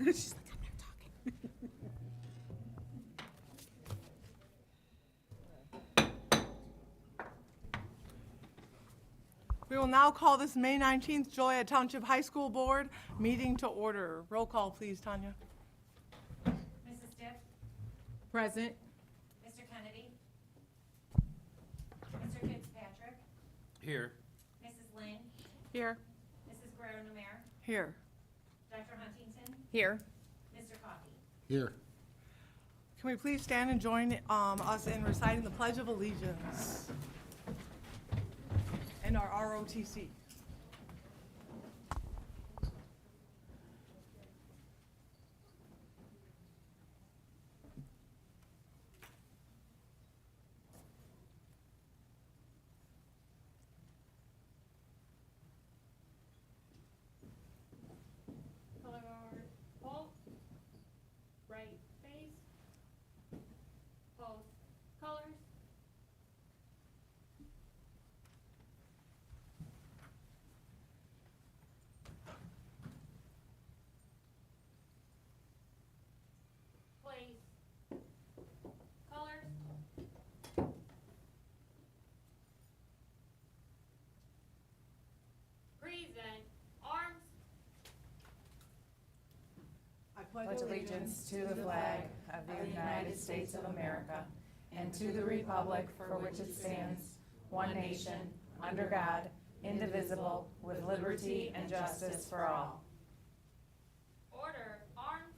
She's like, I'm not talking. We will now call this May 19th Joliet Township High School Board meeting to order. Roll call, please, Tanya. Mrs. Stipp? Present. Mr. Kennedy? Mr. Fitzpatrick? Here. Mrs. Lynn? Here. Mrs. Guerrero-Namere? Here. Dr. Huntington? Here. Mr. Coffey? Here. Can we please stand and join us in reciting the Pledge of Allegiance and our ROTC? Color guard, halt. Right face. Both colors. Place. Colors. Present. Arms. I Pledge allegiance to the flag of the United States of America and to the republic for which it stands, one nation, under God, indivisible, with liberty and justice for all. Order. Arms.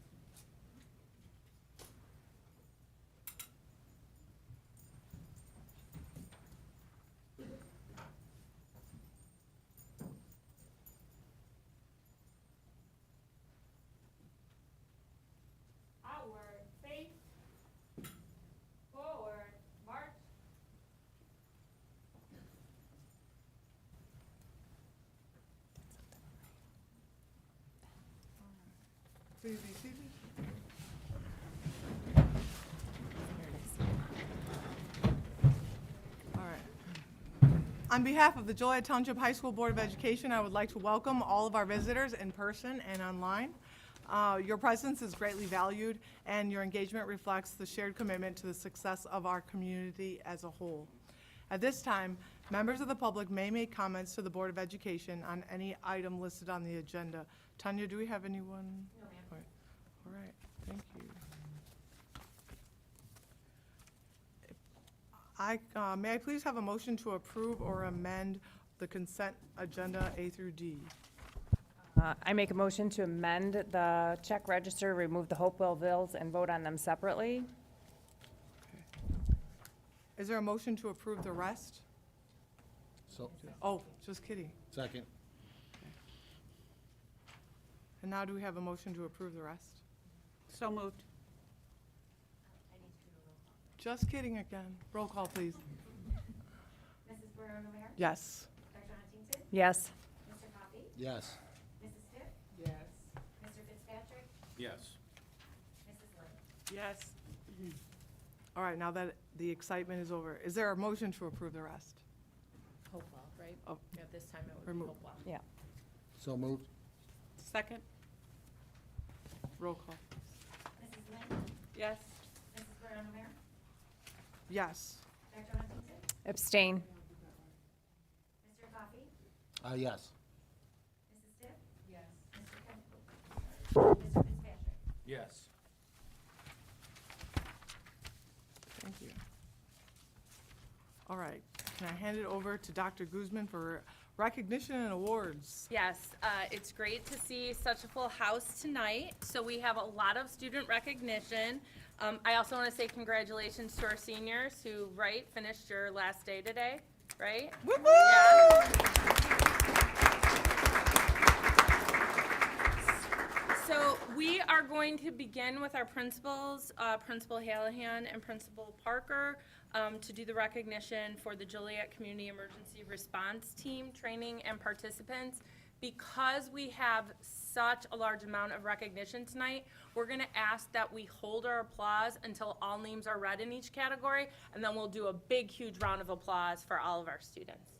Outward. Face. Forward. March. Please be seated. All right. On behalf of the Joliet Township High School Board of Education, I would like to welcome all of our visitors in person and online. Your presence is greatly valued, and your engagement reflects the shared commitment to the success of our community as a whole. At this time, members of the public may make comments to the Board of Education on any item listed on the agenda. Tanya, do we have anyone? No, ma'am. All right, thank you. May I please have a motion to approve or amend the consent agenda A through D? I make a motion to amend the check register, remove the Hopewell bills, and vote on them separately. Is there a motion to approve the rest? So, Oh, just kidding. second. And now do we have a motion to approve the rest? So moved. Just kidding again. Roll call, please. Mrs. Guerrero-Namere? Yes. Dr. Huntington? Yes. Mr. Coffey? Yes. Mrs. Stipp? Yes. Mr. Fitzpatrick? Yes. Mrs. Lynn? Yes. All right, now that the excitement is over, is there a motion to approve the rest? Hopewell, right? Oh. Yeah, this time it would be Remove. Hopewell. Yeah. So moved. Second. Roll call. Mrs. Lynn? Yes. Mrs. Guerrero-Namere? Yes. Dr. Huntington? Abstain. Mr. Coffey? Yes. Mrs. Stipp? Yes. Mr. Kennedy? Mr. Fitzpatrick? Yes. Thank you. All right, can I hand it over to Dr. Guzman for recognition and awards? Yes, it's great to see such a full house tonight. So we have a lot of student recognition. I also want to say congratulations to our seniors who, right, finished your last day today, right? So we are going to begin with our principals, Principal Hallahan and Principal Parker, to do the recognition for the Joliet Community Emergency Response Team training and participants. Because we have such a large amount of recognition tonight, we're gonna ask that we hold our applause until all names are read in each category, and then we'll do a big, huge round of applause for all of our students.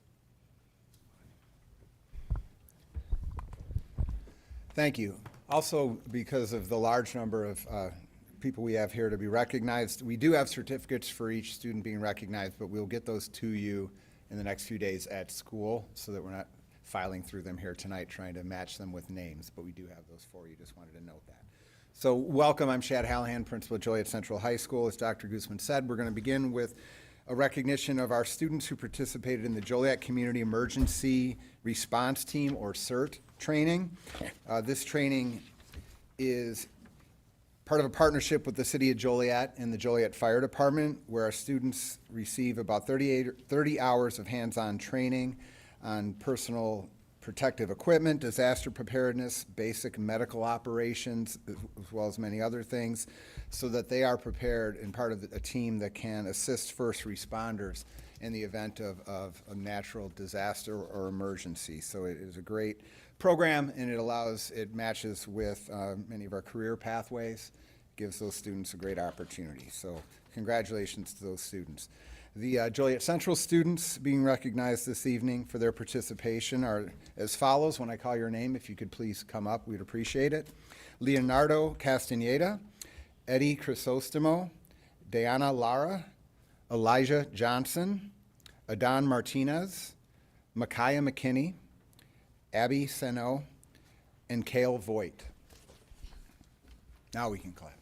Thank you. Also, because of the large number of people we have here to be recognized, we do have certificates for each student being recognized, but we'll get those to you in the next few days at school so that we're not filing through them here tonight trying to match them with names, but we do have those for you. Just wanted to note that. So welcome, I'm Shad Hallahan, principal at Joliet Central High School. As Dr. Guzman said, we're going to begin with a recognition of our students who participated in the Joliet Community Emergency Response Team, or CERT, training. This training is part of a partnership with the City of Joliet and the Joliet Fire Department, where our students receive about 30 hours of hands-on training on personal protective equipment, disaster preparedness, basic medical operations, as well as many other things, so that they are prepared and part of a team that can assist first responders in the event of a natural disaster or emergency. So it is a great program, and it matches with many of our career pathways, gives those students a great opportunity. So congratulations to those students. The Joliet Central students being recognized this evening for their participation are as follows. When I call your name, if you could please come up, we'd appreciate it. Leonardo Castaneda, Eddie Crisostomo, Diana Lara, Elijah Johnson, Adon Martinez, Micaiah McKinney, Abby Seno, and Cale Voigt. Now we can clap.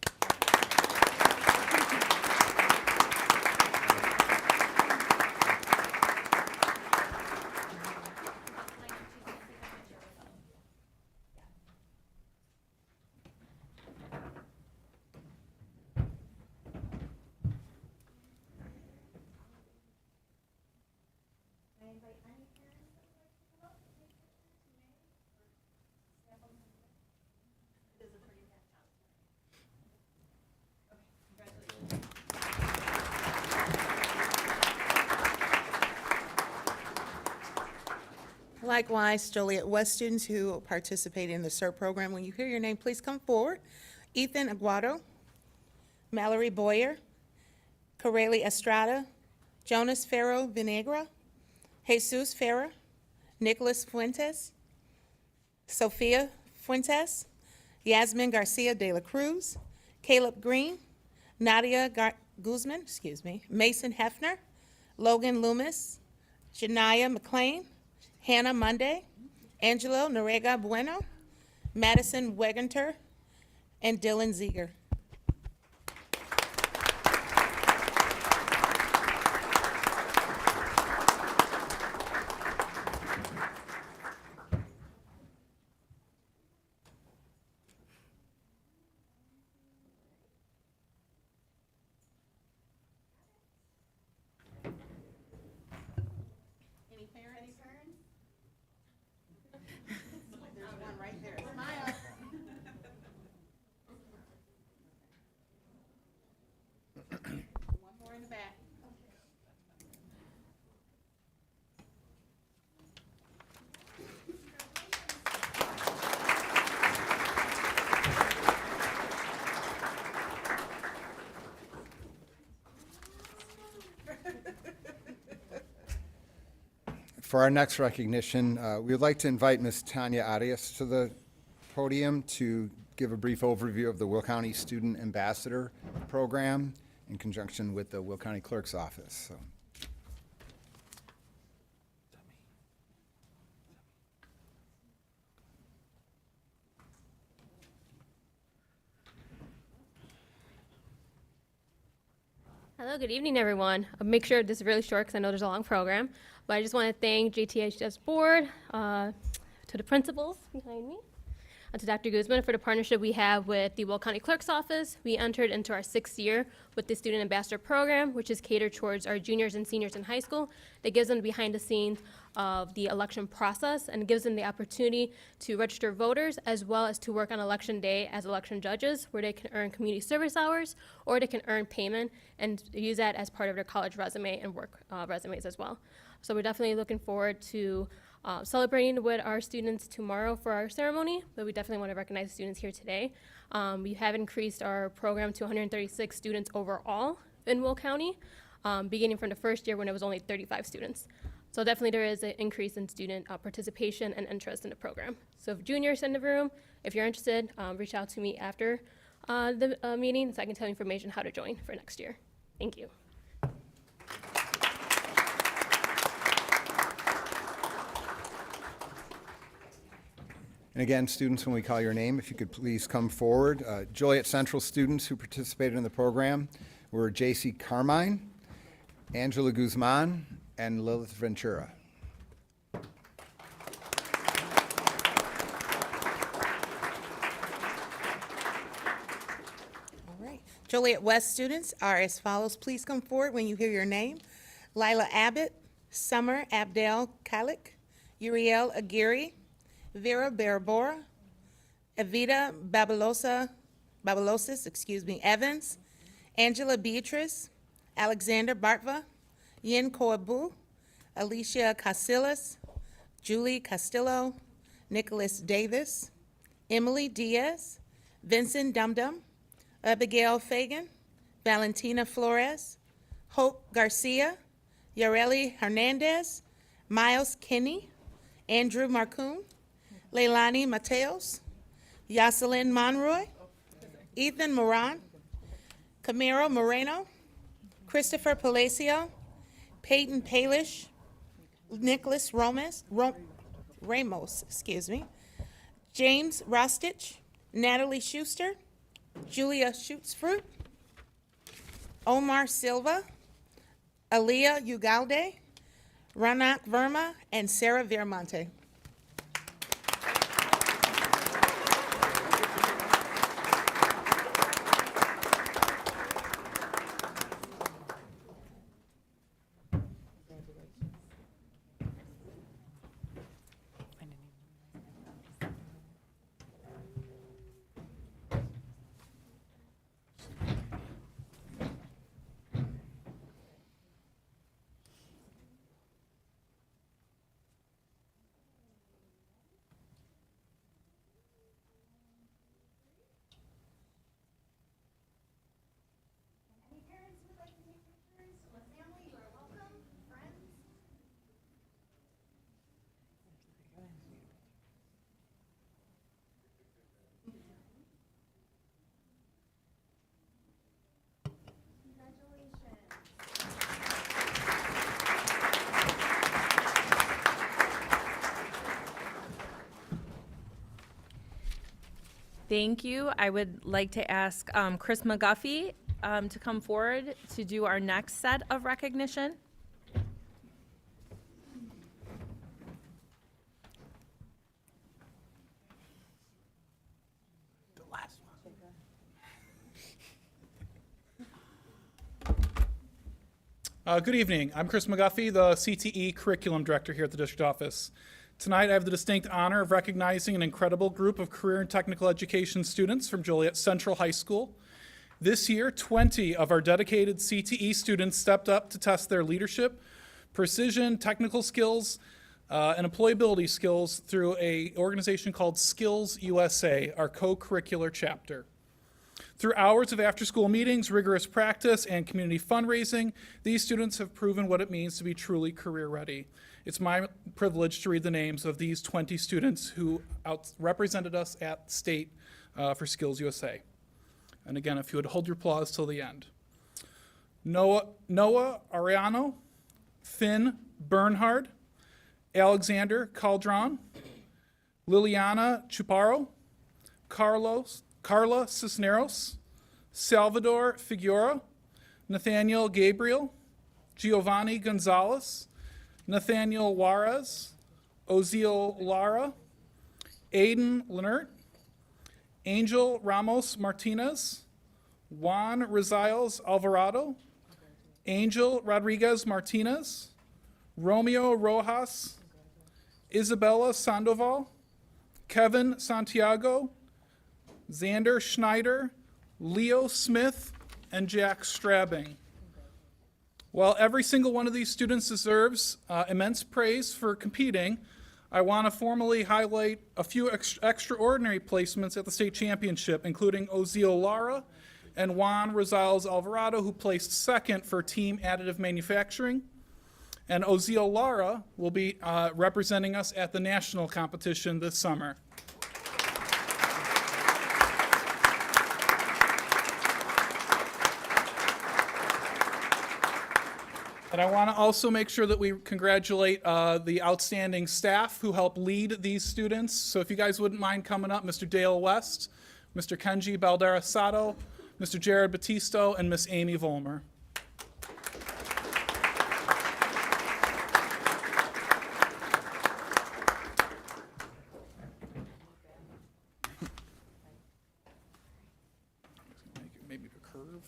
Likewise, Joliet West students who participate in the CERT program, when you hear your name, please come forward. Ethan Aguado, Mallory Boyer, Corelli Estrada, Jonas Ferro Vinegra, Jesus Ferrer, Nicholas Fuentes, Sophia Fuentes, Yasmin Garcia de la Cruz, Caleb Green, Nadia Guzman, Mason Hefner, Logan Loomis, Janaya McLean, Hannah Monday, Angelo Norega Bueno, Madison Weganter, and Dylan Ziegler. Any parents? There's one right there. Smile. One more in the back. For our next recognition, we would like to invite Ms. Tanya Arias to the podium to give a brief overview of the Will County Student Ambassador Program in conjunction with the Will County Clerk's Office. So. Hello, good evening, everyone. I'll make sure this is really short because I know there's a long program, but I just want to thank JTHS board, to the principals behind me, and to Dr. Guzman for the partnership we have with the Will County Clerk's Office. We entered into our 6th year with the Student Ambassador Program, which is catered towards our juniors and seniors in high school. That gives them behind the scenes of the election process and gives them the opportunity to register voters as well as to work on election day as election judges, where they can earn community service hours or they can earn payment and use that as part of their college resume and work resumes as well. So we're definitely looking forward to celebrating with our students tomorrow for our ceremony, but we definitely want to recognize the students here today. We have increased our program to 136 students overall in Will County, beginning from the first year when it was only 35 students. So definitely there is an increase in student participation and interest in the program. So if juniors in the room, if you're interested, reach out to me after the meeting so I can tell you information how to join for next year. Thank you. And again, students, when we call your name, if you could please come forward. Joliet Central students who participated in the program were J.C. Carmine, Angela Guzman, and Lilith Ventura. All right. Joliet West students are as follows. Please come forward when you hear your name. Lila Abbott, Summer Abdel Kalik, Uriel Aguirre, Vera Barabora, Evita Babalosis, Evans, Angela Beatrice, Alexander Bartva, Yin Koabu, Alicia Casillas, Julie Castillo, Nicholas Davis, Emily Diaz, Vincent Dumdum, Abigail Fagan, Valentina Flores, Hope Garcia, Yareli Hernandez, Miles Kinney, Andrew Marcoon, Leilani Mateos, Yoselyn Monroy, Ethan Moran, Camaro Moreno, Christopher Palacio, Peyton Palish, Nicholas Ramos, James Rostich, Natalie Schuster, Julia Schutzfruit, Omar Silva, Aaliyah Ugalde, Ranak Verma, and Sarah Viramonte. Any parents who would like to take pictures or family, you are welcome. Friends? Congratulations. Thank you. I would like to ask Chris McGuffey to come forward to do our next set of recognition. Good evening. I'm Chris McGuffey, the CTE Curriculum Director here at the District Office. Tonight, I have the distinct honor of recognizing an incredible group of career and technical education students from Joliet Central High School. This year, 20 of our dedicated CTE students stepped up to test their leadership, precision, technical skills, and employability skills through an organization called Skills USA, our co-curricular chapter. Through hours of after-school meetings, rigorous practice, and community fundraising, these students have proven what it means to be truly career-ready. It's my privilege to read the names of these 20 students who represented us at state for Skills USA. And again, if you would hold your applause till the end. Noah Ariano, Finn Bernhard, Alexander Caldron, Liliana Chuparo, Carla Cisneros, Salvador Figueroa, Nathaniel Gabriel, Giovanni Gonzalez, Nathaniel Juarez, Ozil Lara, Aiden Lenert, Angel Ramos Martinez, Juan Rizales Alvarado, Angel Rodriguez Martinez, Romeo Rojas, Isabella Sandoval, Kevin Santiago, Xander Schneider, Leo Smith, and Jack Strabbing. While every single one of these students deserves immense praise for competing, I want to formally highlight a few extraordinary placements at the state championship, including Ozil Lara and Juan Rosales Alvarado, who placed second for team additive manufacturing, And Ozil Lara will be representing us at the national competition this summer. And I want to also make sure that we congratulate the outstanding staff who help lead these students. So if you guys wouldn't mind coming up, Mr. Dale West, Mr. Kenji Baldarasato, Mr. Jared Batisto, and Miss Amy Volmer. Maybe a curve.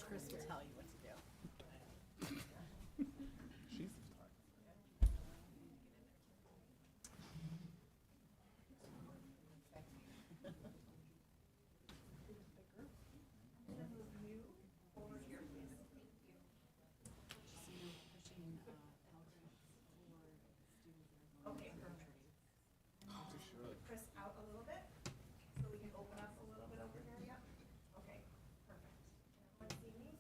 Chris will tell you what to do. She's Chris out a little bit, so we can open up a little bit over here, yeah? Okay, perfect. Everyone see me?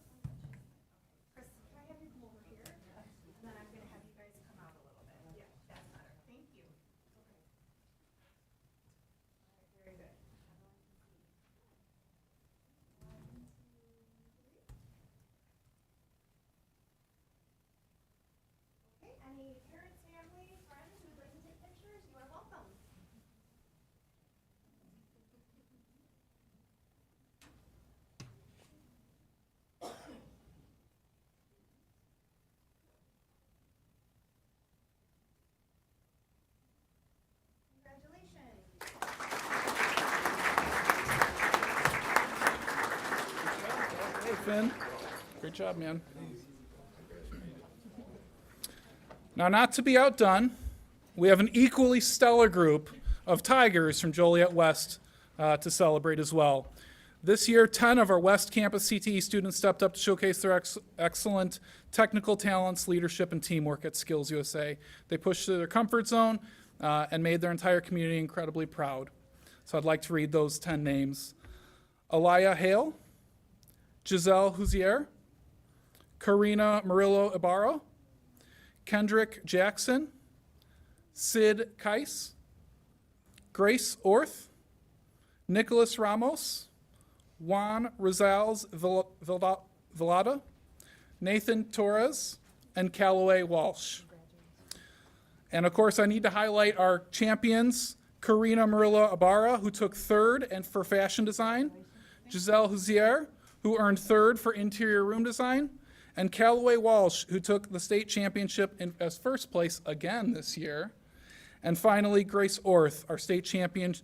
Chris, can I have you come over here? And then I'm gonna have you guys come out a little bit. Yeah, that's better. Thank you. Okay. All right, very good. Okay, any parents, family, friends who would like to take pictures, you are welcome. Congratulations. Hey, Finn. Great job, man. Now, not to be outdone, we have an equally stellar group of Tigers from Joliet West to celebrate as well. This year, 10 of our West Campus CTE students stepped up to showcase their excellent technical talents, leadership, and teamwork at Skills USA. They pushed through their comfort zone and made their entire community incredibly proud. So I'd like to read those 10 names. Alaya Hale, Giselle Huzier, Karina Murillo Ibarra, Kendrick Jackson, Sid Kais, Grace Orth, Nicholas Ramos, Juan Rosales Villada, Nathan Torres, and Callaway Walsh. And of course, I need to highlight our champions, Karina Murillo Ibarra, who took third and for fashion design, Giselle Huzier, who earned third for interior room design, and Callaway Walsh, who took the state championship as first place again this year. And finally, Grace Orth, our state champion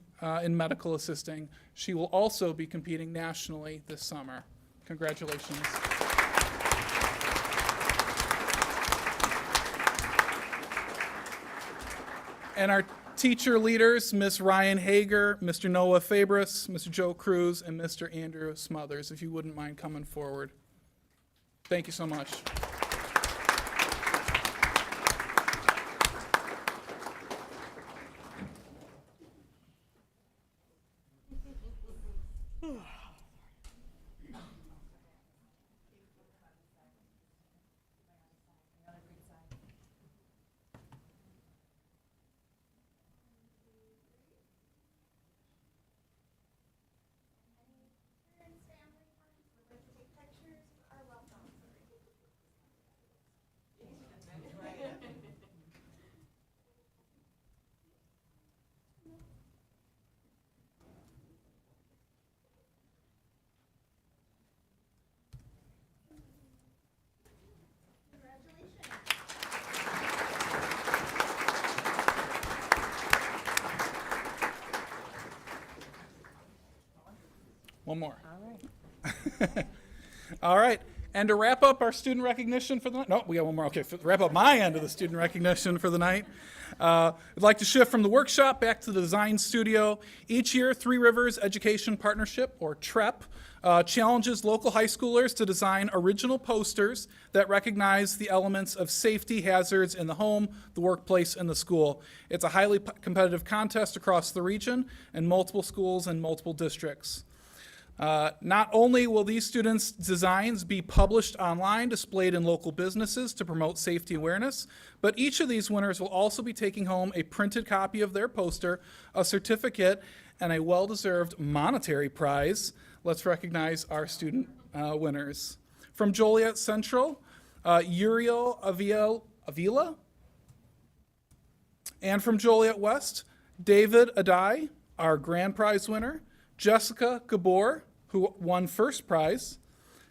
in medical assisting. She will also be competing nationally this summer. Congratulations. And our teacher leaders, Ms. Ryan Hager, Mr. Noah Fabris, Mr. Joe Cruz, and Mr. Andrew Smothers, if you wouldn't mind coming forward. Thank you so much. Parents, family, friends who would like to take pictures are welcome. One more. All right. All right. And to wrap up our student recognition for the night, no, we got one more. Okay, to wrap up my end of the student recognition for the night, I'd like to shift from the workshop back to the design studio. Each year, Three Rivers Education Partnership, or TREP, challenges local high schoolers to design original posters that recognize the elements of safety hazards in the home, the workplace, and the school. It's a highly competitive contest across the region and multiple schools and multiple districts. Not only will these students' designs be published online, displayed in local businesses to promote safety awareness, but each of these winners will also be taking home a printed copy of their poster, a certificate, and a well-deserved monetary prize. Let's recognize our student winners. From Joliet Central, Uriel Avila. And from Joliet West, David Adai, our grand prize winner. Jessica Gabor, who won first prize,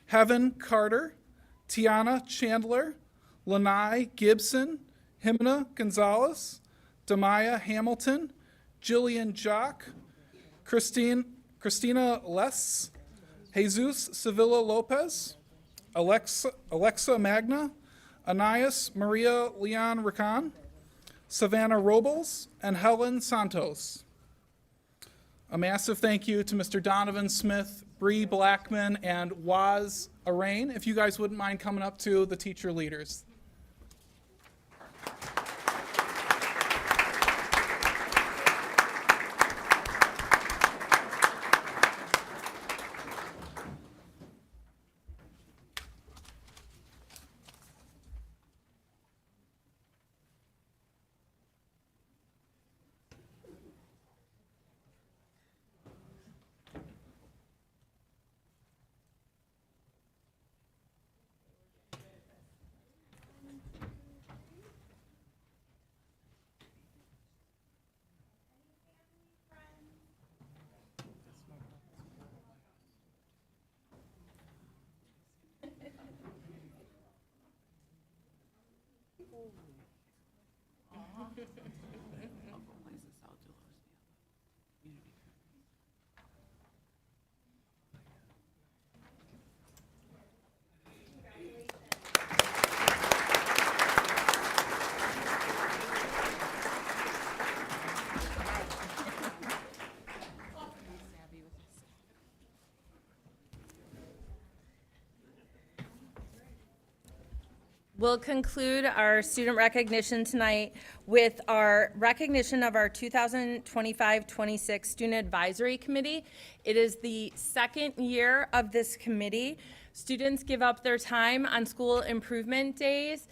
Heaven Carter, Tiana Chandler, Lanai Gibson, Jimena Gonzalez, Damaya Hamilton, Jillian Jock, Christina Less, Jesus Sevilla Lopez, Alexa Magna, Anais Maria Leon Rican, Savannah Robles, and Helen Santos. A massive thank you to Mr. Donovan Smith, Bree Blackman, and Waz Arain. If you guys wouldn't mind coming up to the teacher leaders. We'll conclude our student recognition tonight with our recognition of our 2025-26 Student Advisory Committee. It is the second year of this committee. Students give up their time on school improvement days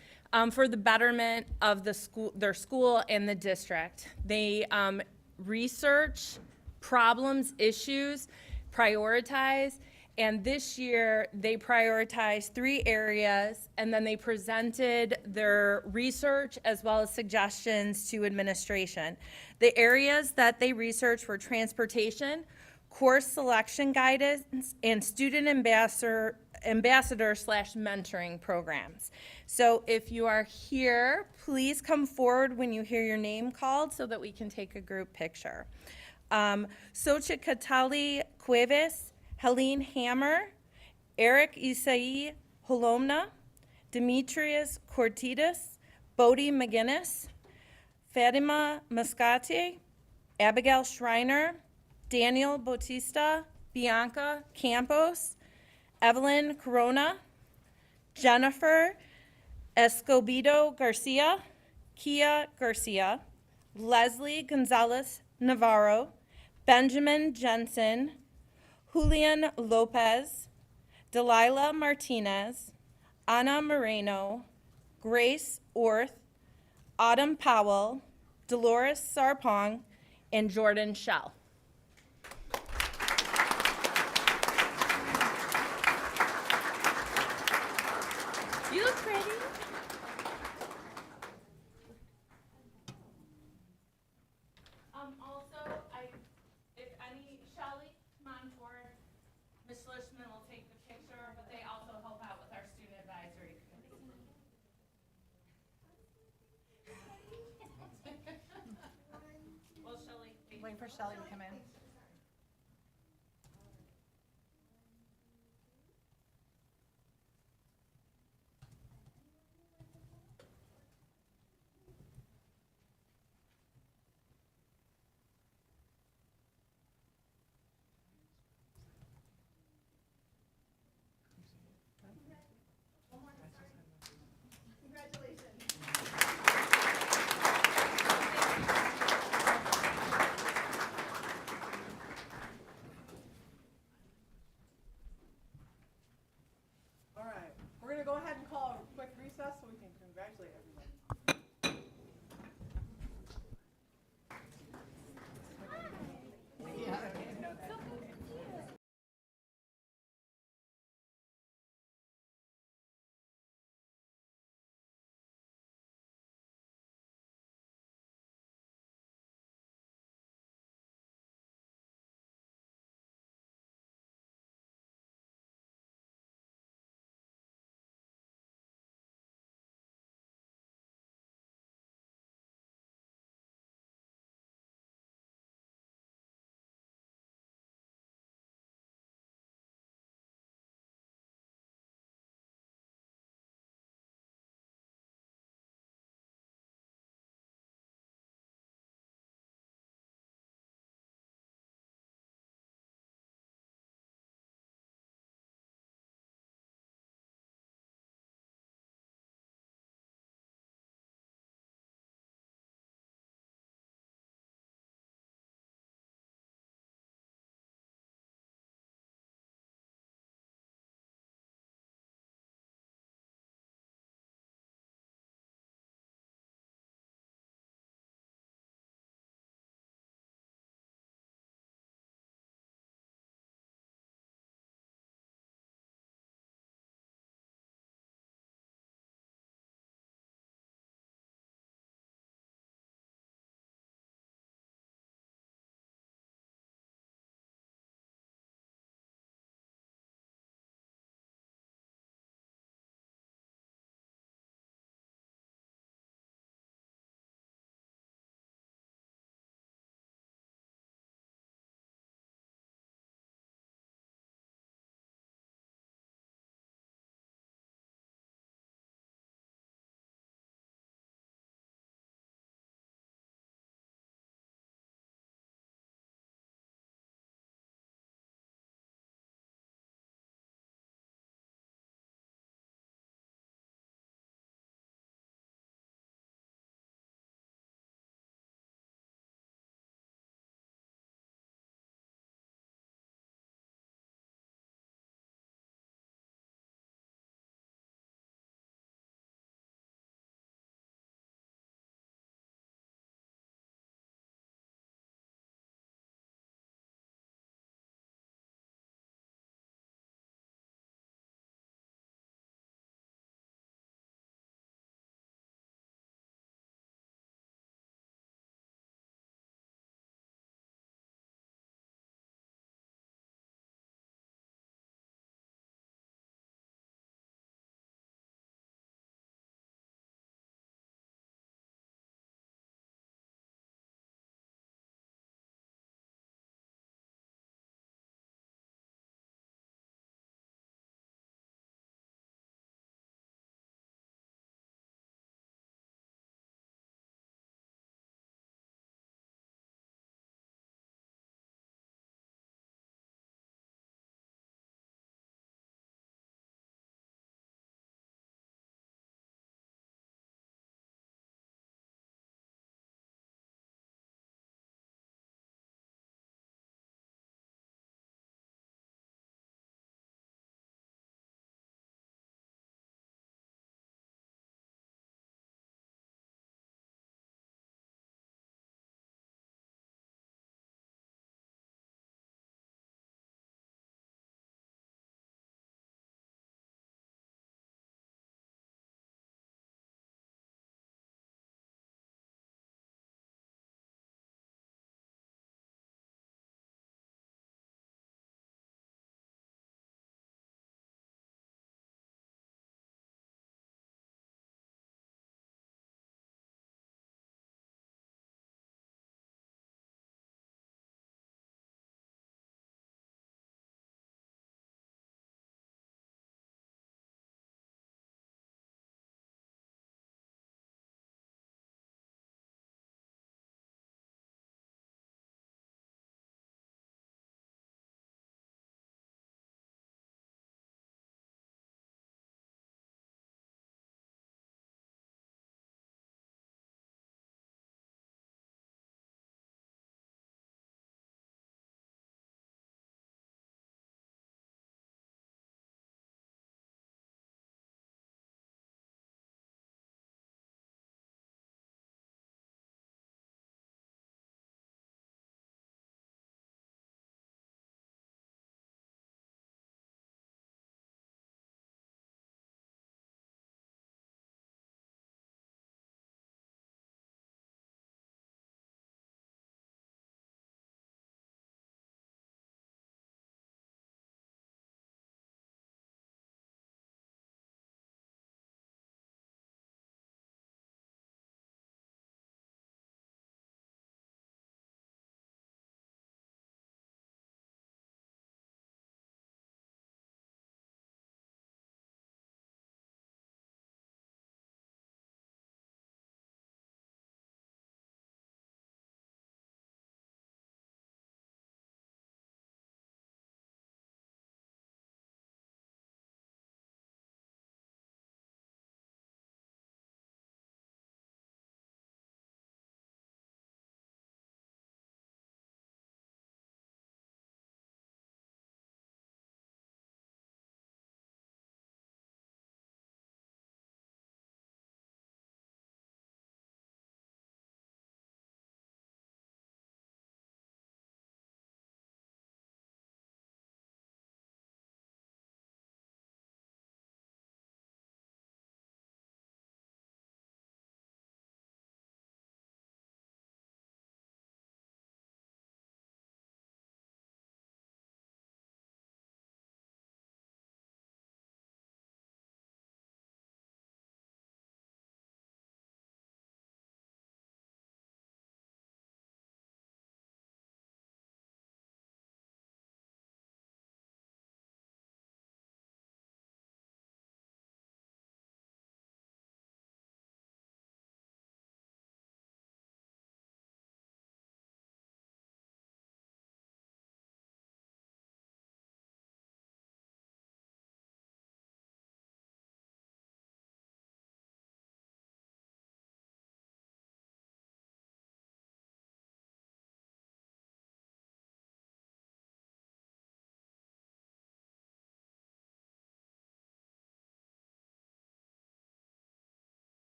for the betterment of their school and the district. They research problems, issues, prioritize, and this year, they prioritized 3 areas, and then they presented their research as well as suggestions to administration. The areas that they researched were transportation, course selection guidance, and student ambassador/mentoring programs. So if you are here, please come forward when you hear your name called so that we can take a group picture. Xochitl Cuevas, Helene Hammer, Eric Isai Holomna, Demetrius Cortitas, Bodie McGinnis, Fatima Mascate, Abigail Schreiner, Daniel Bautista, Bianca Campos, Evelyn Corona, Jennifer Escobedo Garcia, Kia Garcia, Leslie Gonzalez Navarro, Benjamin Jensen, Julian Lopez, Delilah Martinez, Ana Moreno, Grace Orth, Autumn Powell, Dolores Sarpong, and Jordan Shell. You look pretty. If any, Shelley, come on forward. Ms. Lishman will take the picture, but they also help out with our student advisory committee. Well, Shelley. Wait for Shelley to come in. to go ahead and call a quick recess so we can congratulate everybody.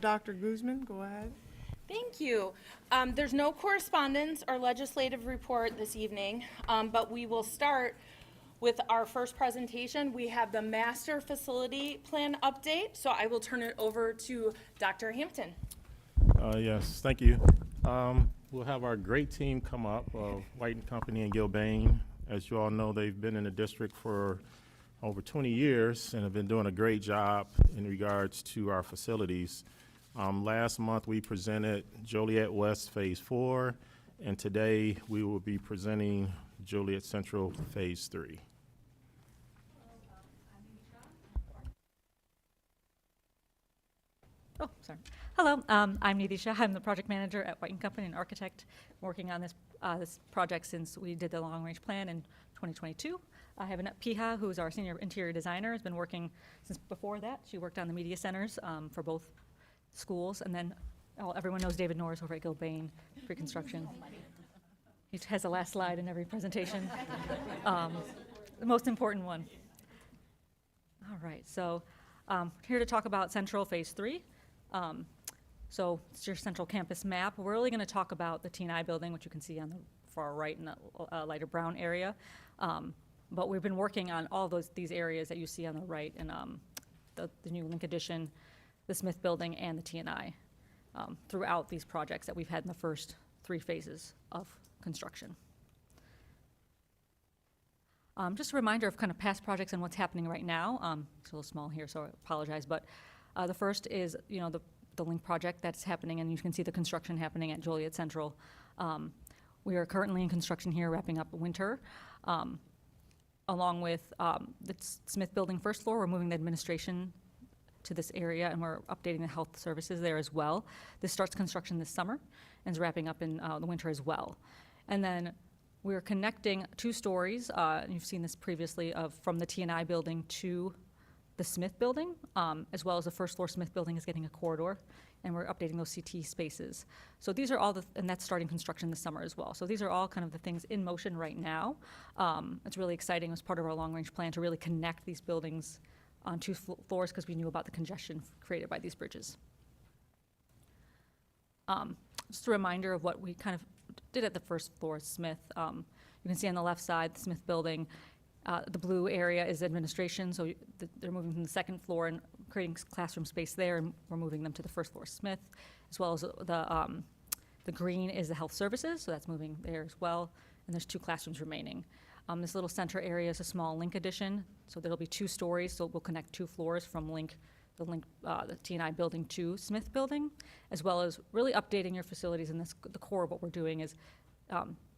Dr. Guzman, go ahead. Thank you. There's no correspondence or legislative report this evening, but we will start with our first presentation. We have the master facility plan update, so I will turn it over to Dr. Hampton. Yes, thank you. We'll have our great team come up, White and Company and Gilbane. As you all know, they've been in the district for over 20 years and have been doing a great job in regards to our facilities. Last month, we presented Joliet West Phase 4, and today we will be presenting Joliet Central Phase 3. Oh, sorry. Hello, I'm Nidhi Shah. I'm the project manager at White & Company, an architect working on this project since we did the long-range plan in 2022. I have Annette Piha, who's our senior interior designer, has been working since before that. She worked on the media centers for both schools, and then everyone knows David Norris over at Gilbane, pre-construction. He has the last slide in every presentation, the most important one. All right, so here to talk about Central Phase 3. So it's your central campus map. We're really going to talk about the T&I building, which you can see on the far right in that lighter brown area. But we've been working on all these areas that you see on the right, and the new Link Addition, the Smith building, and the T&I throughout these projects that we've had in the first 3 phases of construction. Just a reminder of kind of past projects and what's happening right now. It's a little small here, so I apologize, but the first is, the Link project that's happening, and you can see the construction happening at Joliet Central. We are currently in construction here, wrapping up winter. Along with the Smith building first floor, we're moving the administration to this area, and we're updating the health services there as well. This starts construction this summer and is wrapping up in the winter as well. And then we're connecting 2 stories, and you've seen this previously, from the T&I building to the Smith building, as well as the first floor Smith building is getting a corridor, and we're updating those CT spaces. So these are all and that's starting construction this summer as well. So these are all kind of the things in motion right now. It's really exciting as part of our long-range plan to really connect these buildings on 2 floors because we knew about the congestion created by these bridges. Just a reminder of what we kind of did at the first floor, Smith. You can see on the left side, the Smith building. The blue area is administration, so they're moving from the second floor and creating classroom space there, and we're moving them to the first floor Smith, as well as the green is the health services, so that's moving there as well, and there's 2 classrooms remaining. This little center area is a small Link addition, so there'll be 2 stories, so we'll connect 2 floors from the T&I building to Smith building, as well as really updating your facilities, and the core of what we're doing is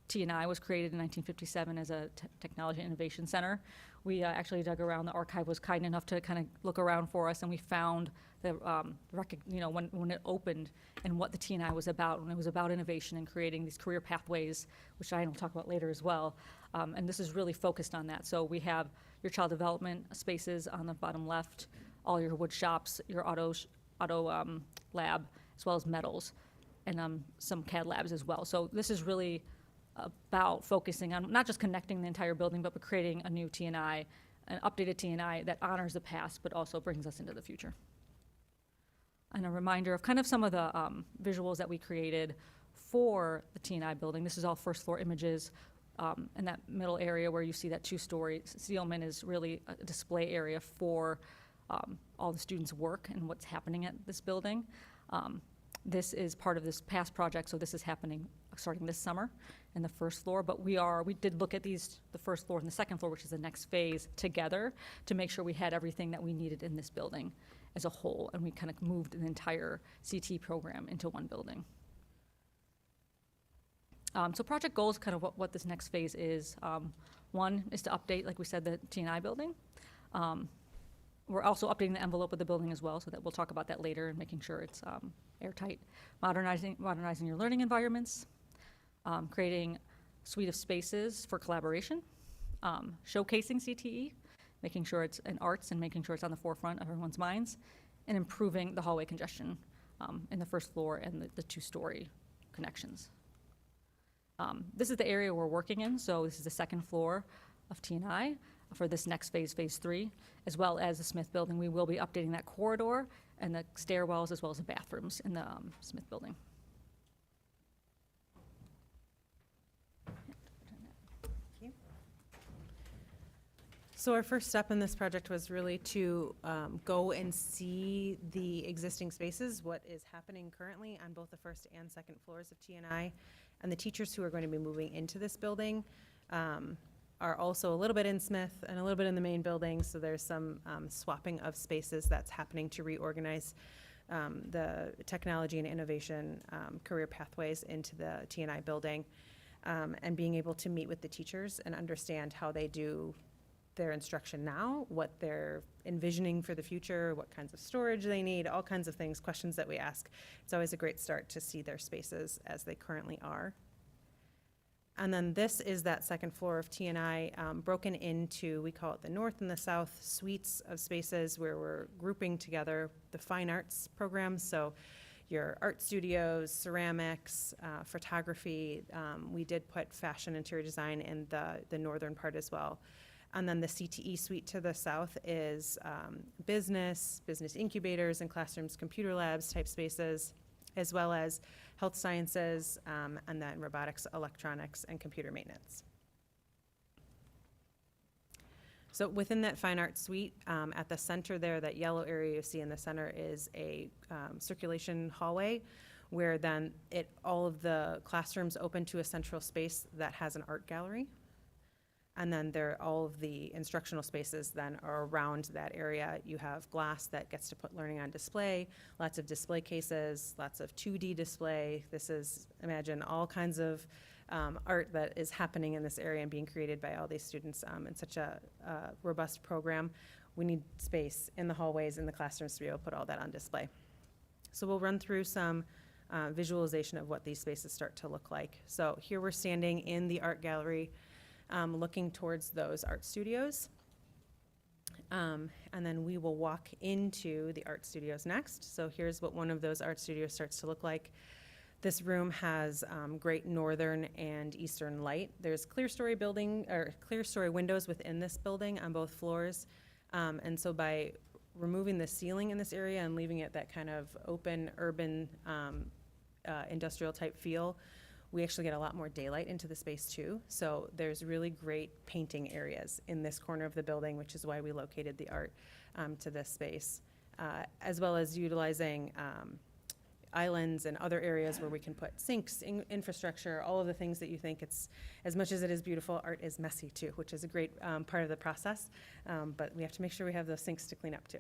T&I was created in 1957 as a technology innovation center. We actually dug around. The archive was kind enough to kind of look around for us, and we found the when it opened and what the T&I was about. And it was about innovation and creating these career pathways, which I will talk about later as well. And this is really focused on that. So we have your child development spaces on the bottom left, all your wood shops, your auto lab, as well as metals, and some CAD labs as well. So this is really about focusing on not just connecting the entire building, but creating a new T&I, an updated T&I that honors the past, but also brings us into the future. And a reminder of kind of some of the visuals that we created for the T&I building. This is all first floor images. In that middle area where you see that 2-story, Sealman is really a display area for all the students' work and what's happening at this building. This is part of this past project, so this is happening starting this summer in the first floor, but we did look at the first floor and the second floor, which is the next phase, together to make sure we had everything that we needed in this building as a whole, and we kind of moved an entire CT program into one building. So project goals, kind of what this next phase is. One is to update, like we said, the T&I building. We're also updating the envelope of the building as well, so that we'll talk about that later and making sure it's airtight. Modernizing your learning environments, creating a suite of spaces for collaboration, showcasing CTE, making sure it's in arts and making sure it's on the forefront of everyone's minds, and improving the hallway congestion in the first floor and the 2-story connections. This is the area we're working in, so this is the second floor of T&I. for this next phase, phase 3, as well as the Smith Building. We will be updating that corridor and the stairwells as well as the bathrooms in the Smith Building. So our first step in this project was really to go and see the existing spaces, what is happening currently on both the first and second floors of TNI. And the teachers who are going to be moving into this building are also a little bit in Smith and a little bit in the main building. So there's some swapping of spaces that's happening to reorganize the technology and innovation career pathways into the TNI building, and being able to meet with the teachers and understand how they do their instruction now, what they're envisioning for the future, what kinds of storage they need, all kinds of things, questions that we ask. It's always a great start to see their spaces as they currently are. And then this is that second floor of TNI, broken into, we call it the north and the south suites of spaces where we're grouping together the fine arts programs. So your art studios, ceramics, photography. We did put fashion interior design in the northern part as well. And then the CTE suite to the south is business incubators and classrooms, computer labs type spaces, as well as health sciences, and then robotics, electronics, and computer maintenance. So within that fine art suite, at the center there, that yellow area you see in the center is a circulation hallway, where then all of the classrooms open to a central space that has an art gallery. And then all of the instructional spaces then are around that area. You have glass that gets to put learning on display, lots of display cases, lots of 2D display. This is, imagine, all kinds of art that is happening in this area and being created by all these students in such a robust program. We need space in the hallways, in the classrooms to be able to put all that on display. So we'll run through some visualization of what these spaces start to look like. So here we're standing in the art gallery, looking towards those art studios. And then we will walk into the art studios next. So here's what one of those art studios starts to look like. This room has great northern and eastern light. There's clear story windows within this building on both floors. And so by removing the ceiling in this area and leaving it that kind of open, urban, industrial type feel, we actually get a lot more daylight into the space too. So there's really great painting areas in this corner of the building, which is why we located the art to this space, as well as utilizing islands and other areas where we can put sinks, infrastructure, all of the things that you think. It's, as much as it is beautiful, art is messy too, which is a great part of the process. But we have to make sure we have those sinks to clean up too.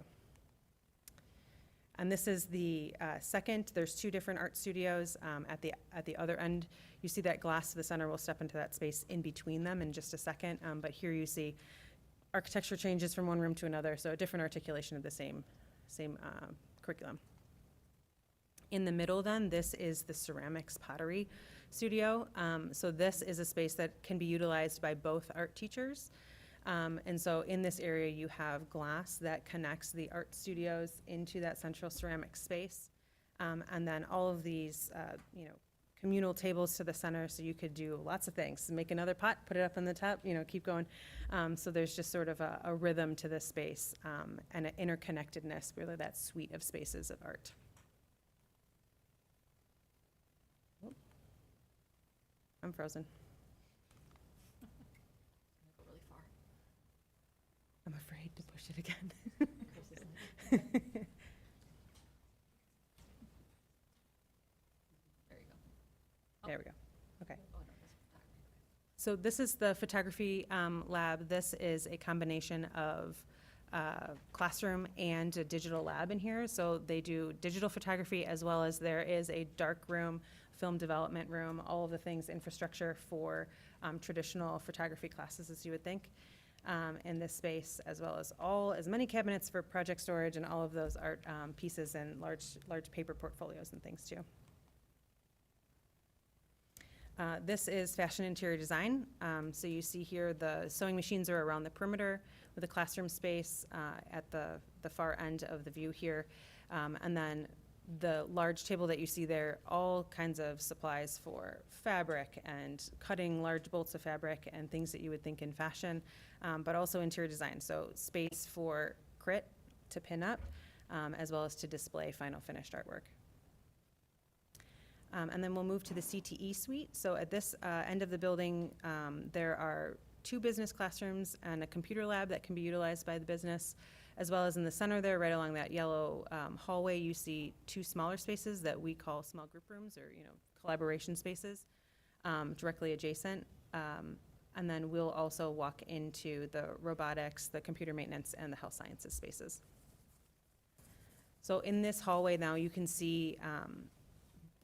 And this is the second. There's two different art studios at the other end. You see that glass to the center. We'll step into that space in between them in just a second. But here you see architecture changes from one room to another, so a different articulation of the same curriculum. In the middle then, this is the ceramics pottery studio. So this is a space that can be utilized by both art teachers. And so in this area, you have glass that connects the art studios into that central ceramic space. And then all of these, communal tables to the center, so you could do lots of things. Make another pot, put it up on the top, keep going. So there's just sort of a rhythm to this space, and an interconnectedness, really that suite of spaces of art. Oh. I'm frozen. I'm afraid to push it again. There we go. Okay. So this is the photography lab. This is a combination of classroom and a digital lab in here. So they do digital photography, as well as there is a dark room, film development room, all of the things, infrastructure for traditional photography classes, as you would think. In this space, as well as many cabinets for project storage and all of those art pieces and large paper portfolios and things too. This is fashion interior design. So you see here the sewing machines are around the perimeter with a classroom space at the far end of the view here. And then The large table that you see there, all kinds of supplies for fabric and cutting large bolts of fabric and things that you would think in fashion, but also interior design. So space for crit to pin up, as well as to display final finished artwork. And then we'll move to the CTE suite. So at this end of the building, there are 2 business classrooms and a computer lab that can be utilized by the business, as well as in the center there, right along that yellow hallway, you see 2 smaller spaces that we call small group rooms, or collaboration spaces, directly adjacent. And then we'll also walk into the robotics, the computer maintenance, and the health sciences spaces. So in this hallway now, you can see,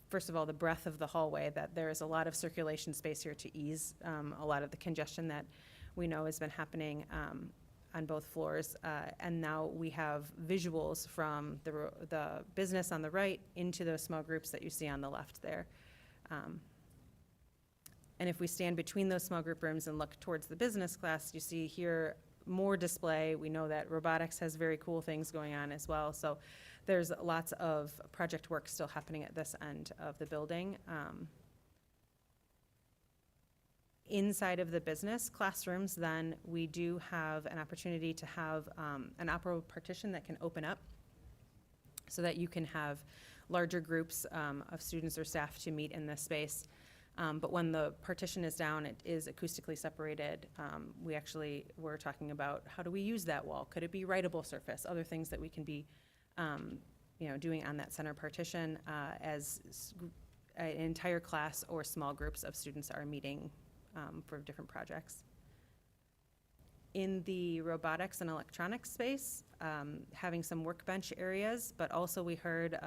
first of all, the breadth of the hallway, that there is a lot of circulation space here to ease a lot of the congestion that we know has been happening on both floors. And now we have visuals from the business on the right into those small groups that you see on the left there. And if we stand between those small group rooms and look towards the business class, you see here more display. We know that robotics has very cool things going on as well. So there's lots of project work still happening at this end of the building. Inside of the business classrooms, then, we do have an opportunity to have an operable partition that can open up so that you can have larger groups of students or staff to meet in this space. But when the partition is down, it is acoustically separated. We actually were talking about how do we use that wall? Could it be writable surface? Other things that we can be doing on that center partition as an entire class or small groups of students are meeting for different projects. In the robotics and electronics space, having some workbench areas, but also we heard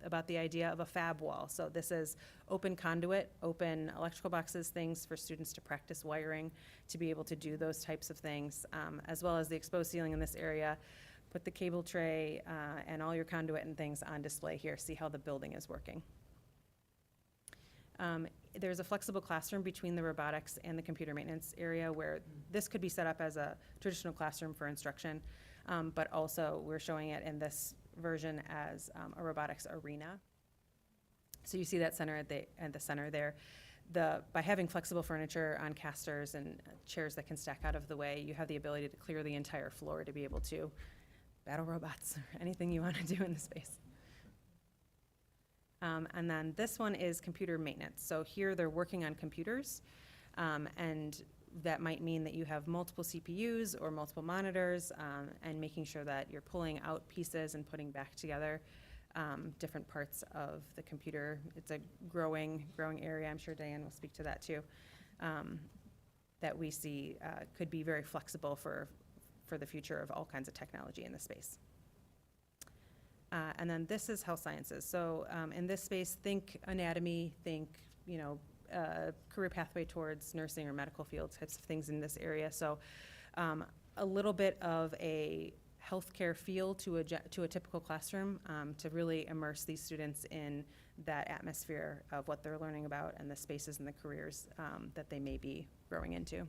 about the idea of a fab wall. So this is open conduit, open electrical boxes, things for students to practice wiring, to be able to do those types of things, as well as the exposed ceiling in this area. Put the cable tray and all your conduit and things on display here. See how the building is working. There's a flexible classroom between the robotics and the computer maintenance area where this could be set up as a traditional classroom for instruction, but also we're showing it in this version as a robotics arena. So you see that center at the center there. By having flexible furniture on casters and chairs that can stack out of the way, you have the ability to clear the entire floor to be able to battle robots or anything you want to do in the space. And then this one is computer maintenance. So here they're working on computers, and that might mean that you have multiple CPUs or multiple monitors, and making sure that you're pulling out pieces and putting back together different parts of the computer. It's a growing area. I'm sure Diane will speak to that too, that we see could be very flexible for the future of all kinds of technology in the space. And then this is health sciences. So in this space, think anatomy, think, career pathway towards nursing or medical field types of things in this area. So a little bit of a healthcare feel to a typical classroom to really immerse these students in that atmosphere of what they're learning about and the spaces and the careers that they may be growing into.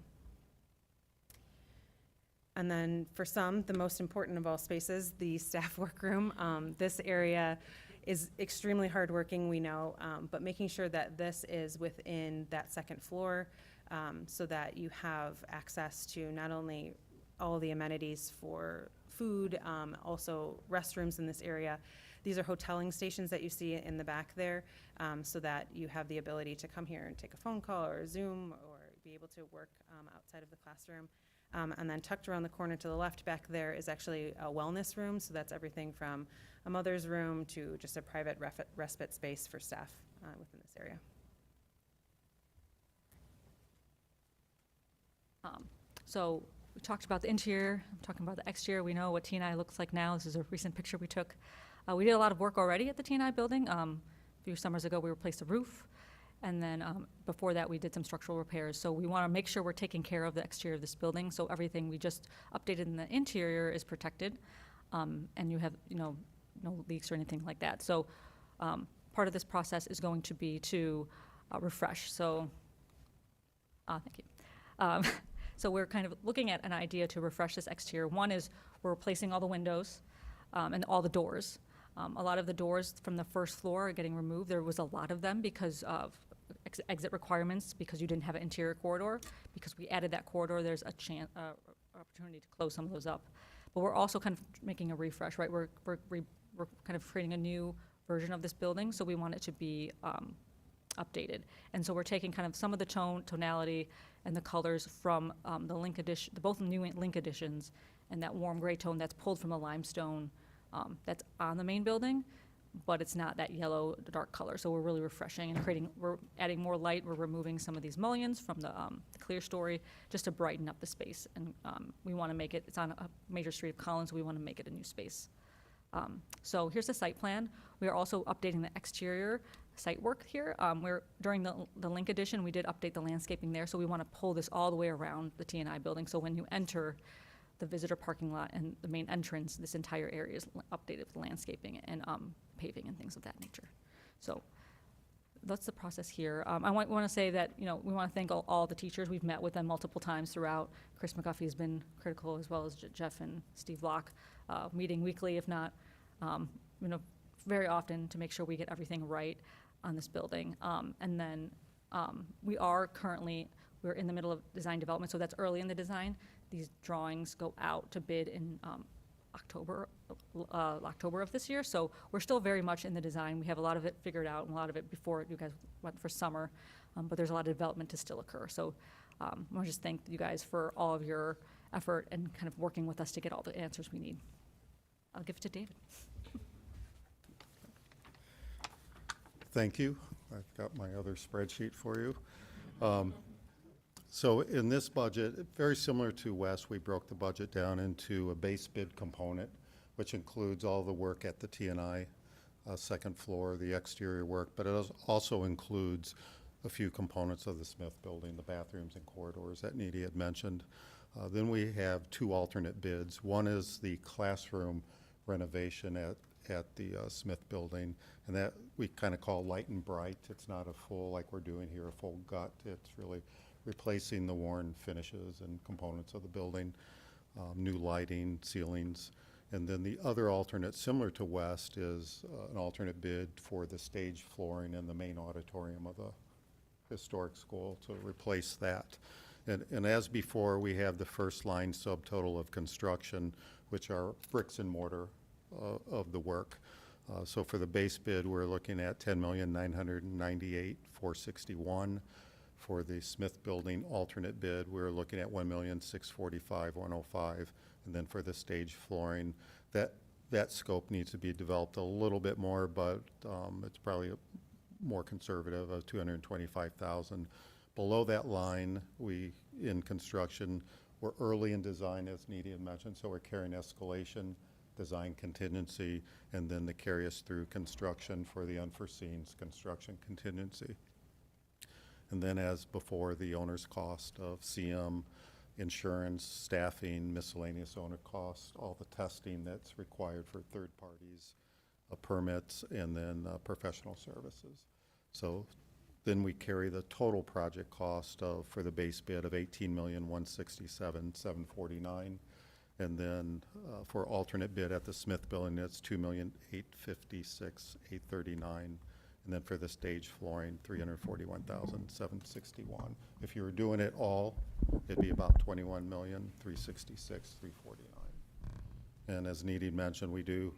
And then for some, the most important of all spaces, the staff workroom. This area is extremely hardworking, we know, but making sure that this is within that second floor so that you have access to not only all the amenities for food, also restrooms in this area. These are hoteling stations that you see in the back there, so that you have the ability to come here and take a phone call or a Zoom or be able to work outside of the classroom. And then tucked around the corner to the left back there is actually a wellness room. So that's everything from a mother's room to just a private respite space for staff within this area. So we talked about the interior, I'm talking about the exterior. We know what T&I looks like now. This is a recent picture we took. We did a lot of work already at the T&I building. A few summers ago, we replaced the roof. And then before that, we did some structural repairs. So we want to make sure we're taking care of the exterior of this building. So everything we just updated in the interior is protected, and you have no leaks or anything like that. So part of this process is going to be to refresh. So thank you. So we're kind of looking at an idea to refresh this exterior. One is we're replacing all the windows and all the doors. A lot of the doors from the first floor are getting removed. There was a lot of them because of exit requirements, because you didn't have an interior corridor. Because we added that corridor, there's a opportunity to close some of those up. But we're also kind of making a refresh, right? We're kind of creating a new version of this building, so we want it to be updated. And so we're taking kind of some of the tonality and the colors from the Link edition, both new Link editions, and that warm gray tone that's pulled from the limestone that's on the main building, but it's not that yellow, dark color. So we're really refreshing and we're adding more light. We're removing some of these mullions from the clear story just to brighten up the space. And we want to make it, it's on a major street of Collins, we want to make it a new space. So here's the site plan. We are also updating the exterior site work here. During the Link edition, we did update the landscaping there, so we want to pull this all the way around the T&I building. So when you enter the visitor parking lot and the main entrance, this entire area is updated with landscaping and paving and things of that nature. So that's the process here. I want to say that, we want to thank all the teachers. We've met with them multiple times throughout. Chris McGuffey has been critical, as well as Jeff and Steve Block, meeting weekly, if not, very often, to make sure we get everything right on this building. And then we're in the middle of design development, so that's early in the design. These drawings go out to bid in October of this year, so we're still very much in the design. We have a lot of it figured out, and a lot of it before you guys went for summer, but there's a lot of development to still occur. So I want to just thank you guys for all of your effort and kind of working with us to get all the answers we need. I'll give it to David. Thank you. I've got my other spreadsheet for you. So in this budget, very similar to West, we broke the budget down into a base bid component, which includes all the work at the T&I second floor, the exterior work, but it also includes a few components of the Smith building, the bathrooms and corridors that Needy had mentioned. Then we have two alternate bids. One is the classroom renovation at the Smith building, and that we kind of call light and bright. It's not a full, like we're doing here, a full gut. It's really replacing the worn finishes and components of the building, new lighting, ceilings. And then the other alternate, similar to West, is an alternate bid for the stage flooring in the main auditorium of the historic school to replace that. And as before, we have the first line subtotal of construction, which are bricks and mortar of the work. So for the base bid, we're looking at $10,998,461. For the Smith building alternate bid, we're looking at $1,645,105. And then for the stage flooring, that scope needs to be developed a little bit more, but it's probably more conservative of $225,000. Below that line, in construction, we're early in design, as Needy had mentioned, so we're carrying escalation, design contingency, and then to carry us through construction for the unforeseen construction contingency. And then, as before, the owner's cost of CM, insurance, staffing, miscellaneous owner costs, all the testing that's required for third parties, permits, and then professional services. So then we carry the total project cost for the base bid of $18,167,749. And then for alternate bid at the Smith building, it's $2,856,839. And then for the stage flooring, $341,761. If you were doing it all, it'd be about $21,366,349. And as Needy mentioned, we're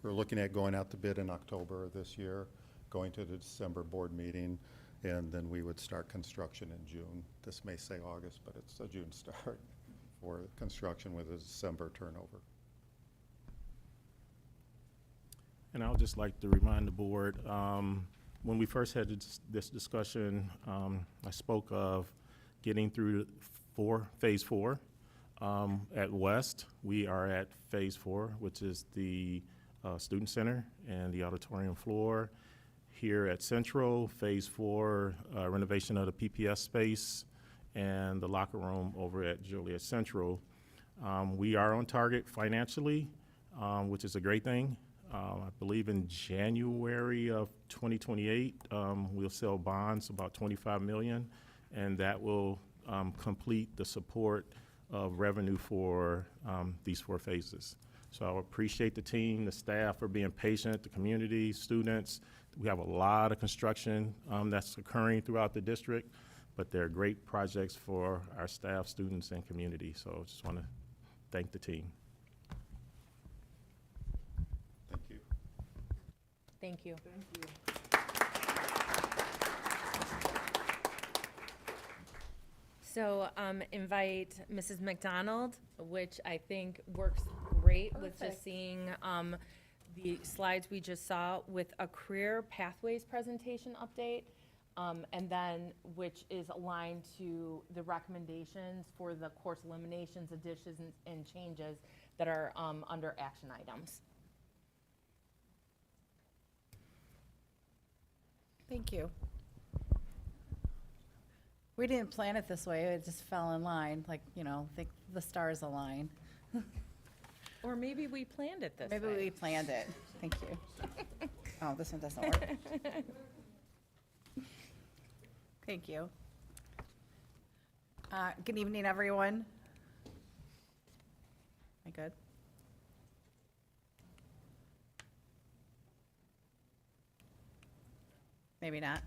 looking at going out to bid in October this year, going to the December board meeting, and then we would start construction in June. This may say August, but it's a June start for construction with a December turnover. And I would just like to remind the board, when we first had this discussion, I spoke of getting through phase four. At West, we are at phase 4, which is the student center and the auditorium floor. Here at Central, phase 4, renovation of the PPS space and the locker room over at Joliet Central. We are on target financially, which is a great thing. I believe in January of 2028, we'll sell bonds, about $25 million, and that will complete the support of revenue for these 4 phases. So I appreciate the team, the staff for being patient, the community, students. We have a lot of construction that's occurring throughout the district, but they're great projects for our staff, students, and community. So just want to thank the team. Thank you. Thank you. So invite Mrs. McDonald, which I think works great with just Perfect. seeing the slides we just saw with a career pathways presentation update. And then which is aligned to the recommendations for the course eliminations, additions, and changes that are under action items. Thank you. We didn't plan it this way, it just fell in line, like, you know, the stars align. Or maybe we planned it this way. Maybe we planned it. Thank you. Oh, this one doesn't work. Thank you. Good evening, everyone. Am I good? Maybe not.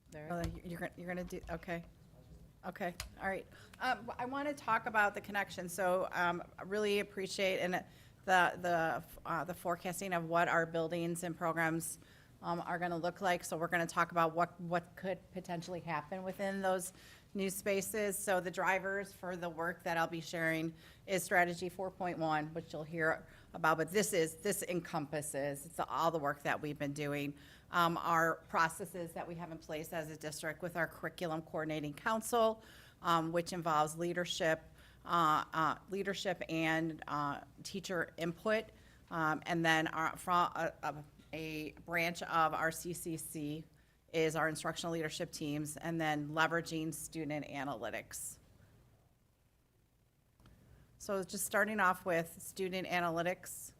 There. Oh, you're gonna do, okay. Okay, all right. I want to talk about the connection, so I really appreciate and the forecasting of what our buildings and programs are going to look like. So we're going to talk about what could potentially happen within those new spaces. So the drivers for the work that I'll be sharing is Strategy 4.1, which you'll hear about, but this encompasses, it's all the work that we've been doing. Our processes that we have in place as a district with our Curriculum Coordinating Council, which involves leadership and teacher input, and then from a branch of our CCC is our instructional leadership teams, and then leveraging student analytics. So just starting off with student analytics.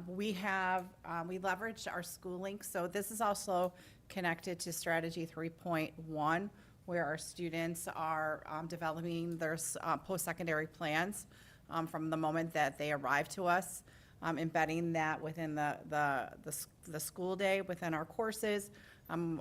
We leveraged our schooling, so this is also connected to Strategy 3.1, where our students are developing their post-secondary plans from the moment that they arrive to us, embedding that within the school day within our courses.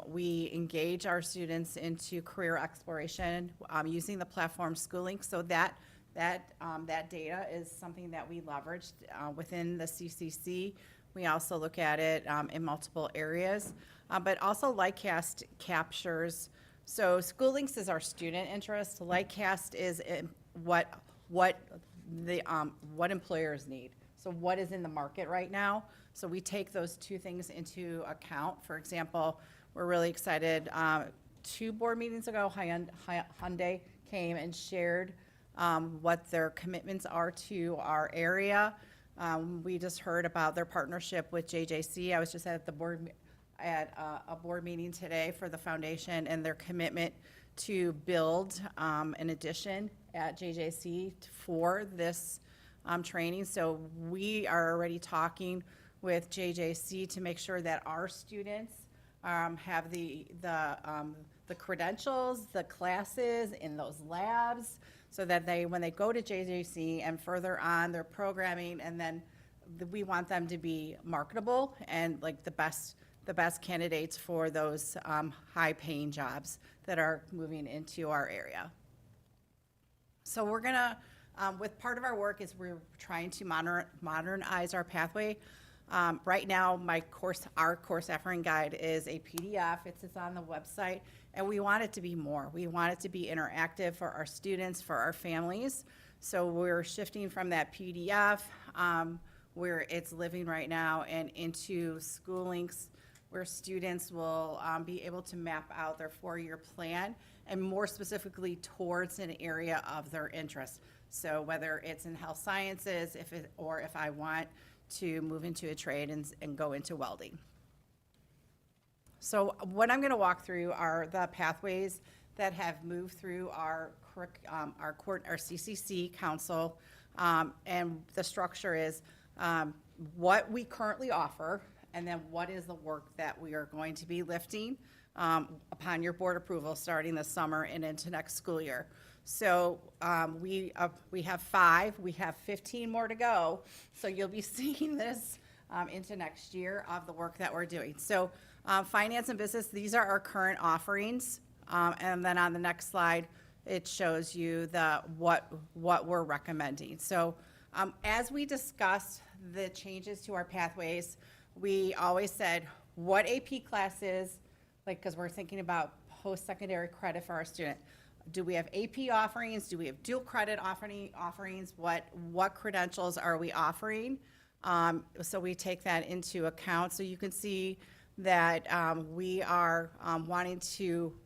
We engage our students into career exploration using the platform schooling, so that data is something that we leveraged within the CCC. We also look at it in multiple areas, but also Lightcast captures. So SchoolLinks is our student interest. Lightcast is what employers need. So what is in the market right now? So we take those two things into account. For example, we're really excited. 2 board meetings ago, Hyundai came and shared what their commitments are to our area. We just heard about their partnership with JJC. I was just at a board meeting today for the foundation and their commitment to build an addition at JJC for this training. So we are already talking with JJC to make sure that our students have the credentials, the classes in those labs, so that when they go to JJC and further on their programming, and then we want them to be marketable and like the best candidates for those high-paying jobs that are moving into our area. So we're gonna, with part of our work is we're trying to modernize our pathway. Right now, our course offering guide is a PDF. It's on the website, and we want it to be more. We want it to be interactive for our students, for our families. So we're shifting from that PDF, where it's living right now, and into SchoolLinks, where students will be able to map out their 4-year plan, and more specifically towards an area of their interest. So whether it's in health sciences, or if I want to move into a trade and go into welding. So what I'm going to walk through are the pathways that have moved through our CCC council, and the structure is what we currently offer, and then what is the work that we are going to be lifting upon your board approval starting this summer and into next school year. So we have 5, we have 15 more to go. So you'll be seeing this into next year of the work that we're doing. So finance and business, these are our current offerings. And then on the next slide, it shows you what we're recommending. So as we discussed the changes to our pathways, we always said what AP classes, like, because we're thinking about post-secondary credit for our student. Do we have AP offerings? Do we have dual credit offerings? What credentials are we offering? So we take that into account. So you can see that we are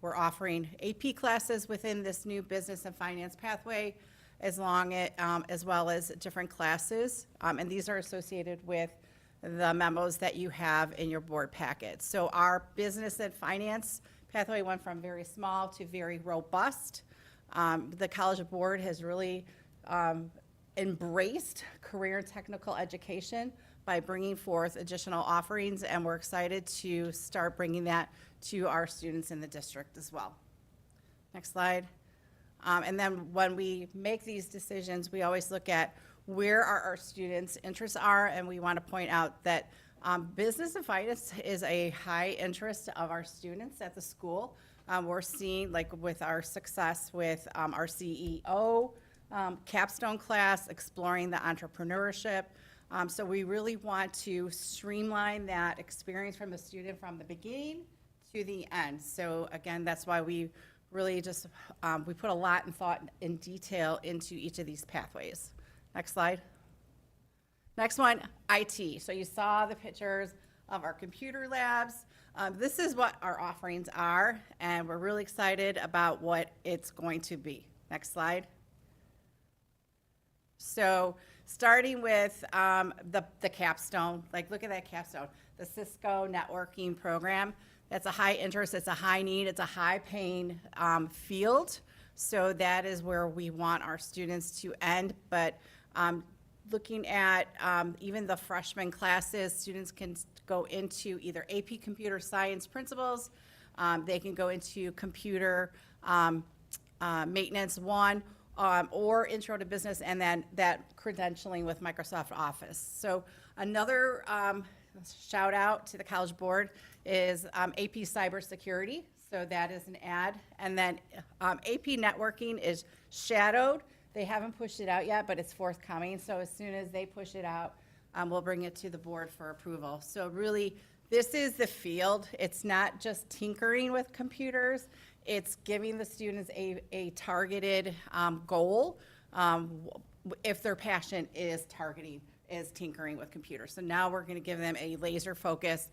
we're offering AP classes within this new business and finance pathway, as well as different classes. And these are associated with the memos that you have in your board packet. So our business and finance pathway went from very small to very robust. The College Board has really embraced career and technical education by bringing forth additional offerings, and we're excited to start bringing that to our students in the district as well. Next slide. And then when we make these decisions, we always look at where our students' interests are, and we want to point out that business and finance is a high interest of our students at the school. We're seeing, like with our success with our CEO capstone class, exploring the entrepreneurship. So we really want to streamline that experience from the student from the beginning to the end. So again, that's why we really just, we put a lot in thought and detail into each of these pathways. Next slide. Next one, IT. So you saw the pictures of our computer labs. This is what our offerings are, and we're really excited about what it's going to be. Next slide. So starting with the capstone, like look at that capstone, the Cisco networking program. That's a high interest, it's a high need, it's a high paying field. So that is where we want our students to end. But looking at even the freshman classes, students can go into either AP Computer Science Principles, they can go into Computer Maintenance 1, or Intro to Business, and then that credentialing with Microsoft Office. So another shout out to the College Board is AP Cybersecurity. So that is an ad. And then AP Networking is shadowed. They haven't pushed it out yet, but it's forthcoming. So as soon as they push it out, we'll bring it to the board for approval. So really, this is the field. It's not just tinkering with computers. It's giving the students a targeted goal if their passion is tinkering with computers. So now we're going to give them a laser focus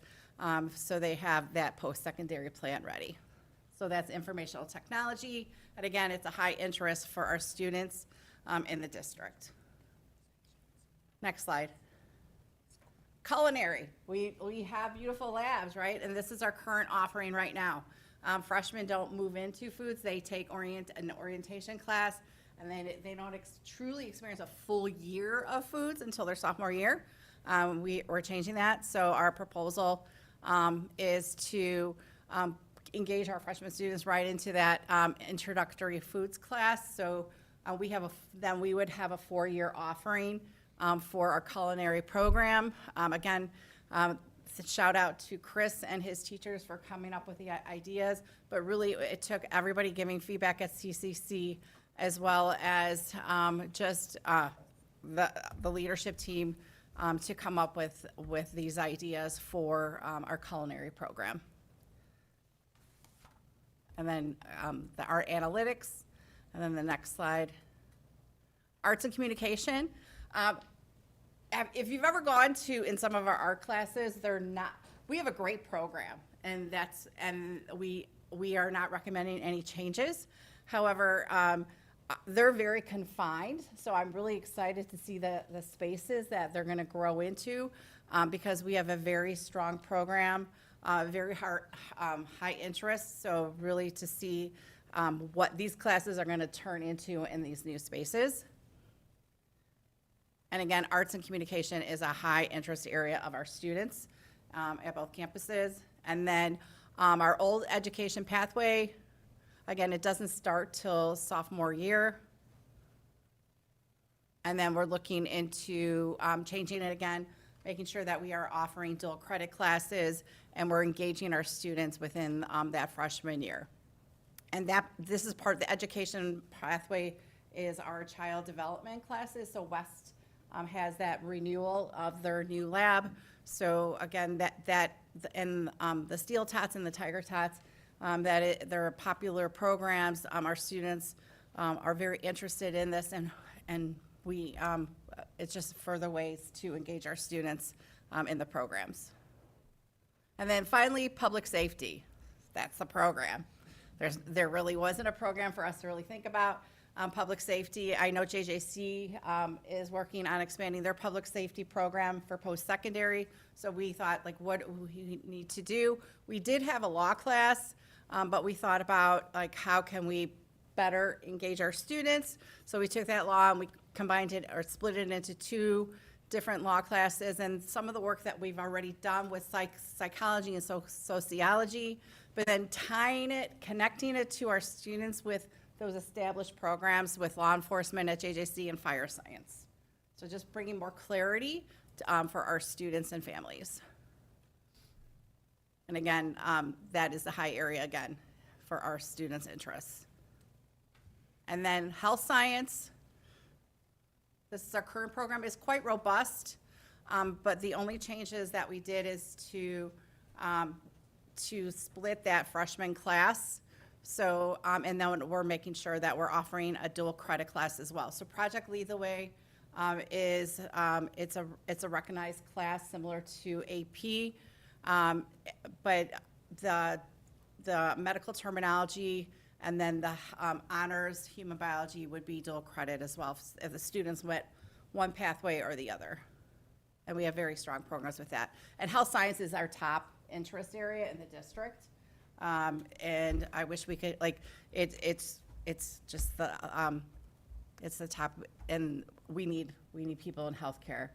so they have that post-secondary plan ready. So that's informational technology. And again, it's a high interest for our students in the district. Next slide. Culinary. We have beautiful labs, right? And this is our current offering right now. Freshmen don't move into foods. They take an orientation class, and then they don't truly experience a full year of foods until their sophomore year. We're changing that. So our proposal is to engage our freshman students right into that introductory foods class. So then we would have a 4-year offering for our culinary program. Again, shout out to Chris and his teachers for coming up with the ideas, but really it took everybody giving feedback at CCC as well as just the leadership team to come up with these ideas for our culinary program. And then the art analytics, and then the next slide. Arts and communication. If you've ever gone to, in some of our art classes, we have a great program, and we are not recommending any changes. However, they're very confined, so I'm really excited to see the spaces that they're gonna grow into because we have a very strong program, very high interest, so really to see what these classes are gonna turn into in these new spaces. And again, arts and communication is a high interest area of our students at both campuses. And then Our old education pathway, again, it doesn't start till sophomore year. And then we're looking into changing it again, making sure that we are offering dual credit classes and we're engaging our students within that freshman year. And this is part of the education pathway is our child development classes. So West has that renewal of their new lab. So again, and the Steel Tots and the Tiger Tots, they're popular programs. Our students are very interested in this, and we it's just further ways to engage our students in the programs. And then finally, public safety. That's the program. There really wasn't a program for us to really think about. Public safety, I know JJC is working on expanding their public safety program for post-secondary. So we thought, like, what do we need to do? We did have a law class, but we thought about, like, how can we better engage our students? So we took that law and we combined it or split it into 2 different law classes. And some of the work that we've already done with psychology and sociology, but then connecting it to our students with those established programs with law enforcement at JJC and fire science. So just bringing more clarity for our students and families. And again, that is the high area again for our students' interests. And then health science. This is our current program. It's quite robust, but the only changes that we did is to split that freshman class. So, and then we're making sure that we're offering a dual credit class as well. So Project Lead the Way it's a recognized class similar to AP, but the medical terminology and then the honors human biology would be dual credit as well if the students went one pathway or the other. And we have very strong programs with that. And health science is our top interest area in the district. And I wish we could, like, it's just it's the top, and we need people in healthcare.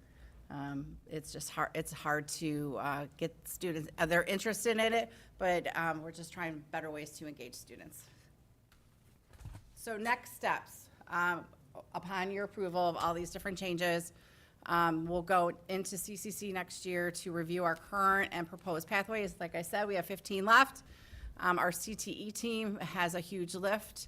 It's just hard, it's hard to get students, they're interested in it, but we're just trying better ways to engage students. So next steps, upon your approval of all these different changes, we'll go into CCC next year to review our current and proposed pathways. Like I said, we have 15 left. Our CTE team has a huge lift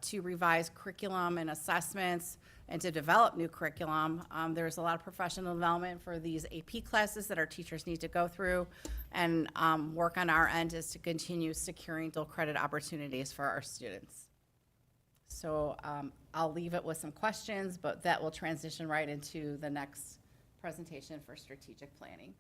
to revise curriculum and assessments and to develop new curriculum. There's a lot of professional development for these AP classes that our teachers need to go through, and work on our end is to continue securing dual credit opportunities for our students. So I'll leave it with some questions, but that will transition right into the next presentation for strategic planning.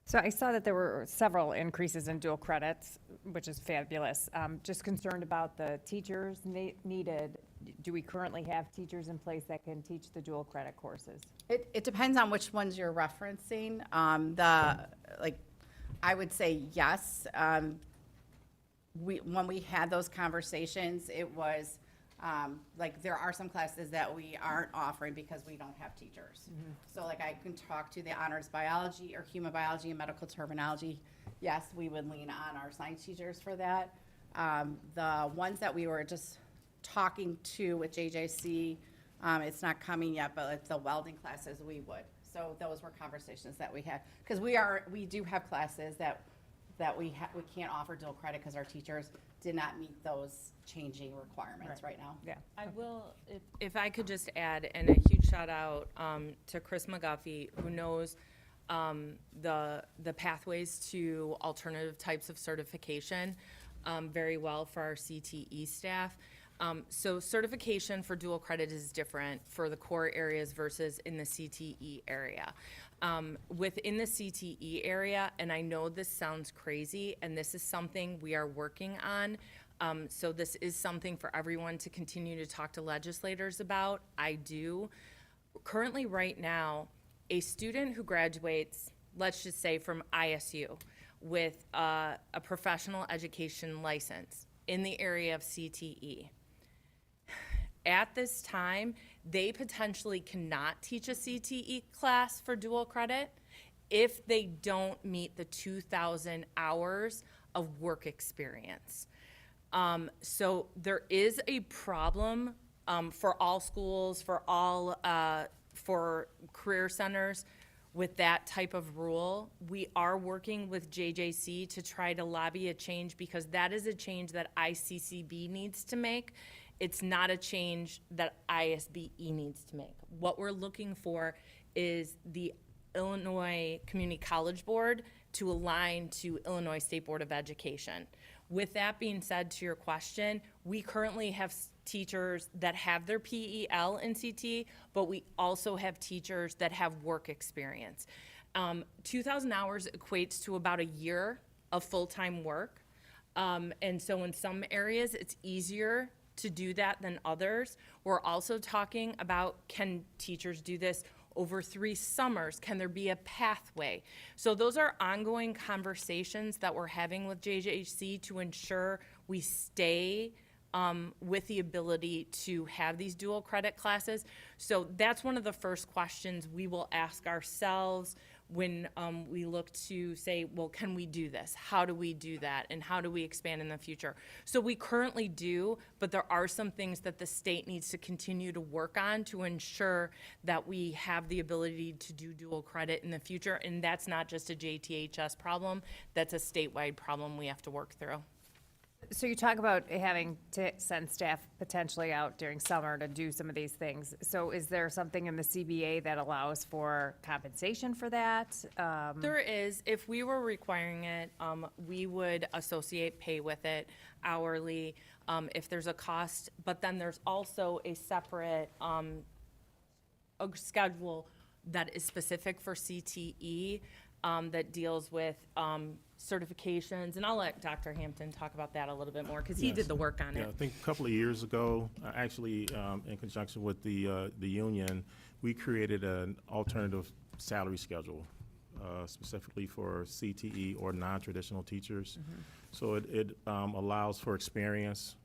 So I saw that there were several increases in dual credits, which is fabulous. Just concerned about the teachers needed. Do we currently have teachers in place that can teach the dual credit courses? It depends on which ones you're referencing. I would say yes. When we had those conversations, it was there are some classes that we aren't offering because we don't have teachers. Mm-hmm. So like I can talk to the honors biology or human biology and medical terminology. Yes, we would lean on our science teachers for that. The ones that we were just talking to with JJC, it's not coming yet, but like the welding classes we would. So those were conversations that we had, because we do have classes that we can't offer dual credit because our teachers did not meet those changing requirements right now. Yeah. I will, if I could just add, and a huge shout out to Chris McGuffey, who knows the pathways to alternative types of certification very well for our CTE staff. So certification for dual credit is different for the core areas versus in the CTE area. Within the CTE area, and I know this sounds crazy, and this is something we are working on, so this is something for everyone to continue to talk to legislators about. I do. Currently, right now, a student who graduates, let's just say from ISU, with a professional education license in the area of CTE, at this time, they potentially cannot teach a CTE class for dual credit if they don't meet the 2,000 hours of work experience. So there is a problem for all schools, for all, for career centers with that type of rule. We are working with JJC to try to lobby a change because that is a change that ICCB needs to make. It's not a change that ISBE needs to make. What we're looking for is the Illinois Community College Board to align to Illinois State Board of Education. With that being said, to your question, we currently have teachers that have their PEL in CT, but we also have teachers that have work experience. 2,000 hours equates to about a year of full-time work. And so in some areas, it's easier to do that than others. We're also talking about, can teachers do this over 3 summers? Can there be a pathway? So those are ongoing conversations that we're having with JJC to ensure we stay with the ability to have these dual credit classes. So that's one of the first questions we will ask ourselves when we look to say, well, can we do this? How do we do that? And how do we expand in the future? So we currently do, but there are some things that the state needs to continue to work on to ensure that we have the ability to do dual credit in the future. And that's not just a JTHS problem, that's a statewide problem we have to work through. So you talk about having to send staff potentially out during summer to do some of these things. So is there something in the CBA that allows for compensation for that? There is. If we were requiring it, we would associate pay with it hourly if there's a cost. But then there's also a separate a schedule that is specific for CTE that deals with certifications. And I'll let Dr. Hampton talk about that a little bit more because he did the work on it. Yeah, I think a couple of years ago, actually, in conjunction with the union, we created an alternative salary schedule, specifically for CTE or non-traditional teachers. So it allows for experience,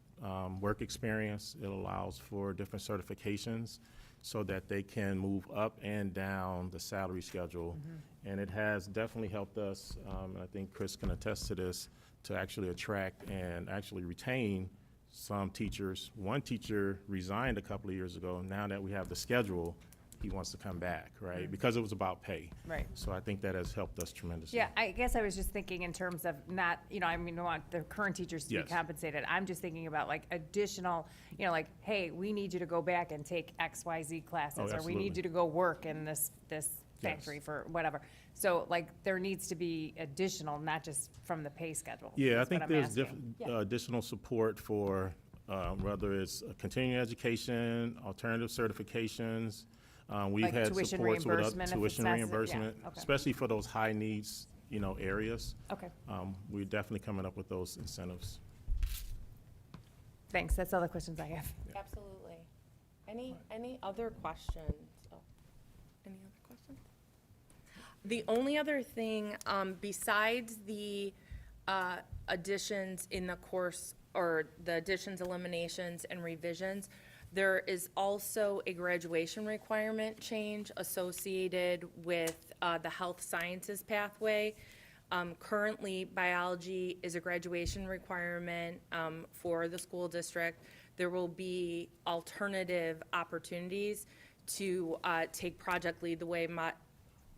work experience. It allows for different certifications so that they can move up and down the salary schedule. And it has definitely helped us, and I think Chris can attest to this, to actually attract and actually retain some teachers. One teacher resigned a couple of years ago. Now that we have the schedule, he wants to come back, right? Because it was about pay. Right. So I think that has helped us tremendously. Yeah, I guess I was just thinking in terms of not, I mean, I want the current teachers to be Yes. compensated. I'm just thinking about like additional, like, hey, we need you to go back and take XYZ classes. Or we absolutely. need you to go work in this factory for whatever. So like, there needs to be additional, not just from the pay schedule. Yeah, I That's what think I'm there's asking. additional support for whether it's continuing education, alternative certifications. We've Like had tuition supports with reimbursement if it's tuition necessary? Yeah, reimbursement, okay. especially for those high needs, areas. Okay, We're definitely coming up with those incentives. thanks. That's all the questions I have. Absolutely. Any other questions? Oh, any other questions? The only other thing, besides the additions in the course, or the additions, eliminations, and revisions, there is also a graduation requirement change associated with the health sciences pathway. Currently, biology is a graduation requirement for the school district. There will be alternative opportunities to take Project Lead the Way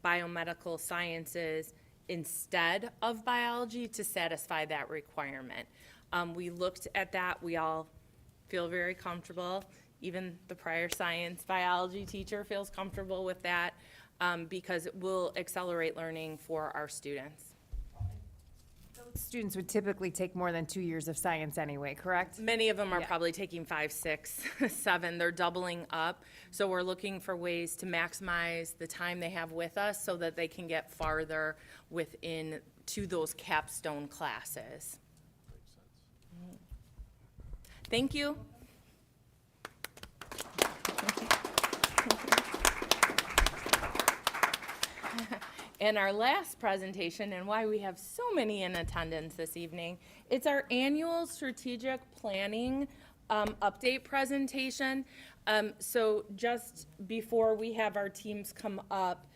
biomedical sciences instead of biology to satisfy that requirement. We looked at that. We all feel very comfortable. Even the prior science biology teacher feels comfortable with that because it will accelerate learning for our students. Those students would typically take more than 2 years of science anyway, correct? Many of them are Yeah. probably taking 5, 6, 7. They're doubling up. So we're looking for ways to maximize the time they have with us so that they can get farther within to those capstone classes. Thank you. And our last presentation, and why we have so many in attendance this evening, it's our annual strategic planning update presentation. So just before we have our teams come up,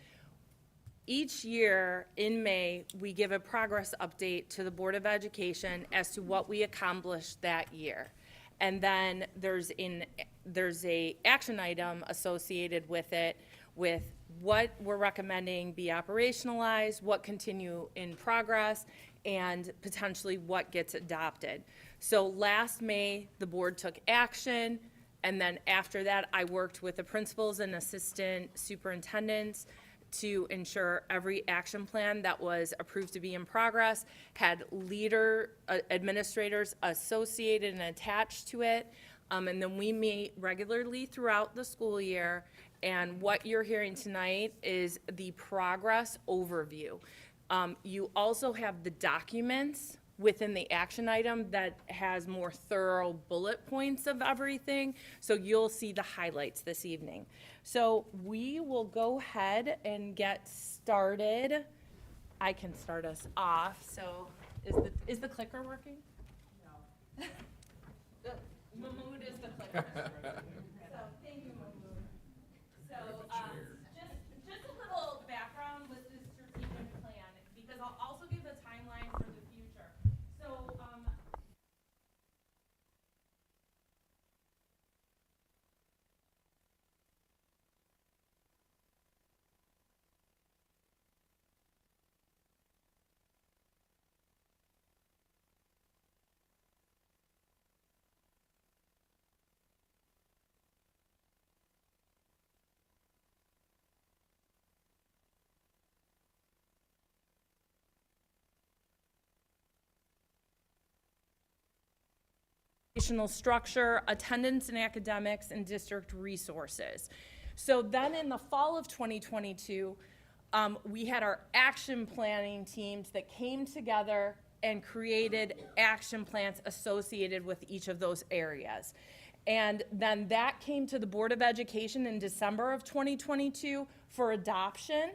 each year in May, we give a progress update to the Board of Education as to what we accomplished that year. And then there's a action item associated with it, with what we're recommending be operationalized, what continue in progress, and potentially what gets adopted. So last May, the board took action, and then after that, I worked with the principals and assistant superintendents to ensure every action plan that was approved to be in progress had administrators associated and attached to it. And then we meet regularly throughout the school year. And what you're hearing tonight is the progress overview. You also have the documents within the action item that has more thorough bullet points of everything. So you'll see the highlights this evening. So we will go ahead and get started. I can start us off. So is the clicker working? No. Mahmood is the clicker. So thank you, Mahmood. So just a little background with this strategic plan, because I'll also give a timeline for the future. So structure, attendance and academics, and district resources. So then in the fall of 2022, we had our action planning teams that came together and created action plans associated with each of those areas. And then that came to the Board of Education in December of 2022 for adoption.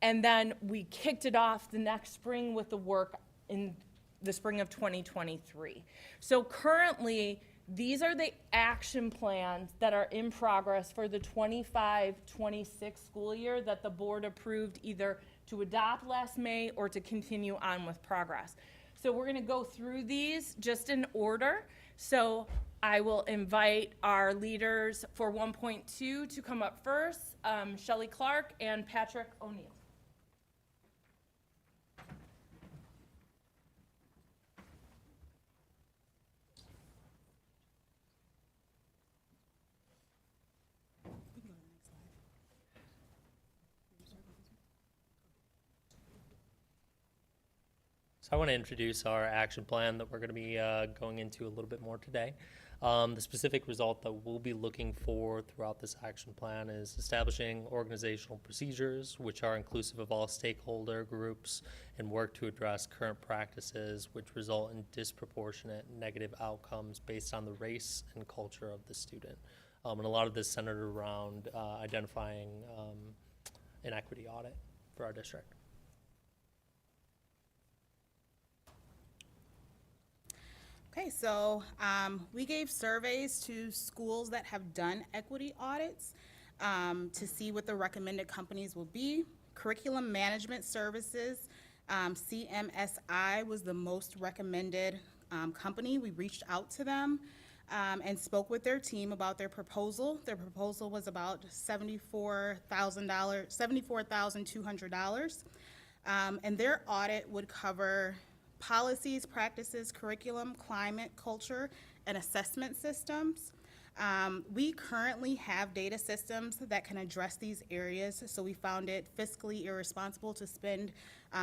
And then we kicked it off the next spring with the work in the spring of 2023. So currently, these are the action plans that are in progress for the 25-26 school year that the board approved either to adopt last May or to continue on with progress. So we're going to go through these just in order. So I will invite our leaders for 1.2 to come up first, Shelley Clark and Patrick O'Neill. So I want to introduce our action plan that we're going to be going into a little bit more today. The specific result that we'll be looking for throughout this action plan is establishing organizational procedures which are inclusive of all stakeholder groups and work to address current practices which result in disproportionate negative outcomes based on the race and culture of the student. And a lot of this centered around identifying an equity audit for our district. Okay, so we gave surveys to schools that have done equity audits to see what the recommended companies will be. Curriculum Management Services, CMSI, was the most recommended company. We reached out to them and spoke with their team about their proposal. Their proposal was about $74,200. And their audit would cover policies, practices, curriculum, climate, culture, and assessment systems. We currently have data systems that can address these areas, so we found it fiscally irresponsible to spend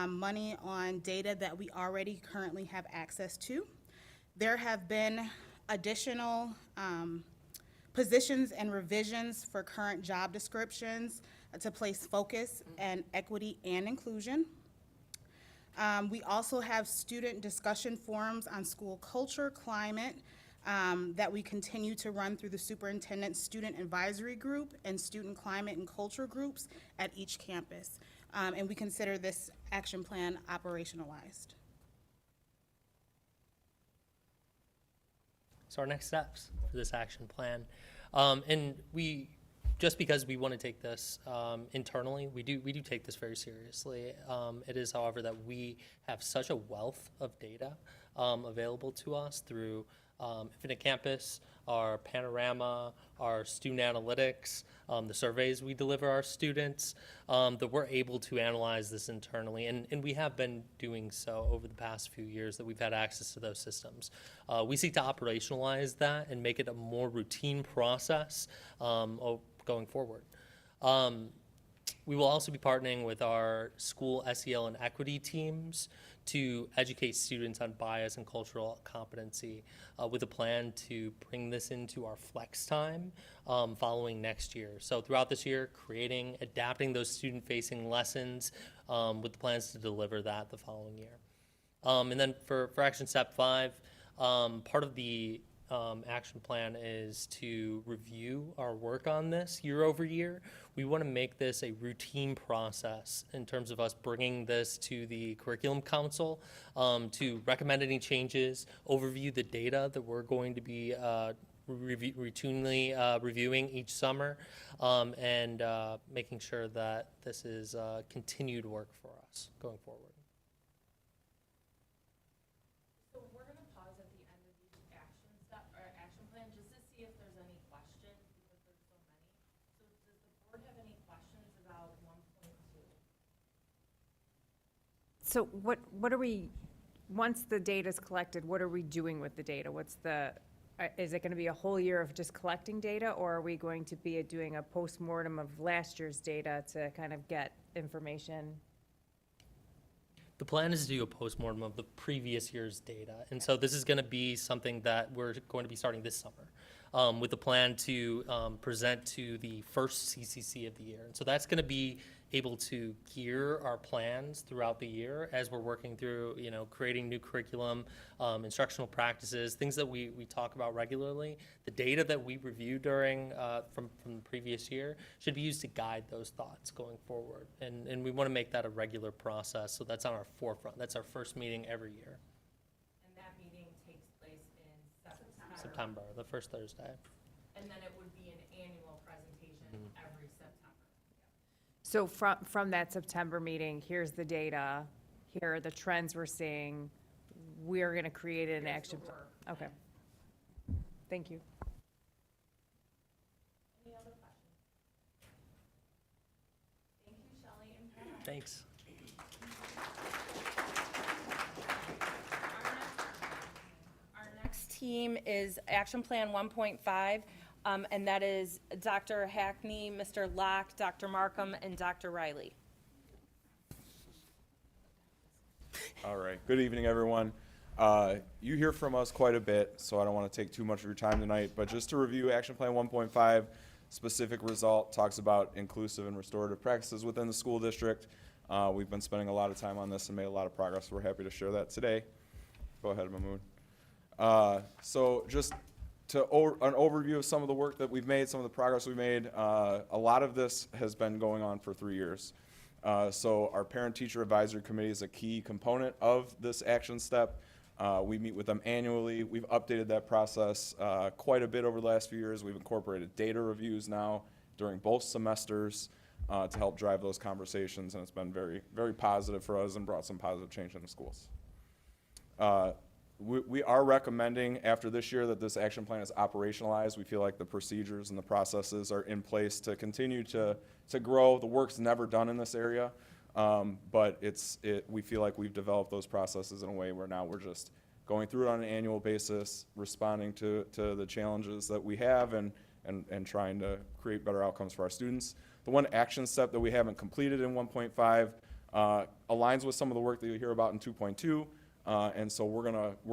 money on data that we already currently have access to. There have been additional positions and revisions for current job descriptions to place focus on equity and inclusion. We also have student discussion forums on school culture, climate, that we continue to run through the superintendent's student advisory group and student climate and culture groups at each campus. And we consider this action plan operationalized. So our next steps for this action plan, and we just because we want to take this internally, we do take this very seriously. It is, however, that we have such a wealth of data available to us through Infinite Campus, our Panorama, our student analytics, the surveys we deliver our students, that we're able to analyze this internally. And we have been doing so over the past few years that we've had access to those systems. We seek to operationalize that and make it a more routine process going forward. We will also be partnering with our school SEL and equity teams to educate students on bias and cultural competency with a plan to bring this into our flex time following next year. So throughout this year, adapting those student-facing lessons with the plans to deliver that the following year. And then for Action Step 5, part of the action plan is to review our work on this year over year. We want to make this a routine process in terms of us bringing this to the Curriculum Council to recommend any changes, overview the data that we're going to be routinely reviewing each summer, and making sure that this is continued work for us going forward. So we're gonna pause at the end of each action step or action plan just to see if there's any questions because there's so many. So does the board have any questions about 1.2? So what are we, once the data's collected, what are we doing with the data? Is it gonna be a whole year of just collecting data, or are we going to be doing a postmortem of last year's data to kind of get information? The plan is to do a postmortem of the previous year's data. And so this is going to be something that we're going to be starting this summer with the plan to present to the first CCC of the year. And so that's going to be able to gear our plans throughout the year as we're working through, creating new curriculum, instructional practices, things that we talk about regularly. The data that we review during from the previous year should be used to guide those thoughts going forward. And we want to make that a regular process, so that's on our forefront. That's our first meeting every year. And that meeting takes place in September, the first Thursday. And then it would be an annual presentation every September. So from that September meeting, here's the data, here are the trends we're seeing, we're gonna create an action plan. Okay. Thank you. Any other questions? Thank you, Shelley and Pat. Thanks. Our next team is Action Plan 1.5, and that is Dr. Hackney, Mr. Locke, Dr. Markham, and Dr. Riley. All right. Good evening, everyone. You hear from us quite a bit, so I don't want to take too much of your time tonight. But just to review, Action Plan 1.5, specific result talks about inclusive and restorative practices within the school district. We've been spending a lot of time on this and made a lot of progress. We're happy to share that today. Go ahead, Mahmood. So just an overview of some of the work that we've made, some of the progress we've made. A lot of this has been going on for 3 years. So our Parent-Teacher Advisory Committee is a key component of this action step. We meet with them annually. We've updated that process quite a bit over the last few years. We've incorporated data reviews now during both semesters to help drive those conversations, and it's been very, very positive for us and brought some positive change in the schools. We are recommending after this year that this action plan is operationalized. We feel like the procedures and the processes are in place to continue to grow. The work's never done in this area, but we feel like we've developed those processes in a way where now we're just going through it on an annual basis, responding to the challenges that we have and trying to create better outcomes for our students. The one action step that we haven't completed in 1.5 aligns with some of the work that you hear about in 2.2. And so we're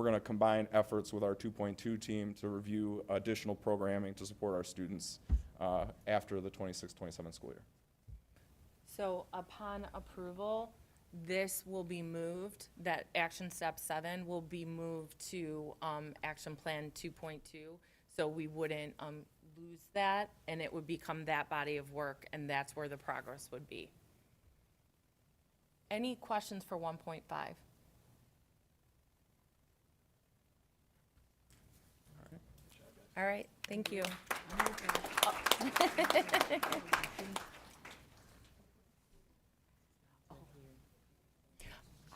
gonna combine efforts with our 2.2 team to review additional programming to support our students after the 26-27 school year. So upon approval, this will be moved, that Action Step 7 will be moved to Action Plan 2.2. So we wouldn't lose that, and it would become that body of work, and that's where the progress would be. Any questions for 1.5? All right, thank you.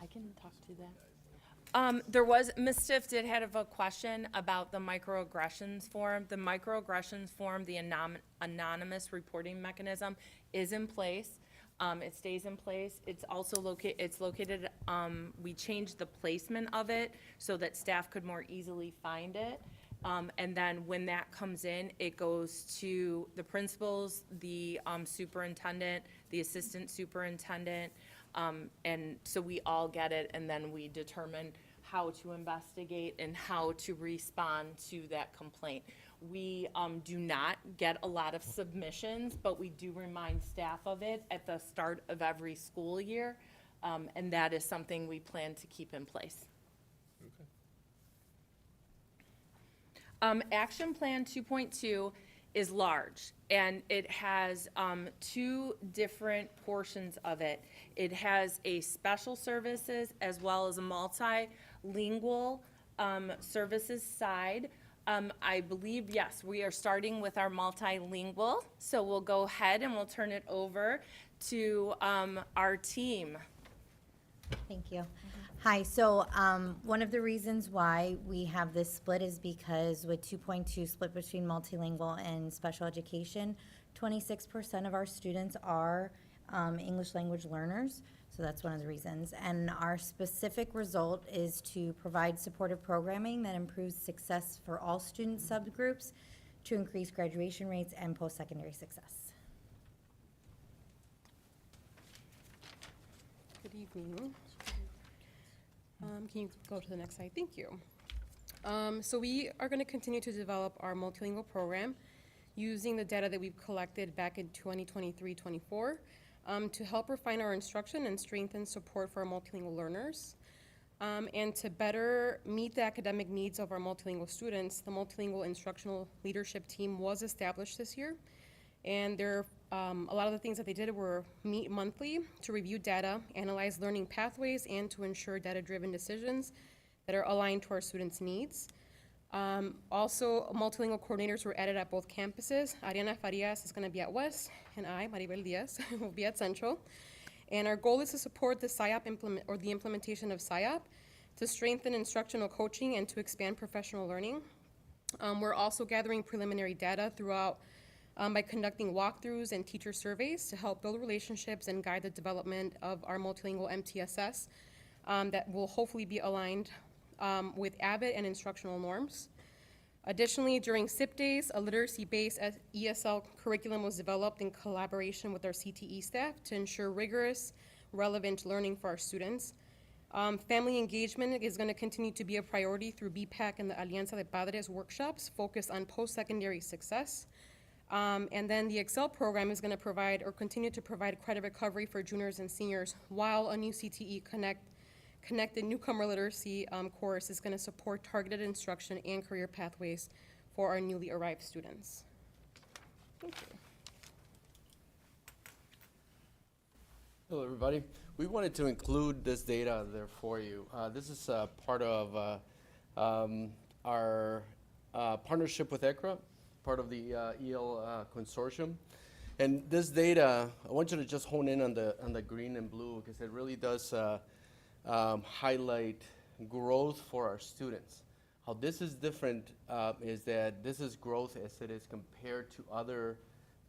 I can talk to that. There was, Ms. Stiff did have a question about the microaggressions form. The microaggressions form, the anonymous reporting mechanism is in place. It stays in place. It's also located, we changed the placement of it so that staff could more easily find it. And then when that comes in, it goes to the principals, the superintendent, the assistant superintendent, and so we all get it, and then we determine how to investigate and how to respond to that complaint. We do not get a lot of submissions, but we do remind staff of it at the start of every school year, and that is something we plan to keep in place. Action Plan 2.2 is large, and it has two different portions of it. It has a special services as well as a multilingual services side. I believe, yes, we are starting with our multilingual, so we'll go ahead and we'll turn it over to our team. Thank you. Hi, so one of the reasons why we have this split is because with 2.2 split between multilingual and special education, 26% of our students are English language learners, so that's one of the reasons. And our specific result is to provide supportive programming that improves success for all student subgroups to increase graduation rates and post-secondary success. Good evening. Can you go to the next slide? Thank you. So we are going to continue to develop our multilingual program using the data that we've collected back in 2023-24 to help refine our instruction and strengthen support for our multilingual learners. And to better meet the academic needs of our multilingual students, the Multilingual Instructional Leadership Team was established this year. And there a lot of the things that they did were meet monthly to review data, analyze learning pathways, and to ensure data-driven decisions that are aligned to our students' needs. Also, multilingual coordinators were added at both campuses. Ariana Farias is going to be at West, and I, Maribel Diaz, will be at Central. And our goal is to support the SIOP the implementation of SIOP, to strengthen instructional coaching and to expand professional learning. We're also gathering preliminary data throughout by conducting walkthroughs and teacher surveys to help build relationships and guide the development of our multilingual MTSS that will hopefully be aligned with AVID and instructional norms. Additionally, during SIP days, a literacy-based ESL curriculum was developed in collaboration with our CTE staff to ensure rigorous, relevant learning for our students. Family engagement is going to continue to be a priority through BPAC and the Alianza de Padres workshops focused on post-secondary success. And then the Excel program is going to provide or continue to provide credit recovery for juniors and seniors, while a new CTE Connected Newcomer Literacy course is going to support targeted instruction and career pathways for our newly arrived students. Thank you. Hello, everybody. We wanted to include this data there for you. This is part of our partnership with ECRA, part of the EL consortium. And this data, I want you to just hone in on the green and blue, because it really does highlight growth for our students. How this is different is that this is growth as it is compared to other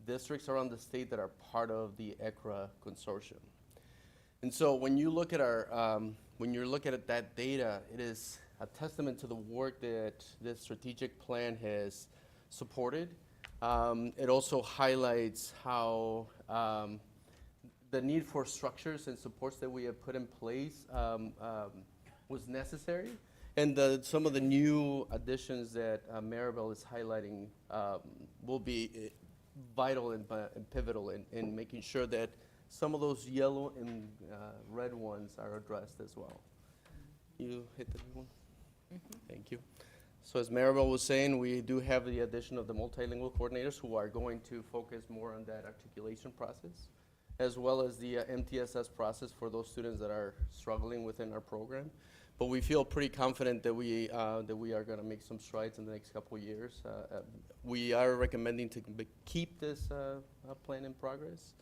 districts around the state that are part of the ECRA consortium. And so when you look at our, when you're looking at that data, it is a testament to the work that this strategic plan has supported. It also highlights how the need for structures and supports that we have put in place was necessary. And some of the new additions that Maribel is highlighting will be vital and pivotal in making sure that some of those yellow and red ones are addressed as well. You hit the one? Thank you. So as Maribel was saying, we do have the addition of the multilingual coordinators who are going to focus more on that articulation process as well as the MTSS process for those students that are struggling within our program. But we feel pretty confident that we are going to make some strides in the next couple of years. We are recommending to keep this plan in progress.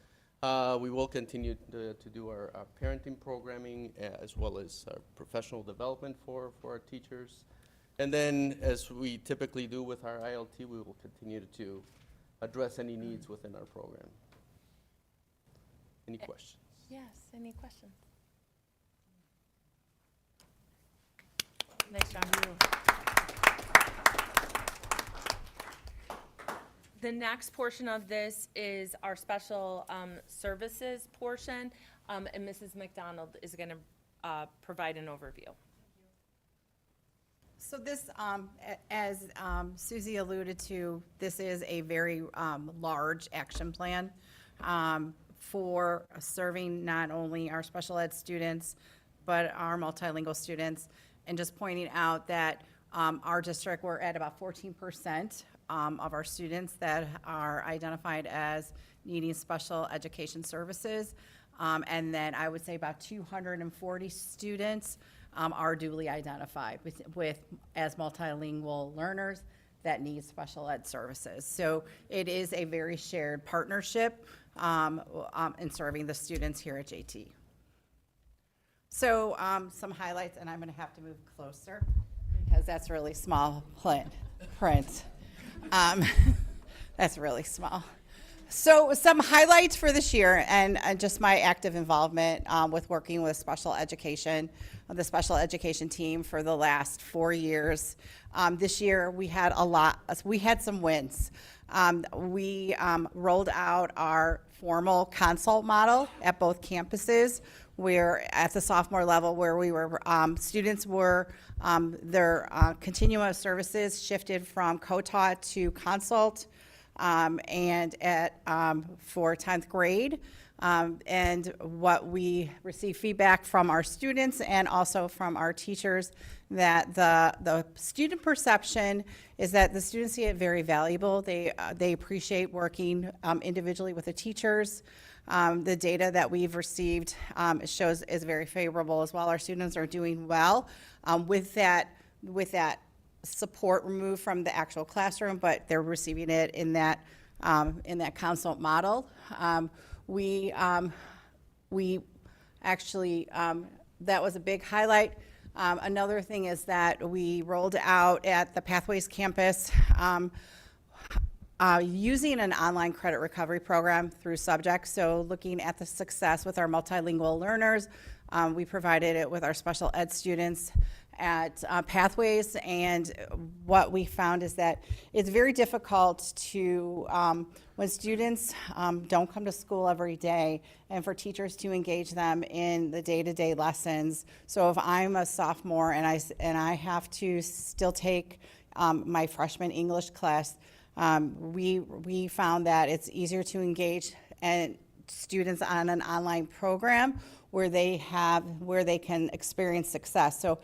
We will continue to do our parenting programming as well as professional development for our teachers. And then, as we typically do with our ILT, we will continue to address any needs within our program. Any questions? Yes, any questions? Nice job. The next portion of this is our special services portion, and Mrs. McDonald is going to provide an overview. So this, as Susie alluded to, this is a very large action plan for serving not only our special ed students, but our multilingual students. And just pointing out that our district, we're at about 14% of our students that are identified as needing special education services. And then I would say about 240 students are duly identified with as multilingual learners that need special ed services. So it is a very shared partnership in serving the students here at JT. So some highlights, and I'm going to have to move closer because that's really small print. That's really small. So some highlights for this year, and just my active involvement with working with special education, the special education team for the last 4 years. This year we had some wins. We rolled out our formal consult model at both campuses, where at the sophomore level where we were, students were, their continuum of services shifted from co-taught to consult, and for 10th grade. And what we received feedback from our students and also from our teachers that the student perception is that the students see it very valuable. They appreciate working individually with the teachers. The data that we've received shows is very favorable as well. Our students are doing well with that support removed from the actual classroom, but they're receiving it in that consult model. We actually, that was a big highlight. Another thing is that we rolled out at the Pathways campus using an online credit recovery program through Subject. So looking at the success with our multilingual learners, we provided it with our special ed students at Pathways, and what we found is that it's very difficult to, when students don't come to school every day, and for teachers to engage them in the day-to-day lessons. So if I'm a sophomore and I have to still take my freshman English class, we found that it's easier to engage students on an online program where they can experience success. So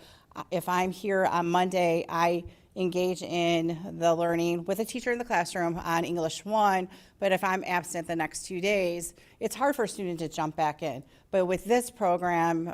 if I'm here on Monday, I engage in the learning with a teacher in the classroom on English 1, but if I'm absent the next 2 days, it's hard for a student to jump back in. But with this program,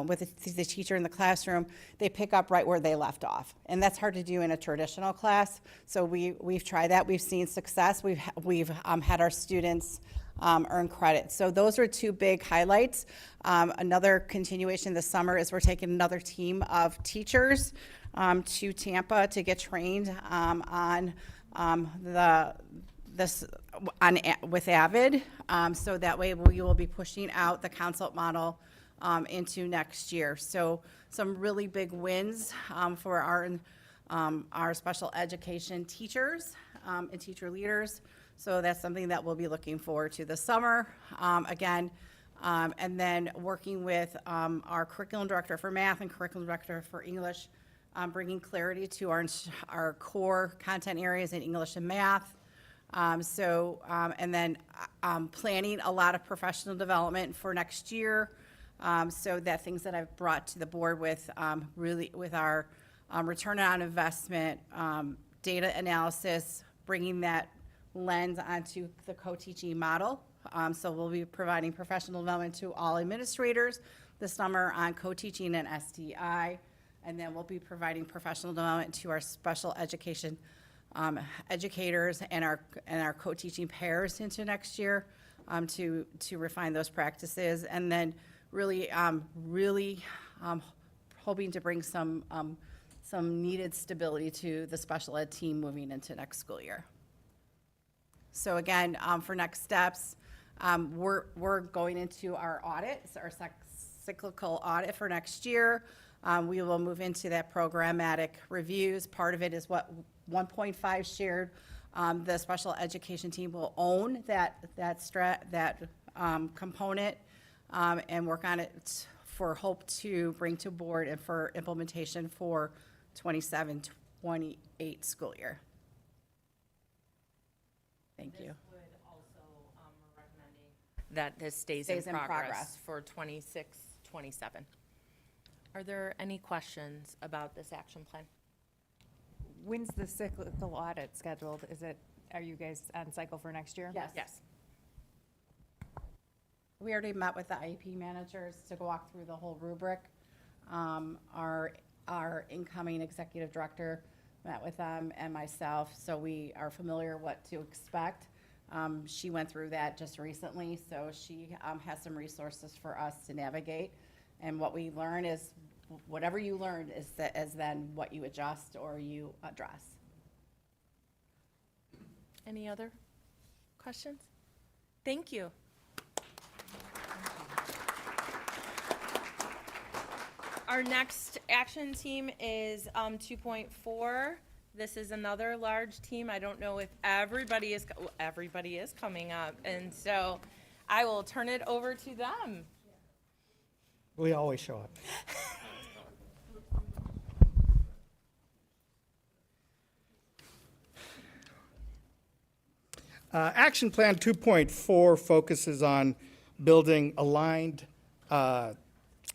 with the teacher in the classroom, they pick up right where they left off. And that's hard to do in a traditional class. So we've tried that. We've seen success. We've had our students earn credit. So those are two big highlights. Another continuation this summer is we're taking another team of teachers to Tampa to get trained with Avid. So that way we will be pushing out the consult model into next year. So some really big wins for our special education teachers and teacher leaders. So that's something that we'll be looking forward to this summer. And then working with our curriculum director for math and curriculum director for English, bringing clarity to our core content areas in English and math. And then planning a lot of professional development for next year. So that things that I've brought to the board with really with our return on investment, data analysis, bringing that lens onto the co-teaching model, So we'll be providing professional development to all administrators this summer on co-teaching and STI. And then we'll be providing professional development to our special education educators and our co-teaching pairs into next year to refine those practices. And then really hoping to bring some needed stability to the special ed team moving into next school year. So again, for next steps, we're going into our audit, our cyclical audit for next year. We will move into that programmatic reviews. Part of it is what 1.5 shared. The special education team will own that component and work on it for hope to bring to board and for implementation for 27-28 school year. Thank you. Would also, we're recommending that this stays in progress for 26, 27. Are there any questions about this action plan? When's the cyclical audit scheduled? Are you guys on cycle for next year? Yes. Yes. We already met with the IEP managers to walk through the whole rubric. Our incoming executive director met with them and myself, so we are familiar what to expect. She went through that just recently, so she has some resources for us to navigate. And what we learn is, whatever you learned is then what you adjust or you address. Any other questions? Thank you. Our next action team is 2.4. This is another large team. I don't know if everybody is coming up, and so I will turn it over to them. We always show up. Action Plan 2.4 focuses on building aligned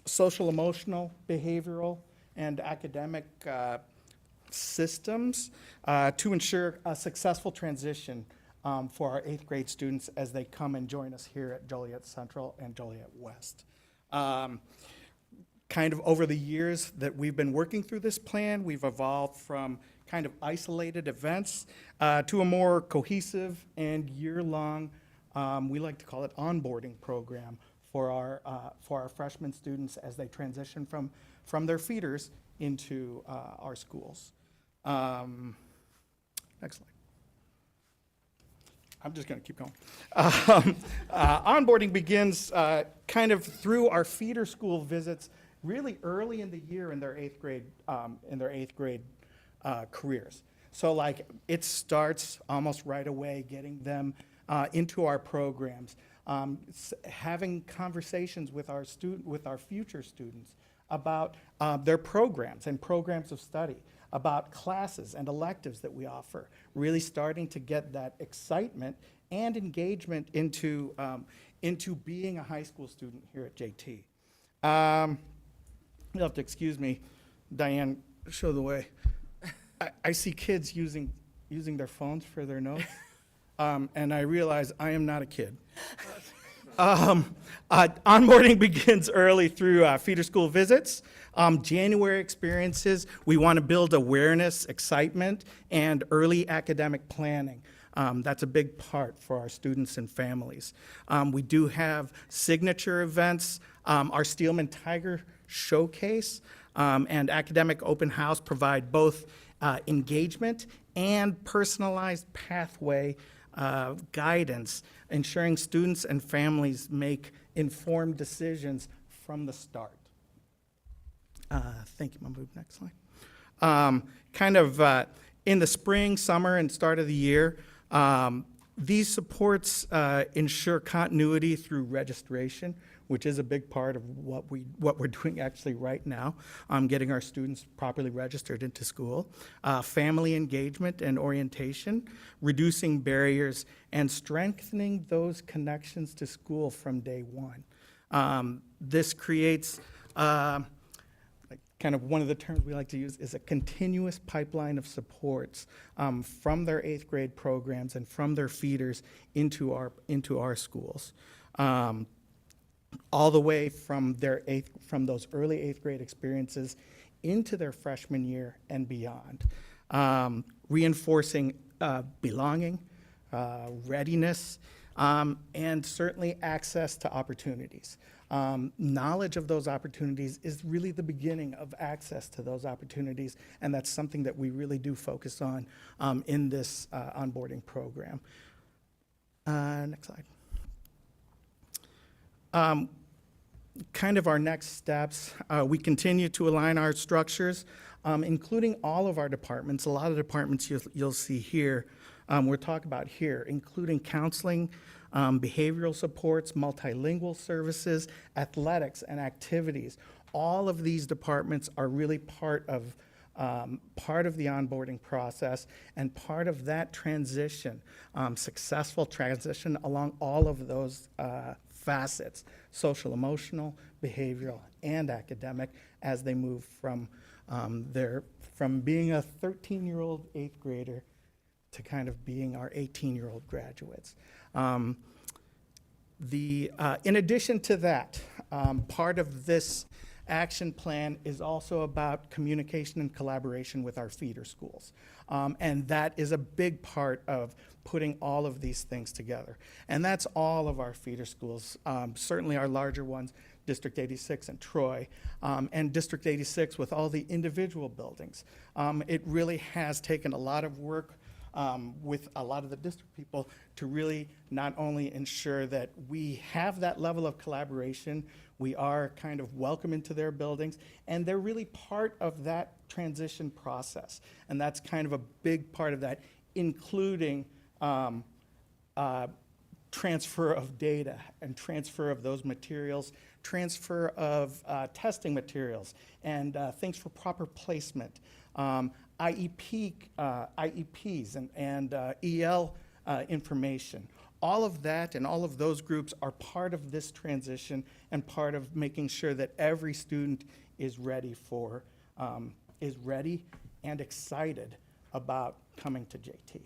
social, emotional, behavioral, and academic systems to ensure a successful transition for our 8th grade students as they come and join us here at Joliet Central and Joliet West. Kind of over the years that we've been working through this plan, we've evolved from kind of isolated events to a more cohesive and year-long, we like to call it onboarding program for our freshman students as they transition from their feeders into our schools. Next slide. I'm just going to keep going. Onboarding begins kind of through our feeder school visits really early in the year in their 8th grade careers. So like it starts almost right away getting them into our programs, having conversations with our future students about their programs and programs of study, about classes and electives that we offer, really starting to get that excitement and engagement into being a high school student here at JT. You'll have to excuse me, Diane, show the way. I see kids using their phones for their notes, and I realize I am not a kid. Onboarding begins early through feeder school visits, January experiences. We want to build awareness, excitement, and early academic planning. That's a big part for our students and families. We do have signature events. Our Steelman Tiger Showcase and Academic Open House provide both engagement and personalized pathway guidance, ensuring students and families make informed decisions from the start. Thank you. I'm going to move next slide. In the spring, summer, and start of the year, these supports ensure continuity through registration, which is a big part of what we're doing actually right now, getting our students properly registered into school, family engagement and orientation, reducing barriers, and strengthening those connections to school from day one. This creates kind kind of one of the terms we like to use is a continuous pipeline of supports from their 8th grade programs and from their feeders into our schools. All the way from those early 8th grade experiences into their freshman year and beyond. Reinforcing belonging, readiness, and certainly access to opportunities. Knowledge of those opportunities is really the beginning of access to those opportunities, and that's something that we really do focus on in this onboarding program. Next slide. Kind of our next steps, we continue to align our structures, including all of our departments. A lot of departments you'll see here, we're talking about here, including counseling, behavioral supports, multilingual services, athletics, and activities. All of these departments are really part of the onboarding process and part of that transition, successful transition along all of those facets, social, emotional, behavioral, and academic, as they move from being a 13-year-old 8th grader to kind of being our 18-year-old graduates. In addition to that, part of this action plan is also about communication and collaboration with our feeder schools. And that is a big part of putting all of these things together. And that's all of our feeder schools, certainly our larger ones, District 86 and Troy, and District 86 with all the individual buildings. It really has taken a lot of work with a lot of the district people to really not only ensure that we have that level of collaboration, we are kind of welcome into their buildings, and they're really part of that transition process. And that's kind of a big part of that, including transfer of data and transfer of those materials, transfer of testing materials, and things for proper placement. IEPs and EL information. All of that and all of those groups are part of this transition and part of making sure that every student is ready and excited about coming to JT.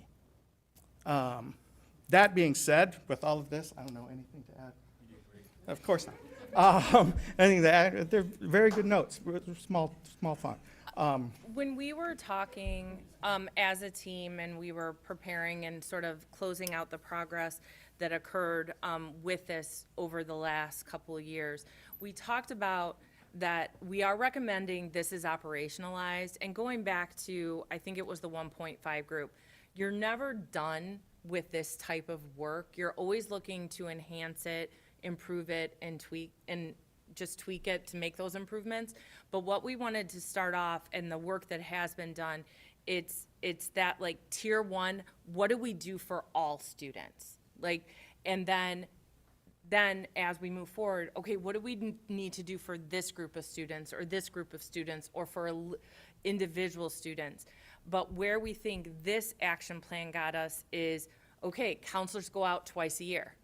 That being said, with all of this, I don't know anything to add. Of course not. Anything to add? They're very good notes, small font. When we were talking as a team and we were preparing and sort of closing out the progress that occurred with this over the last couple of years, we talked about that we are recommending this is operationalized. And going back to, I think it was the 1.5 group, you're never done with this type of work. You're always looking to enhance it, improve it, and tweak it to make those improvements. But what we wanted to start off, and the work that has been done, it's that like tier one, what do we do for all students? Like, and then as we move forward, okay, what do we need to do for this group of students or this group of students or for individual students? But where we think this action plan got us is, okay, counselors go out twice a year.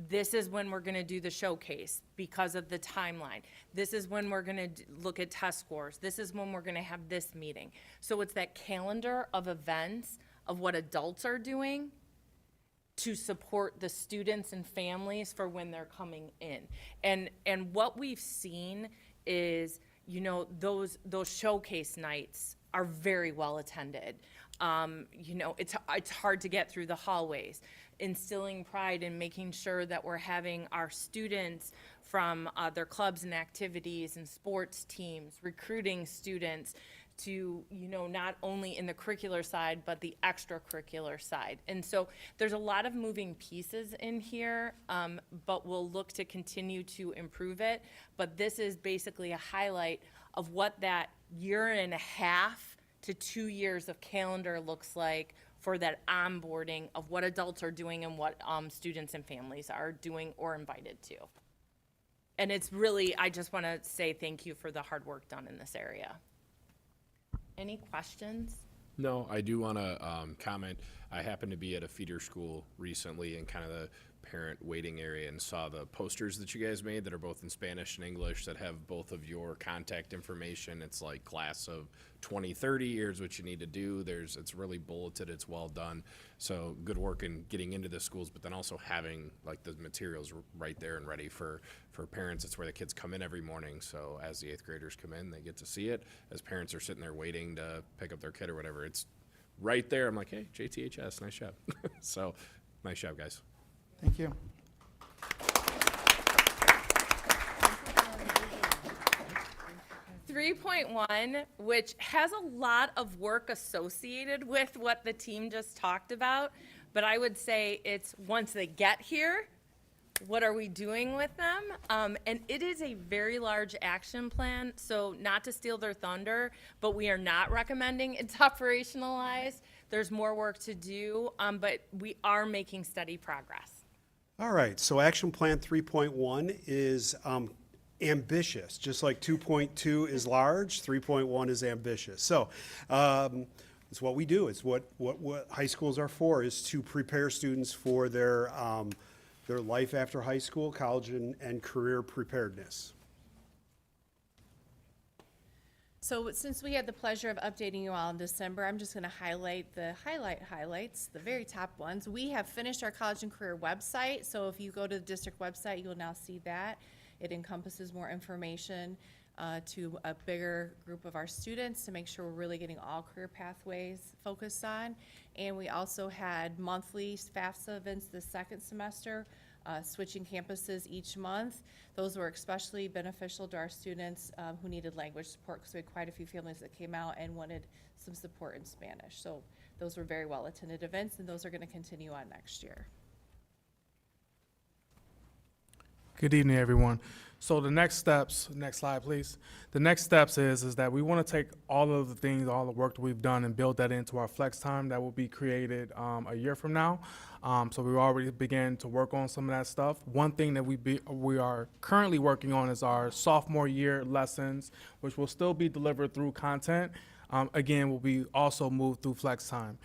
This is when we're gonna do the showcase because of the timeline. This is when we're gonna look at test scores. This is when we're gonna have this meeting. So it's that calendar of events of what adults are doing to support the students and families for when they're coming in. And what we've seen is, you know, those showcase nights are very well attended. You know, it's hard to get through the hallways. Instilling pride in making sure that we're having our students from their clubs and activities and sports teams, recruiting students to, you know, not only in the curricular side, but the extracurricular side. And so there's a lot of moving pieces in here, but we'll look to continue to improve it. But this is basically a highlight of what that year and a half to 2 years of calendar looks like for that onboarding of what adults are doing and what students and families are doing or invited to. And it's really, I just want to say thank you for the hard work done in this area. Any questions? No, I do want to comment. I happened to be at a feeder school recently, and kind of parent waiting area and saw the posters that you guys made that are both in Spanish and English that have both of your contact information. It's like class of 2030, here's what you need to do. It's really bulleted, it's well done. So good work in getting into the schools, but then also having like the materials right there and ready for parents. It's where the kids come in every morning. So as the 8th graders come in, they get to see it. As parents are sitting there waiting to pick up their kid or whatever, it's right there. I'm like, hey, JTHS, nice job. So nice job, guys. Thank you. Three 3.1, which has a lot of work associated with what the team just talked about, but I would say it's once they get here, what are we doing with them? And it is a very large action plan, so not to steal their thunder, but we are not recommending it's operationalized. There's more work to do, but we are making steady progress. All right, so Action Plan 3.1 is ambitious. Just like 2.2 is large, 3.1 is ambitious. So it's what we do. It's what high schools are for, is to prepare students for their life after high school, college, and career preparedness. So since we had the pleasure of updating you all in December, I'm just going to highlight the highlights, the very top ones. We have finished our college and career website, so if you go to the district website, you'll now see that. It encompasses more information to a bigger group of our students to make sure we're really getting all career pathways focused on. And we also had monthly FAFSA events this second semester, switching campuses each month. Those were especially beneficial to our students who needed language support, because we had quite a few families that came out and wanted some support in Spanish. So those were very well attended events, and those are going to continue on next year. Good evening, everyone. So the next steps, next slide, please. The next steps is that we want to take all of the things, all the work that we've done, and build that into our flex time that will be created a year from now. So we already began to work on some of that stuff. One thing that we are currently working on is our sophomore year lessons, which will still be delivered through content. Again, will be also moved through flex time.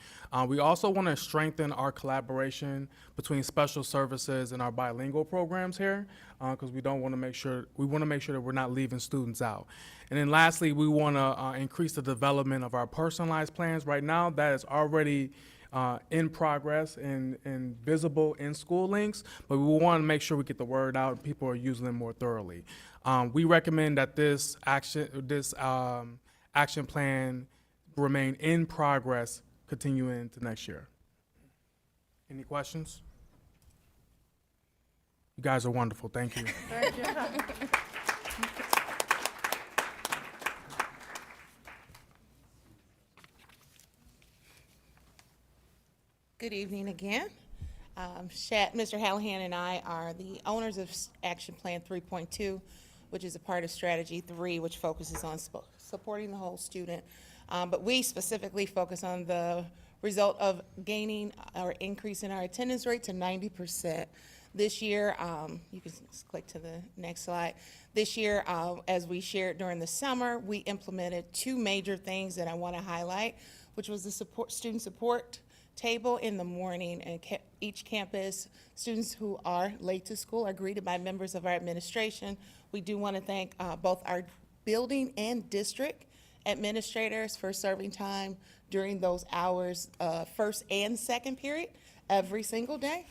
We also want to strengthen our collaboration between special services and our bilingual programs here, because we want to make sure that we're not leaving students out. And then lastly, we want to increase the development of our personalized plans. Right now, that is already in progress and visible in school links, but we want to make sure we get the word out and people are using them more thoroughly. We recommend that this action plan remain in progress continuing into next year. Any questions? You guys are wonderful. Thank you. Thank you. Good evening again. Mr. Hallahan and I are the owners of Action Plan 3.2, which is a part of Strategy 3, which focuses on supporting the whole student. But we specifically focus on the result of gaining or increasing our attendance rate to 90%. This year, you can just click to the next slide. This year, as we shared during the summer, we implemented two major things that I want to highlight, which was the student support table in the morning. And each campus, students who are late to school are greeted by members of our administration. We do want to thank both our building and district administrators for serving time during those hours, first and second period, every single day.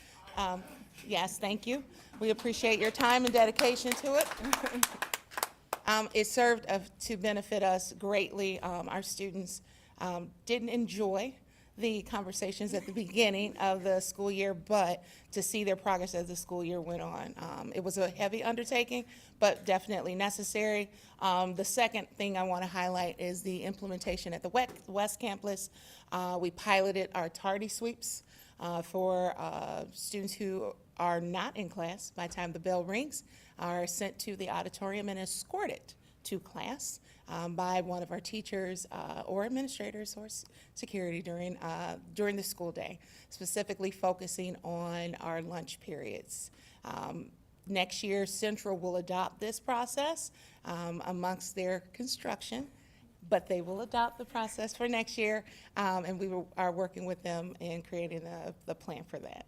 Yes, thank you. We appreciate your time and dedication to it. It served to benefit us greatly. Our students didn't enjoy the conversations at the beginning of the school year, but to see their progress as the school year went on. It was a heavy undertaking, but definitely necessary. The second thing I want to highlight is the implementation at the West Campus. We piloted our tardy sweeps for students who are not in class by the time the bell rings, are sent to the auditorium and escorted to class by one of our teachers or administrators or security during the school day, specifically focusing on our lunch periods. Next year, Central will adopt this process amongst their construction, but they will adopt the process for next year, and we are working with them in creating the plan for that.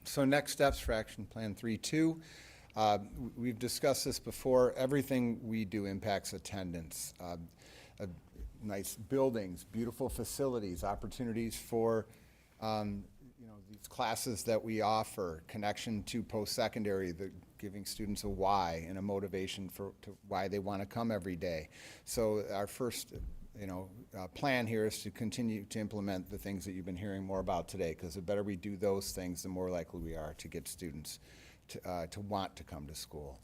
So next steps for Action Plan 3.2. We've discussed this before. Everything we do impacts attendance. Nice buildings, beautiful facilities, opportunities for these classes that we offer, connection to post-secondary, giving students a why and a motivation to why they want to come every day. So our first plan here is to continue to implement the things that you've been hearing more about today, because the better we do those things, the more likely we are to get students to want to come to school.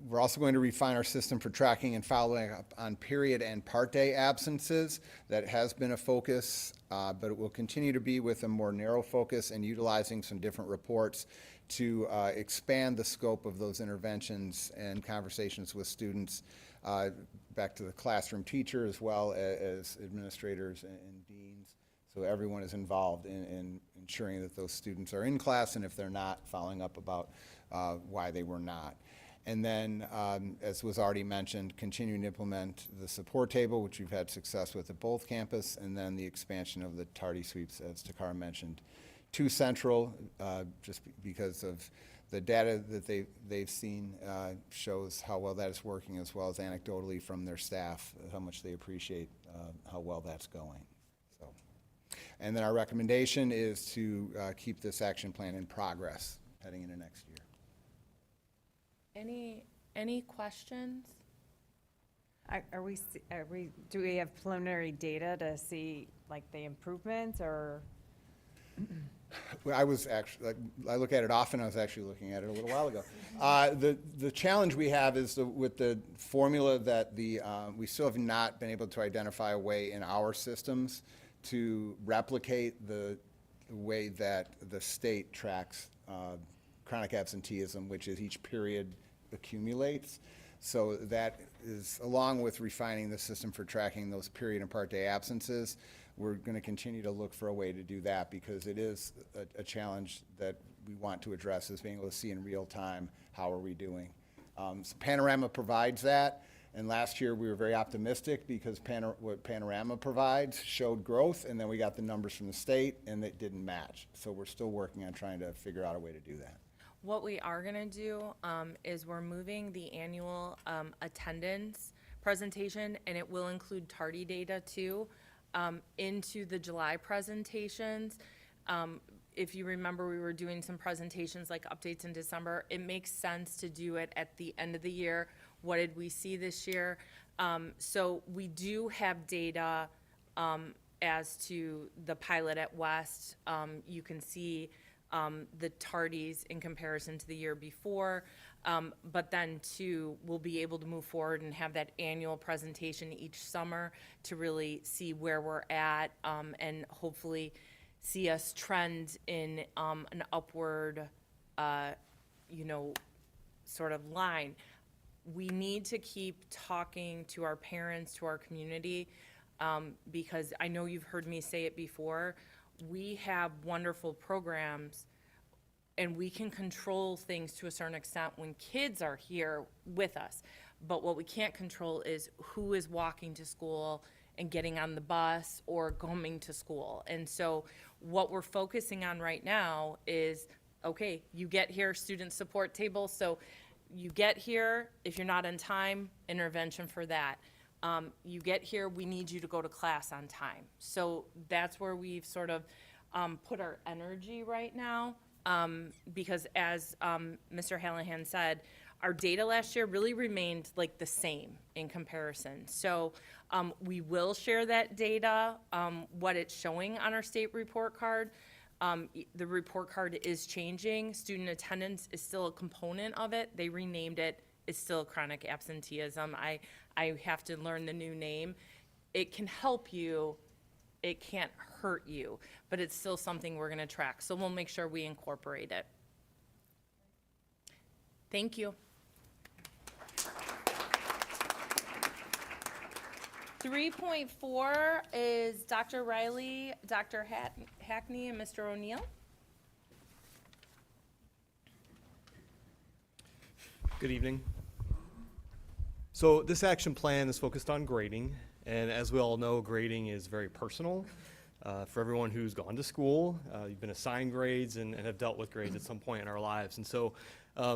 We're also going to refine our system for tracking and following up on period and part day absences. That has been a focus, but it will continue to be with a more narrow focus and utilizing some different reports to expand the scope of those interventions and conversations with students, back to the classroom teacher as well as administrators and deans. So everyone is involved in ensuring that those students are in class, and if they're not, following up about why they were not. And then, as was already mentioned, continuing to implement the support table, which we've had success with at both campus, and then the expansion of the tardy sweeps, as Takara mentioned, to Central, just because of the data that they've seen shows how well that is working, as well as anecdotally from their staff, how much they appreciate how well that's going. So, and then our recommendation is to keep this action plan in progress heading into next year. Any questions? Do we have preliminary data to see like the improvements or? Well, I look at it often. I was actually looking at it a little while ago. The challenge we have is with the formula that we still have not been able to identify a way in our systems to replicate the way that the state tracks chronic absenteeism, which is each period accumulates. So that is, along with refining the system for tracking those period and part day absences, we're going to continue to look for a way to do that, because it is a challenge that we want to address, is being able to see in real time how are we doing. So Panorama provides that, and last year we were very optimistic because what Panorama provides showed growth, and then we got the numbers from the state and it didn't match. So we're still working on trying to figure out a way to do that. What we are gonna do is we're moving the annual attendance presentation, and it will include tardy data too, into the July presentations. If you remember, we were doing some presentations like updates in December. It makes sense to do it at the end of the year. What did we see this year? So we do have data as to the pilot at West. You can see the tardies in comparison to the year before. But then too, we'll be able to move forward and have that annual presentation each summer to really see where we're at, and hopefully see us trend in an upward, sort of line. We need to keep talking to our parents, to our community, because I know you've heard me say it before. We have wonderful programs, and we can control things to a certain extent when kids are here with us. But what we can't control is who is walking to school and getting on the bus or coming to school. And so what we're focusing on right now is, okay, you get here, student support table. So you get here, if you're not on time, intervention for that. You get here, we need you to go to class on time. So that's where we've sort of put our energy right now, because as Mr. Hallahan said, our data last year really remained like the same in comparison. So we will share that data, what it's showing on our state report card. The report card is changing. Student attendance is still a component of it. They renamed it. It's still chronic absenteeism. I have to learn the new name. It can help you. It can't hurt you, but it's still something we're gonna track. So we'll make sure we incorporate it. Thank you. 3.4 is Dr. Riley, Dr. Hackney, and Mr. O'Neill. Good evening. So this action plan is focused on grading, and as we all know, grading is very personal. For everyone who's gone to school, you've been assigned grades and have dealt with grades at some point in our lives. And so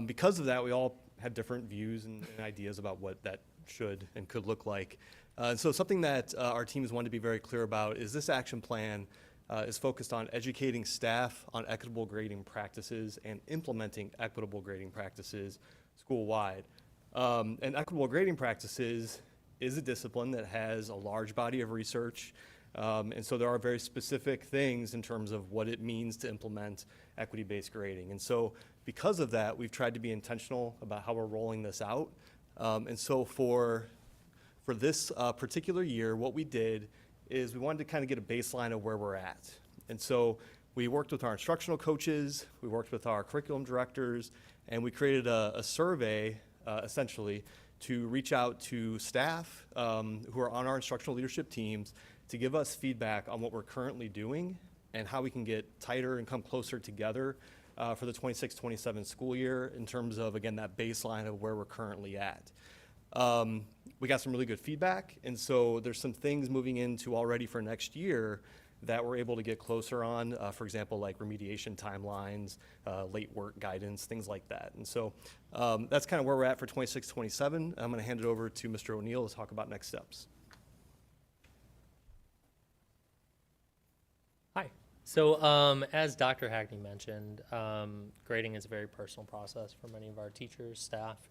because of that, we all have different views and ideas about what that should and could look like. And so something that our team has wanted to be very clear about is this action plan is focused on educating staff on equitable grading practices and implementing equitable grading practices school-wide. And equitable grading practices is a discipline that has a large body of research. And so there are very specific things in terms of what it means to implement equity-based grading. And so because of that, we've tried to be intentional about how we're rolling this out. And so for this particular year, what we did is we wanted to kind of get a baseline of where we're at. And so we worked with our instructional coaches, we worked with our curriculum directors, and we created a survey, essentially, to reach out to staff who are on our instructional leadership teams to give us feedback on what we're currently doing and how we can get tighter and come closer together for the 26-27 school year in terms of, again, that baseline of where we're currently at. We got some really good feedback, and so there's some things moving into already for next year that we're able to get closer on, for example, like remediation timelines, late work guidance, things like that. And so that's kind of where we're at for 26-27. I'm going to hand it over to Mr. O'Neill to talk about next steps. Hi. So as Dr. Hackney mentioned, grading is a very personal process for many of our teachers, staff.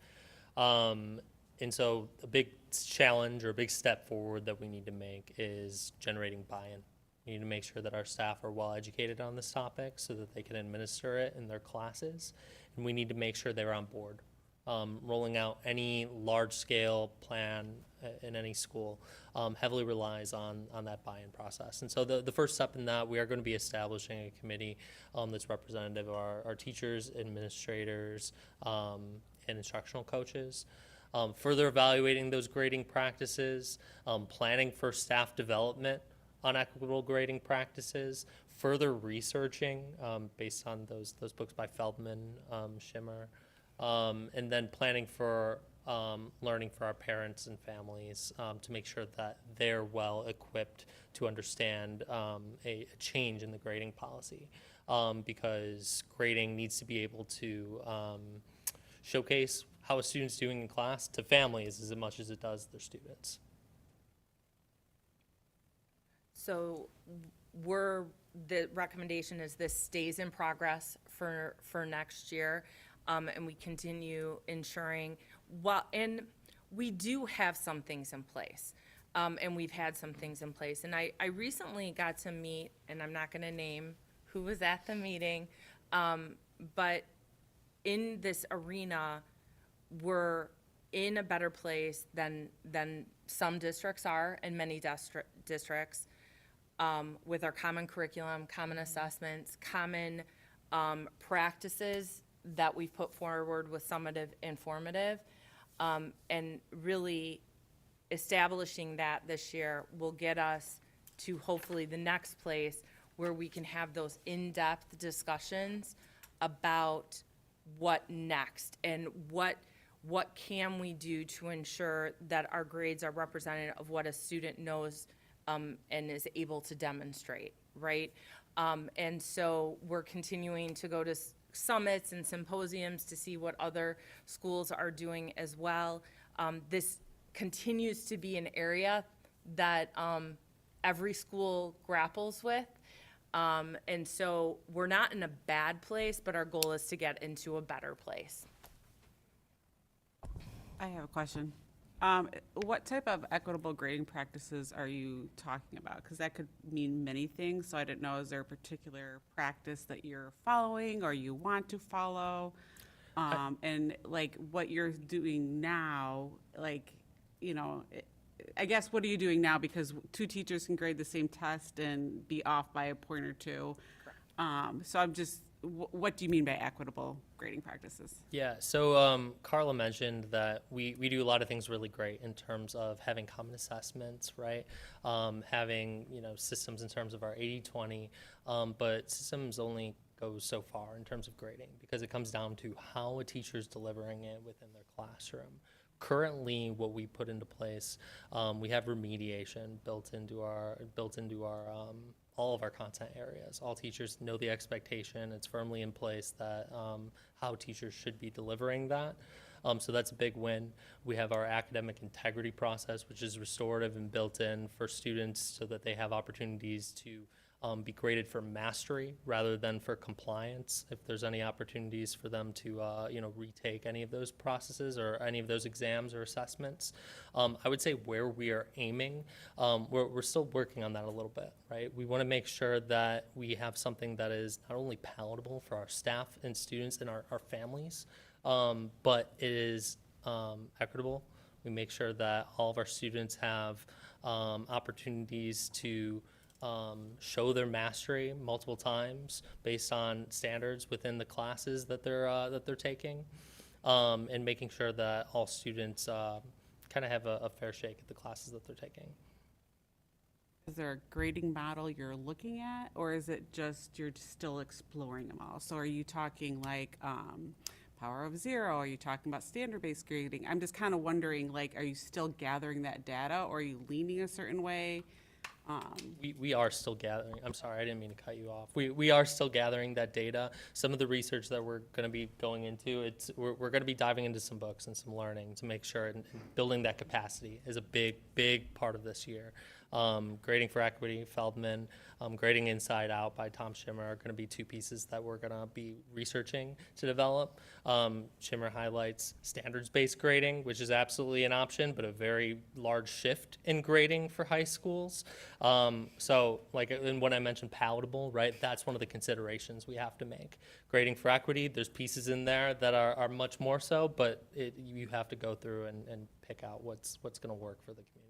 And so a big challenge or a big step forward that we need to make is generating buy-in. We need to make sure that our staff are well educated on this topic so that they can administer it in their classes. And we need to make sure they're on board. Rolling out any large-scale plan in any school heavily relies on that buy-in process. And so the first step in that, we are going to be establishing a committee that's representative of our teachers, administrators, and instructional coaches. Further evaluating those grading practices, planning for staff development on equitable grading practices, further researching based on those books by Feldman, Schimmer, and then planning for learning for our parents and families to make sure that they're well equipped to understand a change in the grading policy, because grading needs to be able to showcase how a student's doing in class to families as much as it does their students. So the recommendation is this stays in progress for next year, and we continue ensuring, and we do have some things in place, and we've had some things in place. And I recently got to meet, and I'm not gonna name who was at the meeting, but in this arena, we're in a better place than some districts are, and many districts, with our common curriculum, common assessments, common practices that we've put forward with summative and formative, and really establishing that this year will get us to hopefully the next place where we can have those in-depth discussions about what next and what can we do to ensure that our grades are representative of what a student knows and is able to demonstrate, right? And so we're continuing to go to summits and symposiums to see what other schools are doing as well. This continues to be an area that every school grapples with. And so we're not in a bad place, but our goal is to get into a better place. I have a question. What type of equitable grading practices are you talking about? Because that could mean many things, so I didn't know, is there a particular practice that you're following or you want to follow? And like what you're doing now, like, you know, I guess what are you doing now? Because two teachers can grade the same test and be off by a point or two. So I'm just, what do you mean by equitable grading practices? Yeah, so Carla mentioned that we do a lot of things really great in terms of having common assessments, right? Having, you know, systems in terms of our 80-20, but systems only go so far in terms of grading because it comes down to how a teacher is delivering it within their classroom. Currently, what we put into place, we have remediation built into our all of our content areas. All teachers know the expectation. It's firmly in place that how teachers should be delivering that. So that's a big win. We have our academic integrity process, which is restorative and built in for students so that they have opportunities to be graded for mastery rather than for compliance. If there's any opportunities for them to, retake any of those processes or any of those exams or assessments, I would say where we are aiming, we're still working on that a little bit, right? We want to make sure that we have something that is not only palatable for our staff and students and our families, but it is equitable. We make sure that all of our students have opportunities to show their mastery multiple times based on standards within the classes that they're taking, and making sure that all students kind of have a fair shake at the classes that they're taking. Is there a grading model you're looking at, or is it just you're still exploring them all? So are you talking like power of zero? Are you talking about standard-based grading? I'm just kind of wondering, like, are you still gathering that data, or are you leaning a certain way? We are still gathering. I'm sorry, I didn't mean to cut you off. We are still gathering that data. Some of the research that we're going to be going into, we're going to be diving into some books and some learning to make sure and building that capacity is a big part of this year. Grading for Equity, Feldman, Grading Inside Out by Tom Schimmer are going to be two pieces that we're going to be researching to develop. Schimmer highlights standards-based grading, which is absolutely an option, but a very large shift in grading for high schools. So, like, and when I mentioned palatable, right, that's one of the considerations we have to make. Grading for Equity, there's pieces in there that are much more so, but you have to go through and pick out what's going to work for the community.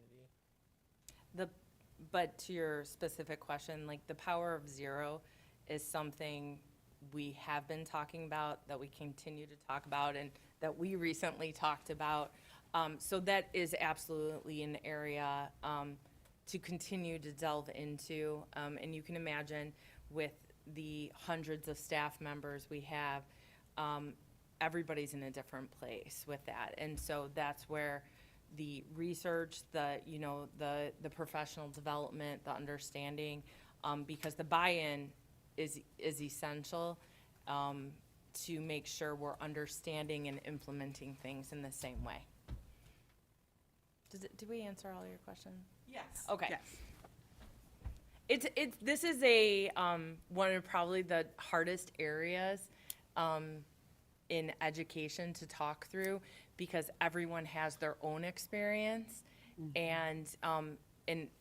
But to your specific question, like the power of zero is something we have been talking about, that we continue to talk about, and that we recently talked about. So that is absolutely an area to continue to delve into. And you can imagine with the hundreds of staff members we have, everybody's in a different place with that. And so that's where the research, the professional development, the understanding, because the buy-in is essential to make sure we're understanding and implementing things in the same way. Did we answer all your questions? Yes. Okay. Yes. This is a one of probably the hardest areas in education to talk through, because everyone has their own experience, and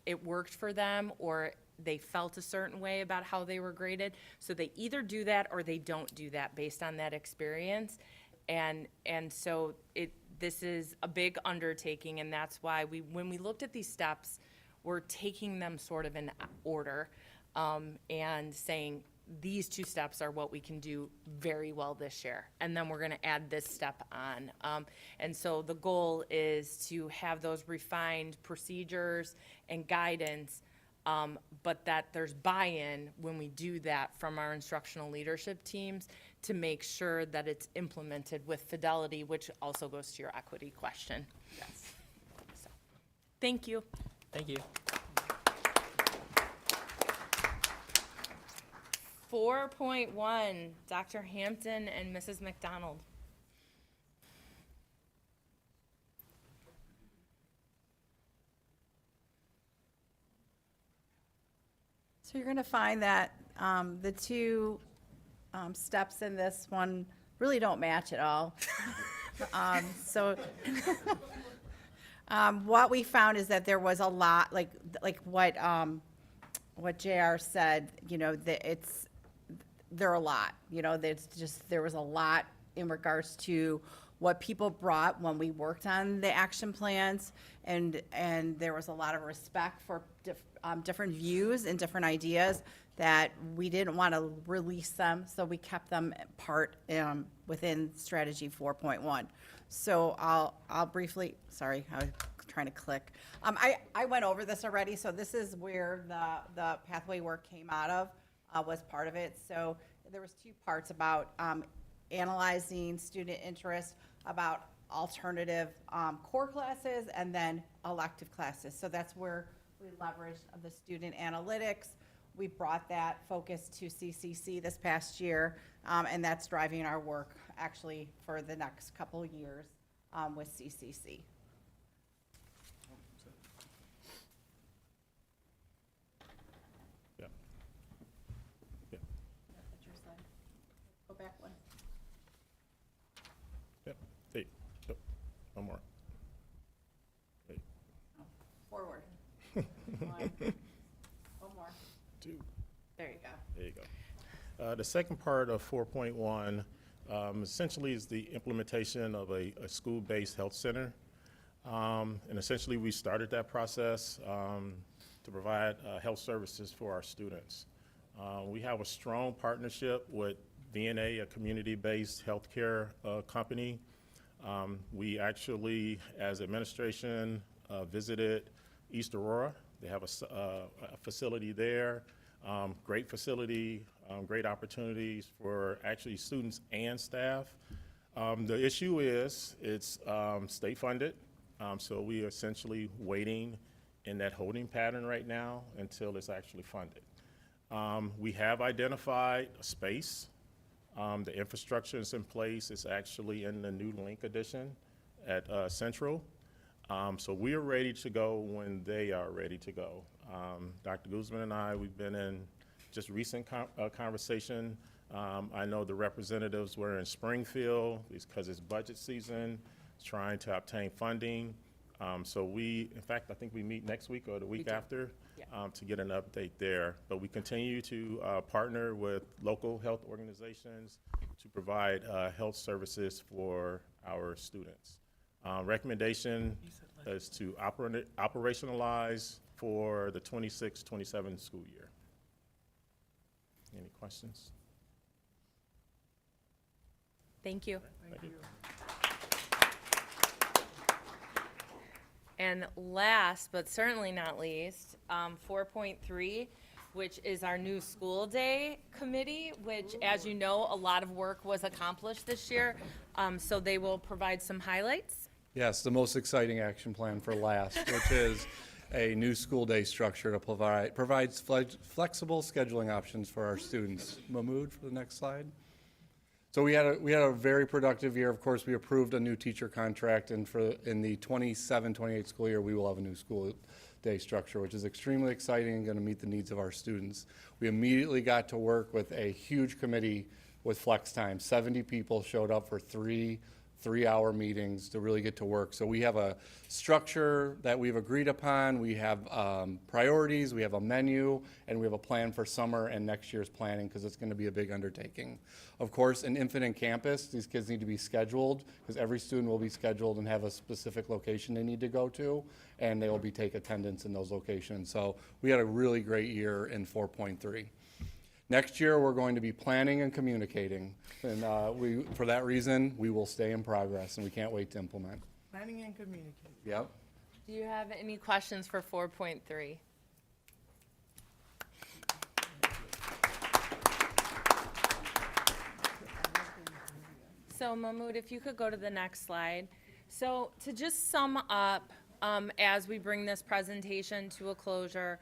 it worked for them, or they felt a certain way about how they were graded. So they either do that or they don't do that based on that experience. And so this is a big undertaking, and that's why when we looked at these steps, we're taking them sort of in order, and saying, these two steps are what we can do very well this year, and then we're going to add this step on. And so the goal is to have those refined procedures and guidance, but that there's buy-in when we do that from our instructional leadership teams to make sure that it's implemented with fidelity, which also goes to your equity question. Yes. So, thank you. Thank you. 4.1, Dr. Hampton and Mrs. McDonald. So you're going to find that the two steps in this one really don't match at all. What we found is that there was a lot, like what JR said, there are a lot, there was a lot in regards to what people brought when we worked on the action plans, and there was a lot of respect for different views and different ideas that we didn't want to release them, so we kept them part within strategy 4.1. So I'll briefly, sorry, I was trying to click. I went over this already, so this is where the pathway work came out of, was part of it. So there was two parts about analyzing student interest, about alternative core classes, and then elective classes. So that's where we leveraged the student analytics, we brought that focus to CCC this past year, and that's driving our work actually for the next couple of years with CCC. Yeah. Yeah. That's your slide. Go back one. Yep. Hey. Yep. One more. Hey. Forward. One. One more. Two. There you go. There you go. The second part of 4.1 essentially is the implementation of a school-based health center. And essentially, we started that process to provide health services for our students. We have a strong partnership with VNA, a community-based healthcare company. We actually, as administration, visited East Aurora. They have a facility there, great facility, great opportunities for actually students and staff. The issue is it's state funded, so we are essentially waiting in that holding pattern right now until it's actually funded. We have identified a space. The infrastructure is in place. It's actually in the new link addition at Central. So we are ready to go when they are ready to go. Dr. Guzman and I, we've been in just recent conversation. I know the representatives were in Springfield because it's budget season, trying to obtain funding. So in fact, I think we meet next week or the week after to get an update there. But we continue to partner with local health organizations to provide health services for our students. Recommendation is to operationalize for the 26-27 school year. Any questions? Thank you. Thank you. And last, but certainly not least, 4.3, which is our new school day committee, which, as you know, a lot of work was accomplished this year. So they will provide some highlights. Yes, the most exciting action plan for last, which is a new school day structure to provides flexible scheduling options for our students. Mahmood, for the next slide. So we had a very productive year. Of course, we approved a new teacher contract, and in the 27-28 school year, we will have a new school day structure, which is extremely exciting and going to meet the needs of our students. We immediately got to work with a huge committee with flex time. 70 people showed up for three-hour meetings to really get to work. So we have a structure that we've agreed upon. We have priorities, we have a menu, and we have a plan for summer and next year's planning because it's going to be a big undertaking. Of course, in Infinite Campus, these kids need to be scheduled because every student will be scheduled and have a specific location they need to go to, and they will take attendance in those locations. So we had a really great year in 4.3. Next year, we're going to be planning and communicating, and for that reason, we will stay in progress, and we can't wait to implement. Planning and communicating. Yep. Do you have any questions for 4.3? So Mahmood, if you could go to the next slide. So to just sum up, as we bring this presentation to a closure,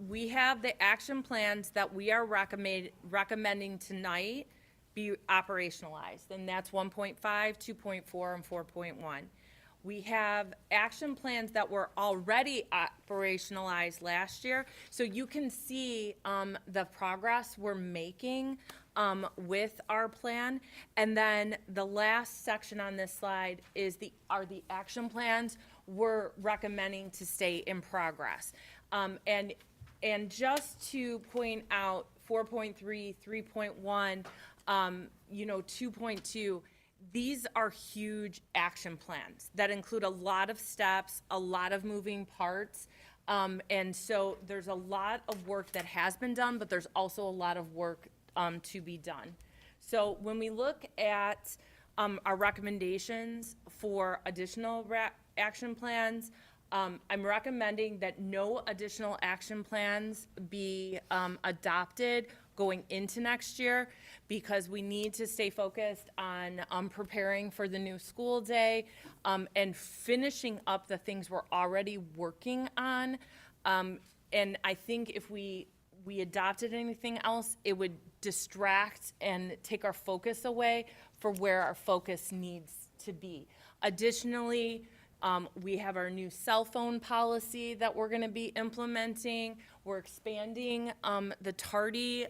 we have the action plans that we are recommending tonight be operationalized, and that's 1.5, 2.4, and 4.1. We have action plans that were already operationalized last year, so you can see the progress we're making with our plan. And then the last section on this slide are the action plans we're recommending to stay in progress. And just to point out 4.3, 3.1, 2.2, these are huge action plans that include a lot of steps, a lot of moving parts. And so there's a lot of work that has been done, but there's also a lot of work to be done. So when we look at our recommendations for additional action plans, I'm recommending that no additional action plans be adopted going into next year because we need to stay focused on preparing for the new school day and finishing up the things we're already working on. And I think if we adopted anything else, it would distract and take our focus away for where our focus needs to be. Additionally, we have our new cell phone policy that we're gonna be implementing. We're expanding the tardy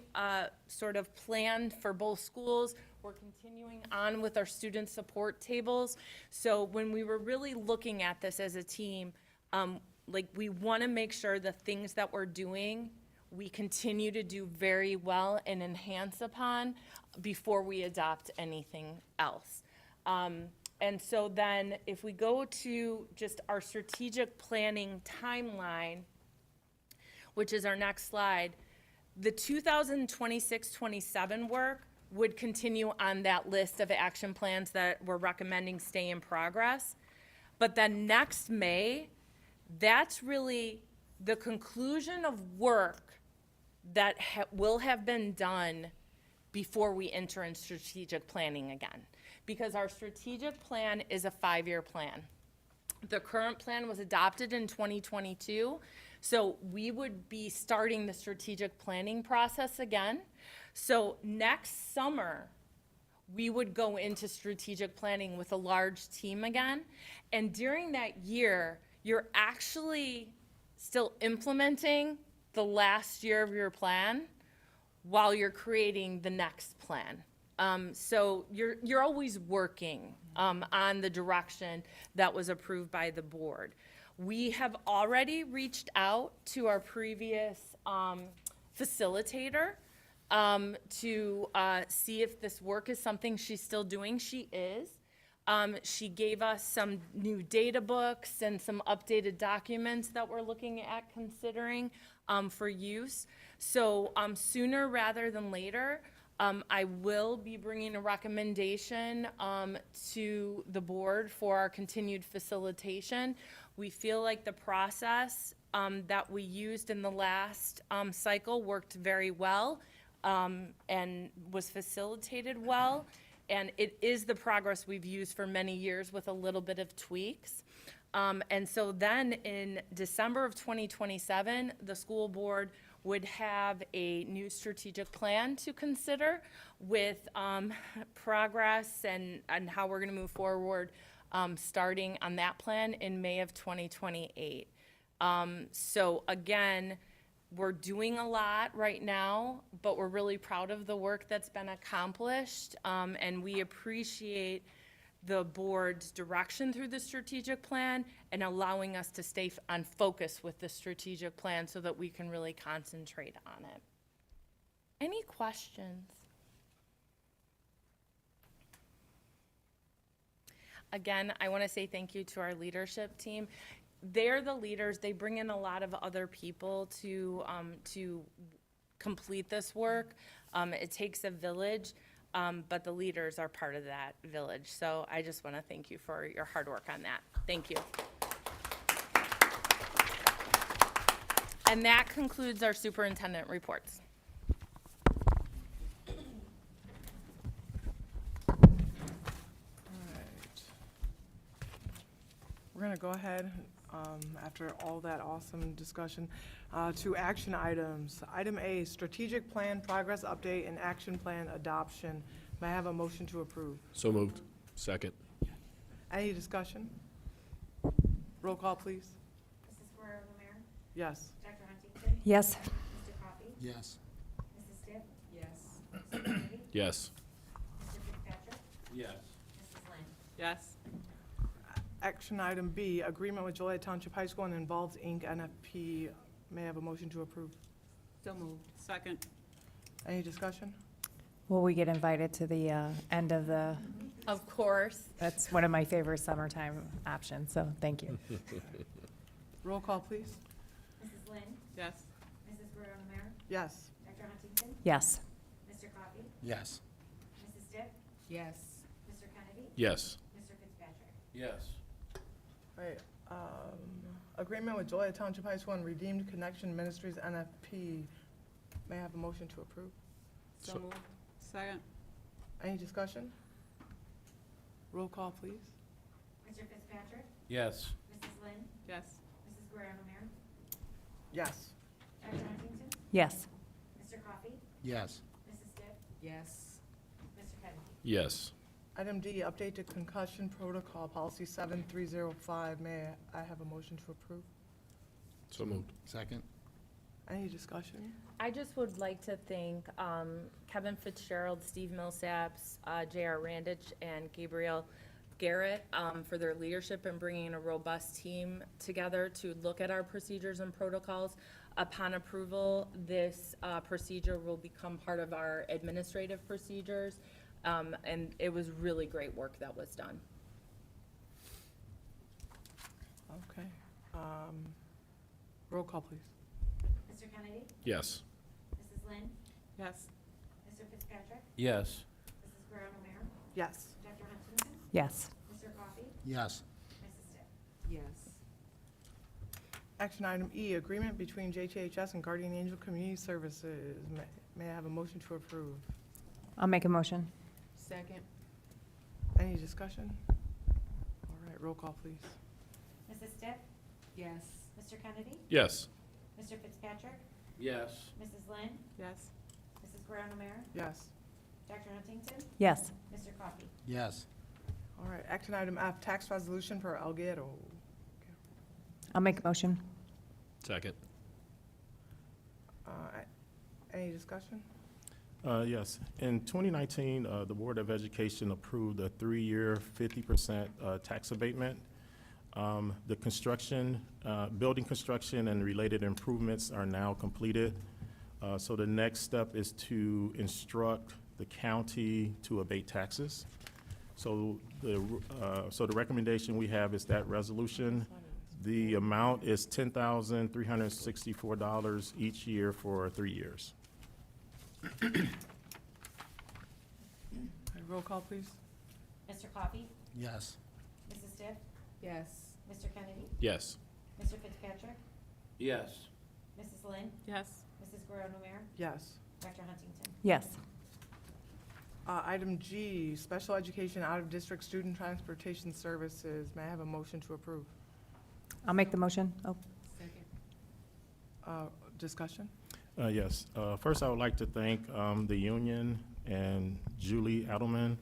sort of plan for both schools. We're continuing on with our student support tables. So when we were really looking at this as a team, like, we wanna make sure the things that we're doing, we continue to do very well and enhance upon before we adopt anything else. And so then if we go to just our strategic planning timeline, which is our next slide, the 2026-27 work would continue on that list of action plans that we're recommending stay in progress. But then next May, that's really the conclusion of work that will have been done before we enter in strategic planning again. Because our strategic plan is a 5-year plan. The current plan was adopted in 2022, so we would be starting the strategic planning process again. So next summer, we would go into strategic planning with a large team again. And during that year, you're actually still implementing the last year of your plan while you're creating the next plan. So you're always working on the direction that was approved by the board. We have already reached out to our previous facilitator to see if this work is something she's still doing. She is. She gave us some new data books and some updated documents that we're looking at considering for use. So sooner rather than later, I will be bringing a recommendation to the board for our continued facilitation. We feel like the process that we used in the last cycle worked very well and was facilitated well. And it is the progress we've used for many years with a little bit of tweaks. And so then in December of 2027, the school board would have a new strategic plan to consider with progress and how we're gonna move forward starting on that plan in May of 2028. So again, we're doing a lot right now, but we're really proud of the work that's been accomplished, and we appreciate the board's direction through the strategic plan and allowing us to stay on focus with the strategic plan so that we can really concentrate on it. Any questions? Again, I want to say thank you to our leadership team. They're the leaders. They bring in a lot of other people to complete this work. It takes a village, but the leaders are part of that village. So I just want to thank you for your hard work on that. Thank you. And that concludes our superintendent reports. We're going to go ahead, after all that awesome discussion, to action items. Item A, strategic plan progress update and action plan adoption. May I have a motion to approve? So moved. Second. Any discussion? Roll call, please. Mrs. Guerrero Lemire? Yes. Dr. Huntington? Yes. Mr. Coffey? Yes. Mrs. Stipp? Yes. Mr. Kennedy? Yes. Mr. Fitzpatrick? Yes. Mrs. Lynn? Yes. Action item B, agreement with Joliet Township High School and Involved Inc. NFP. May I have a motion to approve? So moved. Second. Any discussion? Will we get invited to the end of the, Of course. that's one of my favorite summertime options, so thank you. Roll call, please. Mrs. Lynn? Yes. Mrs. Guerrero Lemire? Yes. Dr. Huntington? Yes. Mr. Coffey? Yes. Mrs. Stipp? Yes. Mr. Kennedy? Yes. Mr. Fitzpatrick? Yes. Right, agreement with Joliet Township High School and Redeemed Connection Ministries NFP. May I have a motion to approve? So moved. Second. Any discussion? Roll call, please. Mr. Fitzpatrick? Yes. Mrs. Lynn? Yes. Mrs. Guerrero Lemire? Yes. Dr. Huntington? Yes. Mr. Coffey? Yes. Mrs. Stipp? Yes. Mr. Kennedy? Yes. Item D, update to concussion protocol, policy 7305. May I have a motion to approve? So moved. Second? Any discussion? I just would like to thank Kevin Fitzgerald, Steve Millsaps, J.R. Randich, and Gabriel Garrett for their leadership in bringing a robust team together to look at our procedures and protocols. Upon approval, this procedure will become part of our administrative procedures, and it was really great work that was done. Okay. Roll call, please. Mr. Kennedy? Yes. Mrs. Lynn? Yes. Mr. Fitzpatrick? Yes. Mrs. Guerrero Romero? Yes. Dr. Huntington? Yes. Mr. Coffey? Yes. Mrs. Stipp? Yes. Action item E, agreement between JTHS and Guardian Angel Community Services. May I have a motion to approve? I'll make a motion. Second. Any discussion? All right, roll call, please. Mrs. Stipp? Yes. Mr. Kennedy? Yes. Mr. Fitzpatrick? Yes. Mrs. Lynn? Yes. Mrs. Guerrero Romero? Yes. Dr. Huntington? Yes. Mr. Coffey? Yes. All right, action item F, tax resolution for Elguero. I'll make a motion. Second. Any discussion? Yes. In 2019, the Board of Education approved a 3-year, 50% tax abatement. The construction, building construction and related improvements are now completed. So the next step is to instruct the county to abate taxes. So the recommendation we have is that resolution. The amount is $10,364 each year for 3 years. Okay, roll call, please. Mr. Coffey? Yes. Mrs. Stipp? Yes. Mr. Kennedy? Yes. Mr. Fitzpatrick? Yes. Mrs. Lynn? Yes. Mrs. Guerrero Romero? Yes. Dr. Huntington? Yes. Item G, special education out-of-district student transportation services. May I have a motion to approve? I'll make the motion. Oh, Second. Discussion? Yes. First, I would like to thank the union and Julie Adelman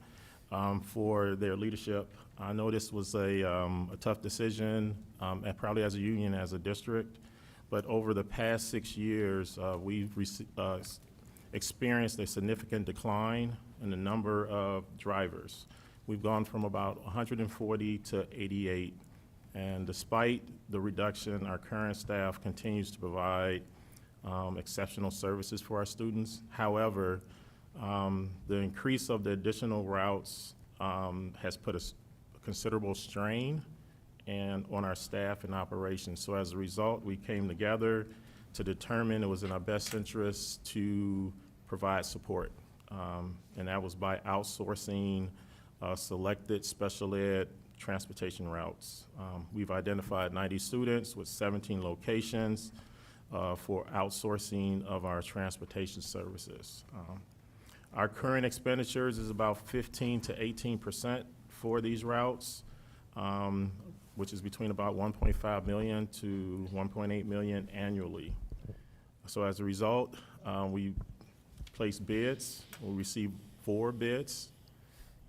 for their leadership. I know this was a tough decision, and probably as a union, as a district, but over the past 6 years, we've experienced a significant decline in the number of drivers. We've gone from about 140 to 88, and despite the reduction, our current staff continues to provide exceptional services for our students. However, the increase of the additional routes has put a considerable strain on our staff and operations. So as a result, we came together to determine it was in our best interest to provide support. And that was by outsourcing selected special ed transportation routes. We've identified 90 students with 17 locations for outsourcing of our transportation services. Our current expenditures is about 15 to 18% for these routes, which is between about 1.5 million to 1.8 million annually. So as a result, we placed bids. We received 4 bids.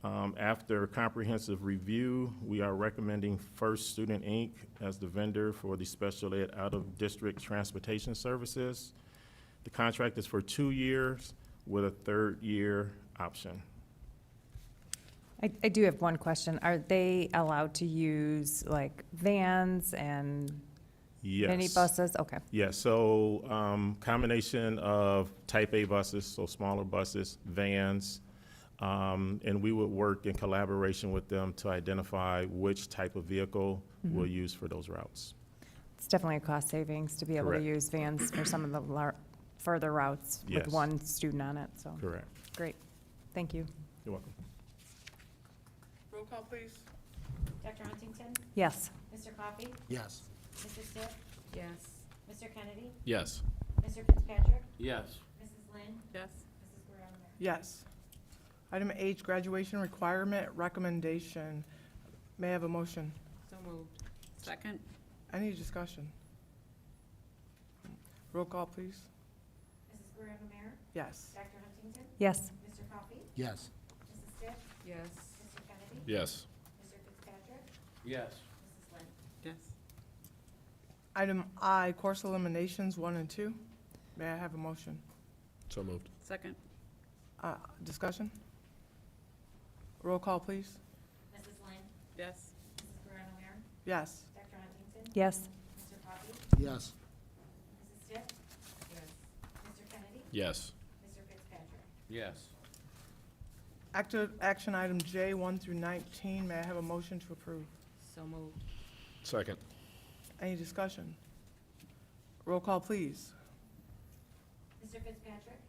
After comprehensive review, we are recommending First Student Inc. as the vendor for the special ed out-of-district transportation services. The contract is for 2 years with a 3rd year option. I do have one question. Are they allowed to use like vans and Yes. minibuses? Okay. Yeah, so combination of type A buses, so smaller buses, vans, and we would work in collaboration with them to identify which type of vehicle we'll use for those routes. It's definitely a cost savings to be able to Correct. use vans for some of the further routes with Yes. one student on it, so. Correct. Great. Thank you. You're welcome. Roll call, please. Dr. Huntington? Yes. Mr. Coffey? Yes. Mrs. Stipp? Yes. Mr. Kennedy? Yes. Mr. Fitzpatrick? Yes. Mrs. Lynn? Yes. Mrs. Guerrero Romero? Yes. Item H, graduation requirement recommendation. May I have a motion? So moved. Second. Any discussion? Roll call, please. Mrs. Guerrero Mayor? Yes. Dr. Huntington? Yes. Mr. Coffey? Yes. Mrs. Stitt? Yes. Mr. Kennedy? Yes. Mr. Fitzpatrick? Yes. Mrs. Lynn? Yes. Item I, course eliminations 1 and 2. May I have a motion? So moved. Second. Discussion? Roll call, please. Mrs. Lynn? Yes. Mrs. Guerrero Mayor? Yes. Dr. Huntington? Yes. Mr. Coffey? Yes. Mrs. Stitt? Yes. Mr. Kennedy? Yes. Mr. Fitzpatrick? Yes. Action item J 1 through 19. May I have a motion to approve? So moved. Second. Any discussion? Roll call, please. Mr. Fitzpatrick?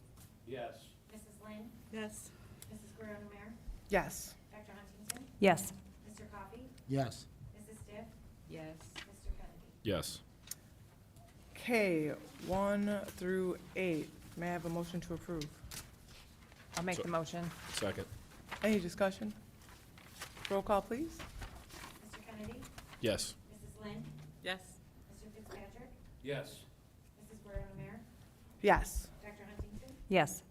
Yes. Mrs. Lynn? Yes. Mrs. Guerrero Mayor? Yes. Dr. Huntington? Yes. Mr. Coffey? Yes. Mrs. Stitt? Yes. Mr. Kennedy? Yes. K 1 through 8. May I have a motion to approve? I'll make So- the motion. Second. Any discussion? Roll call, please. Mr. Kennedy? Yes. Mrs. Lynn? Yes. Mr. Fitzpatrick? Yes. Mrs. Guerrero Mayor? Yes. Dr. Huntington? Yes.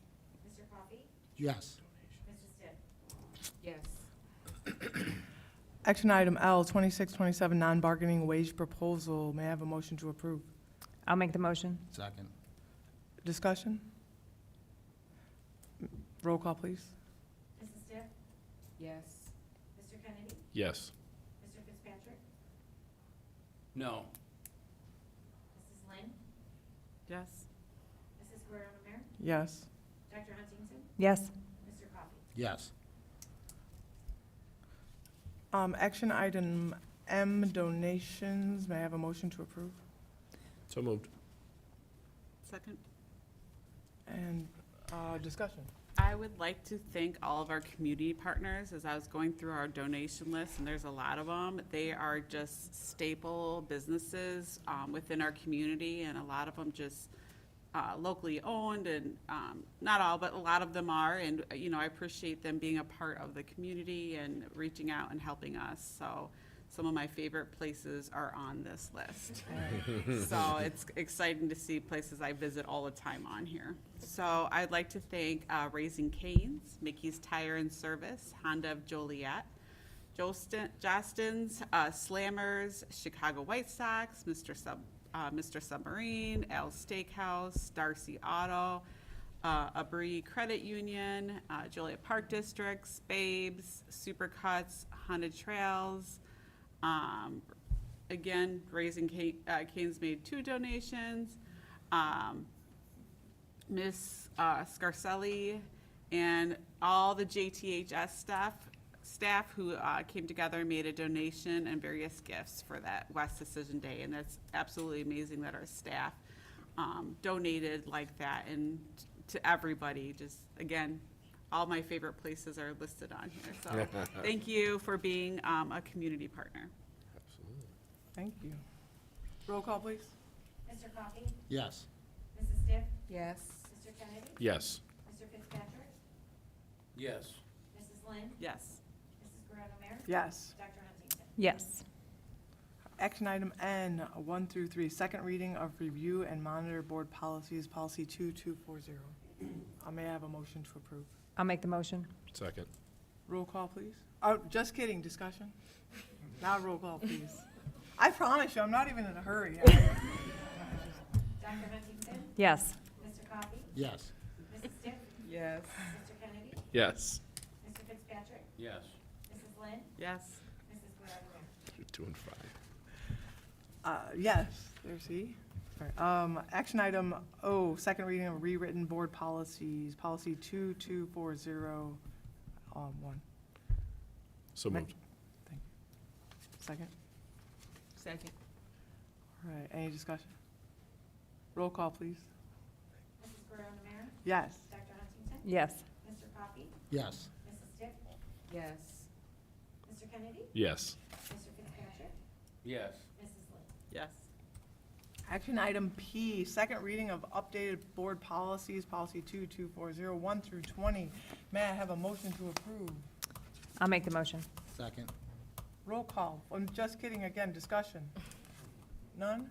Mr. Coffey? Yes. Mrs. Stitt? Yes. Action item L 2627, non-bargaining wage proposal. May I have a motion to approve? I'll make the motion. Second. Discussion? Roll call, please. Mrs. Stitt? Yes. Mr. Kennedy? Yes. Mr. Fitzpatrick? No. Mrs. Lynn? Yes. Mrs. Guerrero Mayor? Yes. Dr. Huntington? Yes. Mr. Coffey? Yes. Action item M, donations. May I have a motion to approve? So moved. Second. And discussion? I would like to thank all of our community partners. As I was going through our donation list, and there's a lot of them, they are just staple businesses within our community, and a lot of them just locally owned, and not all, but a lot of them are. And, you know, I appreciate them being a part of the community and reaching out and helping us. So some of my favorite places are on this list. So it's exciting to see places I visit all the time on here. So I'd like to thank Raising Cane's, Mickey's Tire and Service, Honda of Joliet, Jostens, Slammers, Chicago White Sox, Mr. Submarine, Al's Steakhouse, Darcy Auto, Abri Credit Union, Joliet Park Districts, Babes, Supercuts, Haunted Trails. Again, Raising Cane's made 2 donations. Miss Scarcelli and all the JTHS staff who came together and made a donation and various gifts for that West Decision Day. And that's absolutely amazing that our staff donated like that, and to everybody. Just, again, all my favorite places are listed on here. So thank you for being a community partner. Absolutely. Thank you. Roll call, please. Mr. Coffey? Yes. Mrs. Stitt? Yes. Mr. Kennedy? Yes. Mr. Fitzpatrick? Yes. Mrs. Lynn? Yes. Mrs. Guerrero Mayor? Yes. Dr. Huntington? Yes. Action item N 1 through 3, second reading of review and monitor board policies, policy 2240. May I have a motion to approve? I'll make the motion. Second. Roll call, please. Oh, just kidding, discussion? Now roll call, please. I promise you, I'm not even in a hurry. Dr. Huntington? Yes. Mr. Coffey? Yes. Mrs. Stitt? Yes. Mr. Kennedy? Yes. Mr. Fitzpatrick? Yes. Mrs. Lynn? Yes. Mrs. Guerrero Mayor? 2 and 5. Yes, there's E. Sorry. Action item O, second reading of rewritten board policies, policy 2240, 1. So moved. Thank you. Second? Second. All right, any discussion? Roll call, please. Mrs. Guerrero Mayor? Yes. Dr. Huntington? Yes. Mr. Coffey? Yes. Mrs. Stitt? Yes. Mr. Kennedy? Yes. Mr. Fitzpatrick? Yes. Mrs. Lynn? Yes. Action item P, second reading of updated board policies, policy 2240, 1 through 20. May I have a motion to approve? I'll make the motion. Second. Roll call. I'm just kidding, again, discussion. None?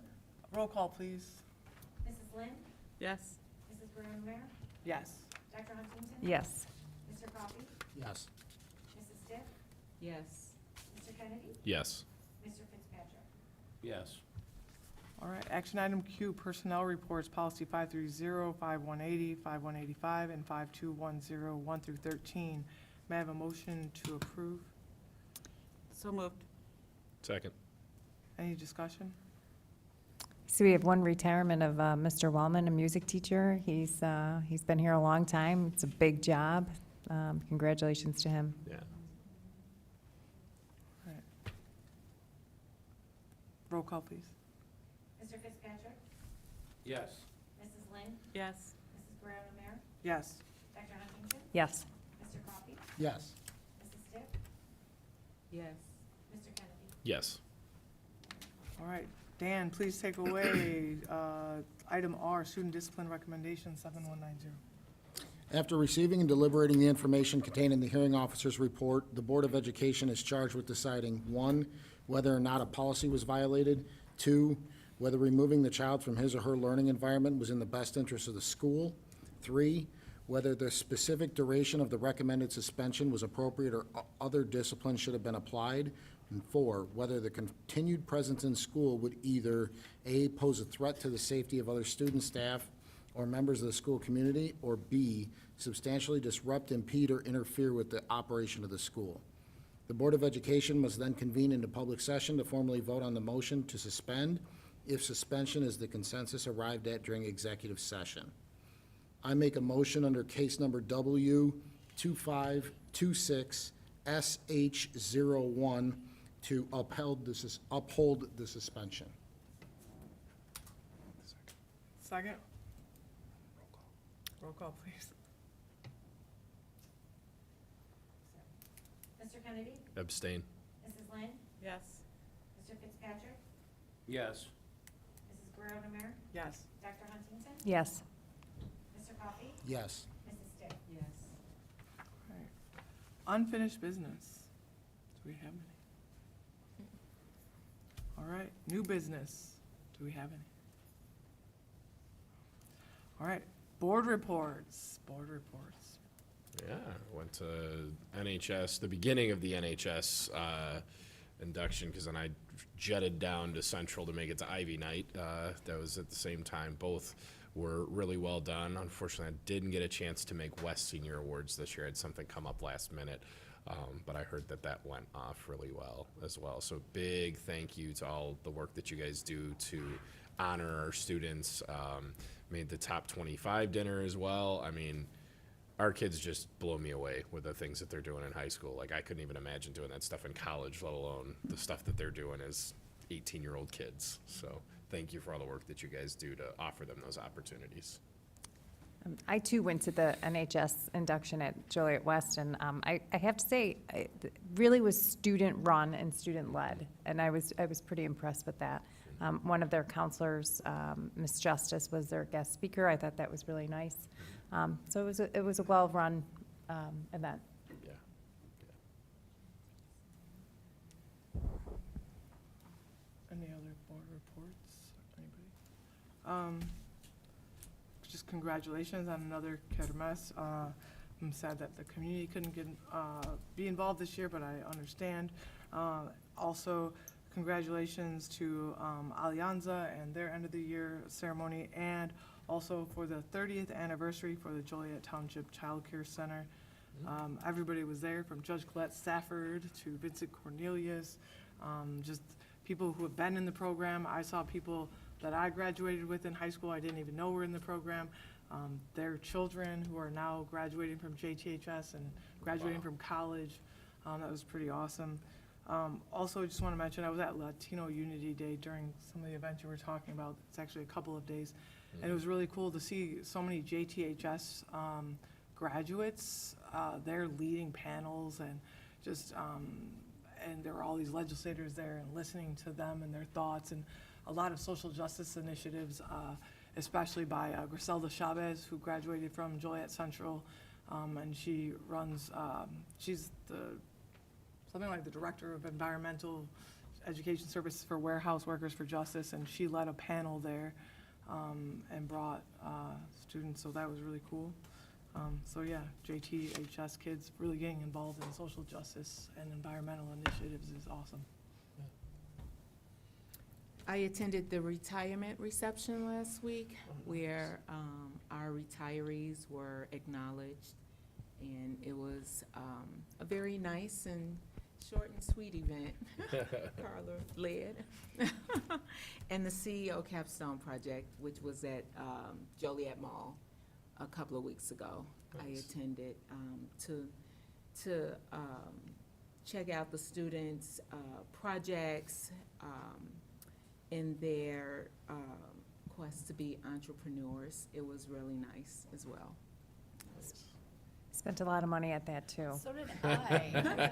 Roll call, please. Mrs. Lynn? Yes. Mrs. Brown-Bear? Yes. Dr. Huntington? Yes. Mr. Coffey? Yes. Mrs. Stitt? Yes. Mr. Kennedy? Yes. Mr. Fitzpatrick? Yes. All right, action item Q, personnel reports, policy 530, 5180, 5185, and 5210, 1 through 13. May I have a motion to approve? So moved. Second. Any discussion? So we have one retirement of Mr. Wellman, a music teacher. He's been here a long time. It's a big job. Congratulations to him. Yeah. All right. Roll call, please. Mr. Fitzpatrick? Yes. Mrs. Lynn? Yes. Mrs. Brown-Bear? Yes. Dr. Huntington? Yes. Mr. Coffey? Yes. Mrs. Stitt? Yes. Mr. Kennedy? Yes. All right, Dan, please take away item R, student discipline recommendation 7190. After receiving and deliberating the information contained in the hearing officer's report, the Board of Education is charged with deciding, 1, whether or not a policy was violated, 2, whether removing the child from his or her learning environment was in the best interest of the school, 3, whether the specific duration of the recommended suspension was appropriate or other discipline should have been applied, and 4, whether the continued presence in school would either A, pose a threat to the safety of other students, staff, or members of the school community, or B, substantially disrupt, impede, or interfere with the operation of the school. The Board of Education must then convene into public session to formally vote on the motion to suspend if suspension is the consensus arrived at during executive session. I make a motion under case number W2526SH01 to uphold the suspension. Second? Roll call, please. Mr. Kennedy? Abstain. Mrs. Lynn? Yes. Mr. Fitzpatrick? Yes. Mrs. Brown-Bear? Yes. Dr. Huntington? Yes. Mr. Coffey? Yes. Mrs. Stitt? Yes. All right. Unfinished business. Do we have any? All right, new business. Do we have any? All right, board reports, board reports. Yeah, went to NHS, the beginning of the NHS induction, because then I jetted down to Central to make it to Ivy Night. That was at the same time. Both were really well done. Unfortunately, I didn't get a chance to make West Senior Awards this year. I had something come up last minute, but I heard that that went off really well as well. So big thank you to all the work that you guys do to honor our students. Made the top 25 dinner as well. I mean, our kids just blow me away with the things that they're doing in high school. Like, I couldn't even imagine doing that stuff in college, let alone the stuff that they're doing as 18-year-old kids. So thank you for all the work that you guys do to offer them those opportunities. I too went to the NHS induction at Joliet West, and I have to say, it really was student-run and student-led, and I was pretty impressed with that. One of their counselors, Ms. Justice, was their guest speaker. I thought that was really nice. So it was a well-run event. Yeah. Any other board reports? Anybody? Just congratulations on another kermesse. I'm sad that the community couldn't be involved this year, but I understand. Also, congratulations to Alianza and their end of the year ceremony, and also for the 30th anniversary for the Joliet Township Child Care Center. Everybody was there, from Judge Colette Stafford to Vincent Cornelius, just people who have been in the program. I saw people that I graduated with in high school I didn't even know were in the program. Their children who are now graduating from JTHS and graduating from college. That was pretty awesome. Also, just want to mention, I was at Latino Unity Day during some of the events you were talking about. It's actually a couple of days. And it was really cool to see so many JTHS graduates. They're leading panels, and just, and there were all these legislators there, and listening to them and their thoughts, and a lot of social justice initiatives, especially by Griselda Chavez, who graduated from Joliet Central, and she runs, she's something like the Director of Environmental Education Services for Warehouse Workers for Justice, and she led a panel there and brought students, so that was really cool. So yeah, JTHS kids really getting involved in social justice and environmental initiatives is awesome. I attended the retirement reception last week where our retirees were acknowledged, and it was a very nice and short and sweet event. Carla led. And the CEO Capstone Project, which was at Joliet Mall a couple of weeks ago. I attended to check out the students' projects, in their quest to be entrepreneurs. It was really nice as well. Spent a lot of money at that, too. So did I.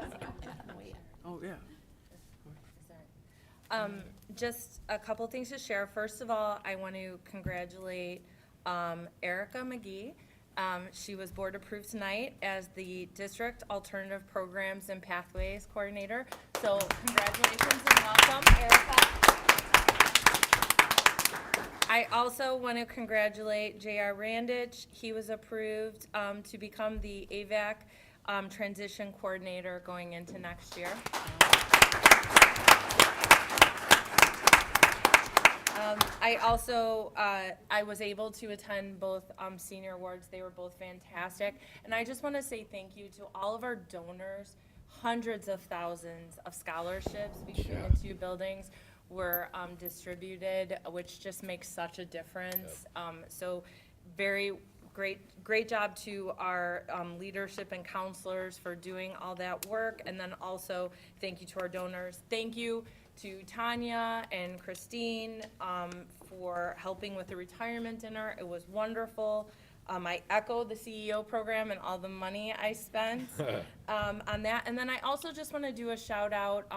Oh, yeah. Just a couple things to share. First of all, I want to congratulate Erica McGee. She was board approved tonight as the District Alternative Programs and Pathways Coordinator. So congratulations and welcome, Erica. I also want to congratulate J.R. Randich. He was approved to become the AVAC Transition Coordinator going into next year. I also, I was able to attend both senior awards. They were both fantastic. And I just want to say thank you to all of our donors. Hundreds of thousands of scholarships between the two buildings were distributed, which just makes such a difference. So very great job to our leadership and counselors for doing all that work. And then also thank you to our donors. Thank you to Tanya and Christine for helping with the retirement dinner. It was wonderful. I echo the CEO program and all the money I spent on that. And then I also just want to do a shout out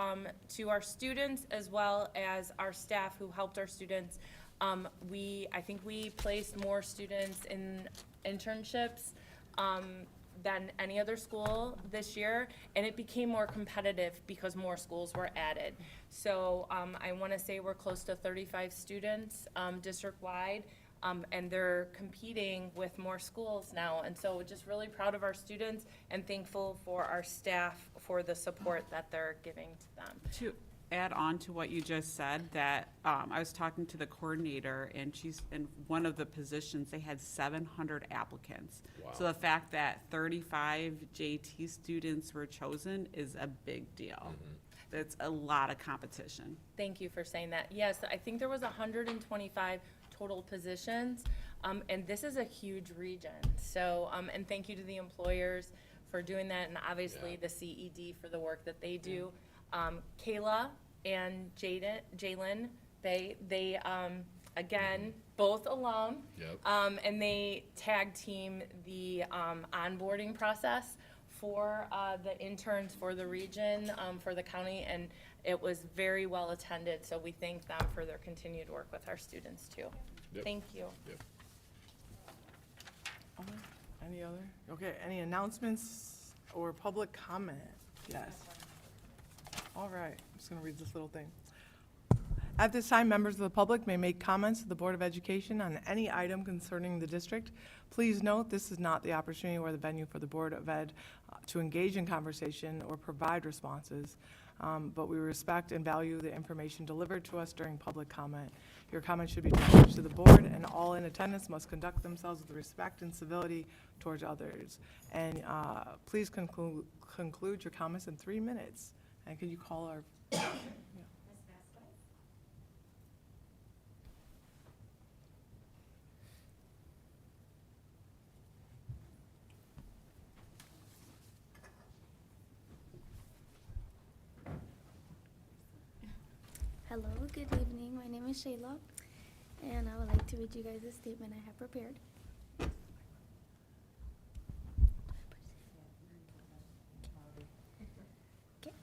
to our students as well as our staff who helped our students. I think we placed more students in internships than any other school this year, and it became more competitive because more schools were added. So I want to say we're close to 35 students district-wide. And they're competing with more schools now. And so just really proud of our students and thankful for our staff for the support that they're giving to them. To add on to what you just said, that I was talking to the coordinator, and she's in one of the positions, they had 700 applicants. Wow. So the fact that 35 JT students were chosen is a big deal. That's a lot of competition. Thank you for saying that. Yes, I think there was 125 total positions, and this is a huge region. So, and thank you to the employers for doing that, and obviously the CED for the work that they do. Kayla and Jalen, they again, both alum, and they tag team the onboarding process for the interns for the region, for the county, and it was very well attended, so we thank them for their continued work with our students too. Thank you. Any other? Okay, any announcements or public comment? Yes. All right, I'm just gonna read this little thing. At this time, members of the public may make comments to the Board of Education on any item concerning the district. Please note, this is not the opportunity or the venue for the Board of Ed to engage in conversation or provide responses, but we respect and value the information delivered to us during public comment. Your comment should be directed to the board, and all in attendance must conduct themselves with respect and civility towards others. And please conclude your comments in 3 minutes. And can you call our... Hello, good evening. My name is Shayla, and I would like to read you guys a statement I have prepared. Okay.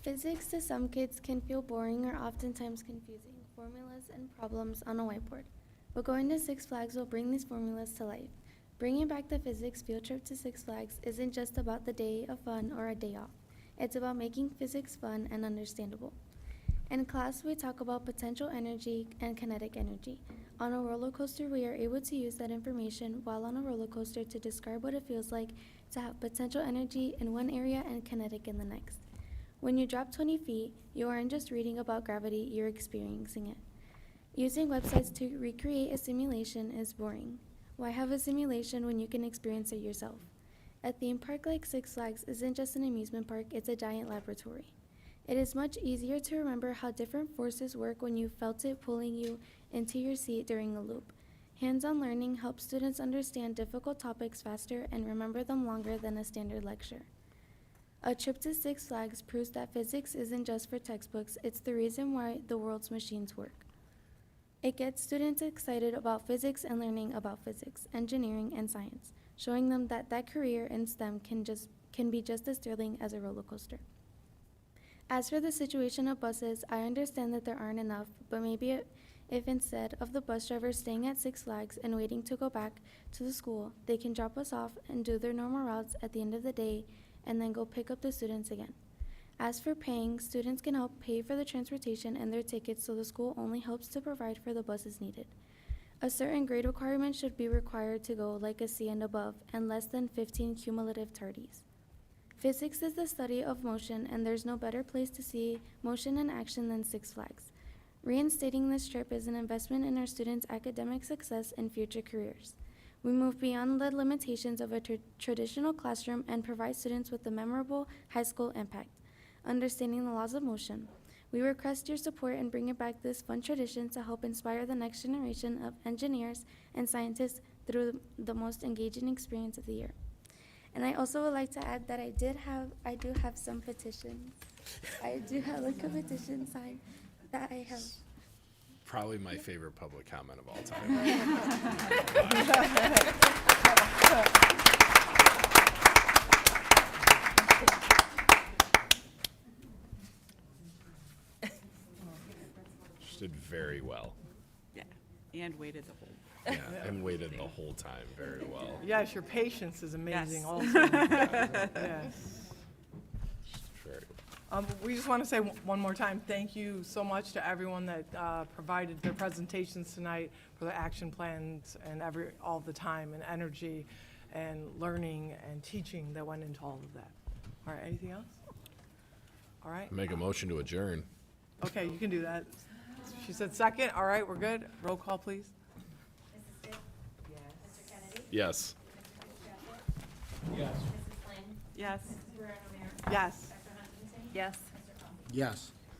Physics to some kids can feel boring or oftentimes confusing, formulas and problems on a whiteboard. But going to Six Flags will bring these formulas to life. Bringing back the physics field trip to Six Flags isn't just about the day of fun or a day off. It's about making physics fun and understandable. In class, we talk about potential energy and kinetic energy. On a roller coaster, we are able to use that information while on a roller coaster to describe what it feels like to have potential energy in one area and kinetic in the next. When you drop 20 feet, you aren't just reading about gravity, you're experiencing it. Using websites to recreate a simulation is boring. Why have a simulation when you can experience it yourself? A theme park like Six Flags isn't just an amusement park, it's a giant laboratory. It is much easier to remember how different forces work when you felt it pulling you into your seat during a loop. Hands-on learning helps students understand difficult topics faster and remember them longer than a standard lecture. A trip to Six Flags proves that physics isn't just for textbooks, it's the reason why the world's machines work. It gets students excited about physics and learning about physics, engineering, and science, showing them that career in STEM can be just as thrilling as a roller coaster. As for the situation of buses, I understand that there aren't enough, but maybe if instead of the bus driver staying at Six Flags and waiting to go back to the school, they can drop us off and do their normal routes at the end of the day and then go pick up the students again. As for paying, students can help pay for the transportation and their tickets, so the school only helps to provide for the buses needed. A certain grade requirement should be required to go, like a C and above, and less than 15 cumulative tardies. Physics is the study of motion, and there's no better place to see motion in action than Six Flags. Reinstating this trip is an investment in our students' academic success and future careers. We move beyond the limitations of a traditional classroom and provide students with a memorable high school impact, understanding the laws of motion. We request your support in bringing back this fun tradition to help inspire the next generation of engineers and scientists through the most engaging experience of the year. And I also would like to add that I do have some petitions. I do have like a petition sign that I have. Probably my favorite public comment of all time. She did very well. Yeah, and waited the whole. Yeah, and waited the whole time very well. Yes, your patience is amazing Yes. also. Yes. Very We just want to say one more time, thank you so much to everyone that provided their presentations tonight for the action plans and all the time and energy and learning and teaching that went into all of that. All right, anything else? All right. Make a motion to adjourn. Okay, you can do that. She said second. All right, we're good. Roll call, please. Mrs. Stitt? Mr. Kennedy? Yes. Yes. Mrs. Flynn? Yes. Mrs. Guerrero-Mayor? Yes. Dr. Huntington? Yes. Mr. Combs? Yes.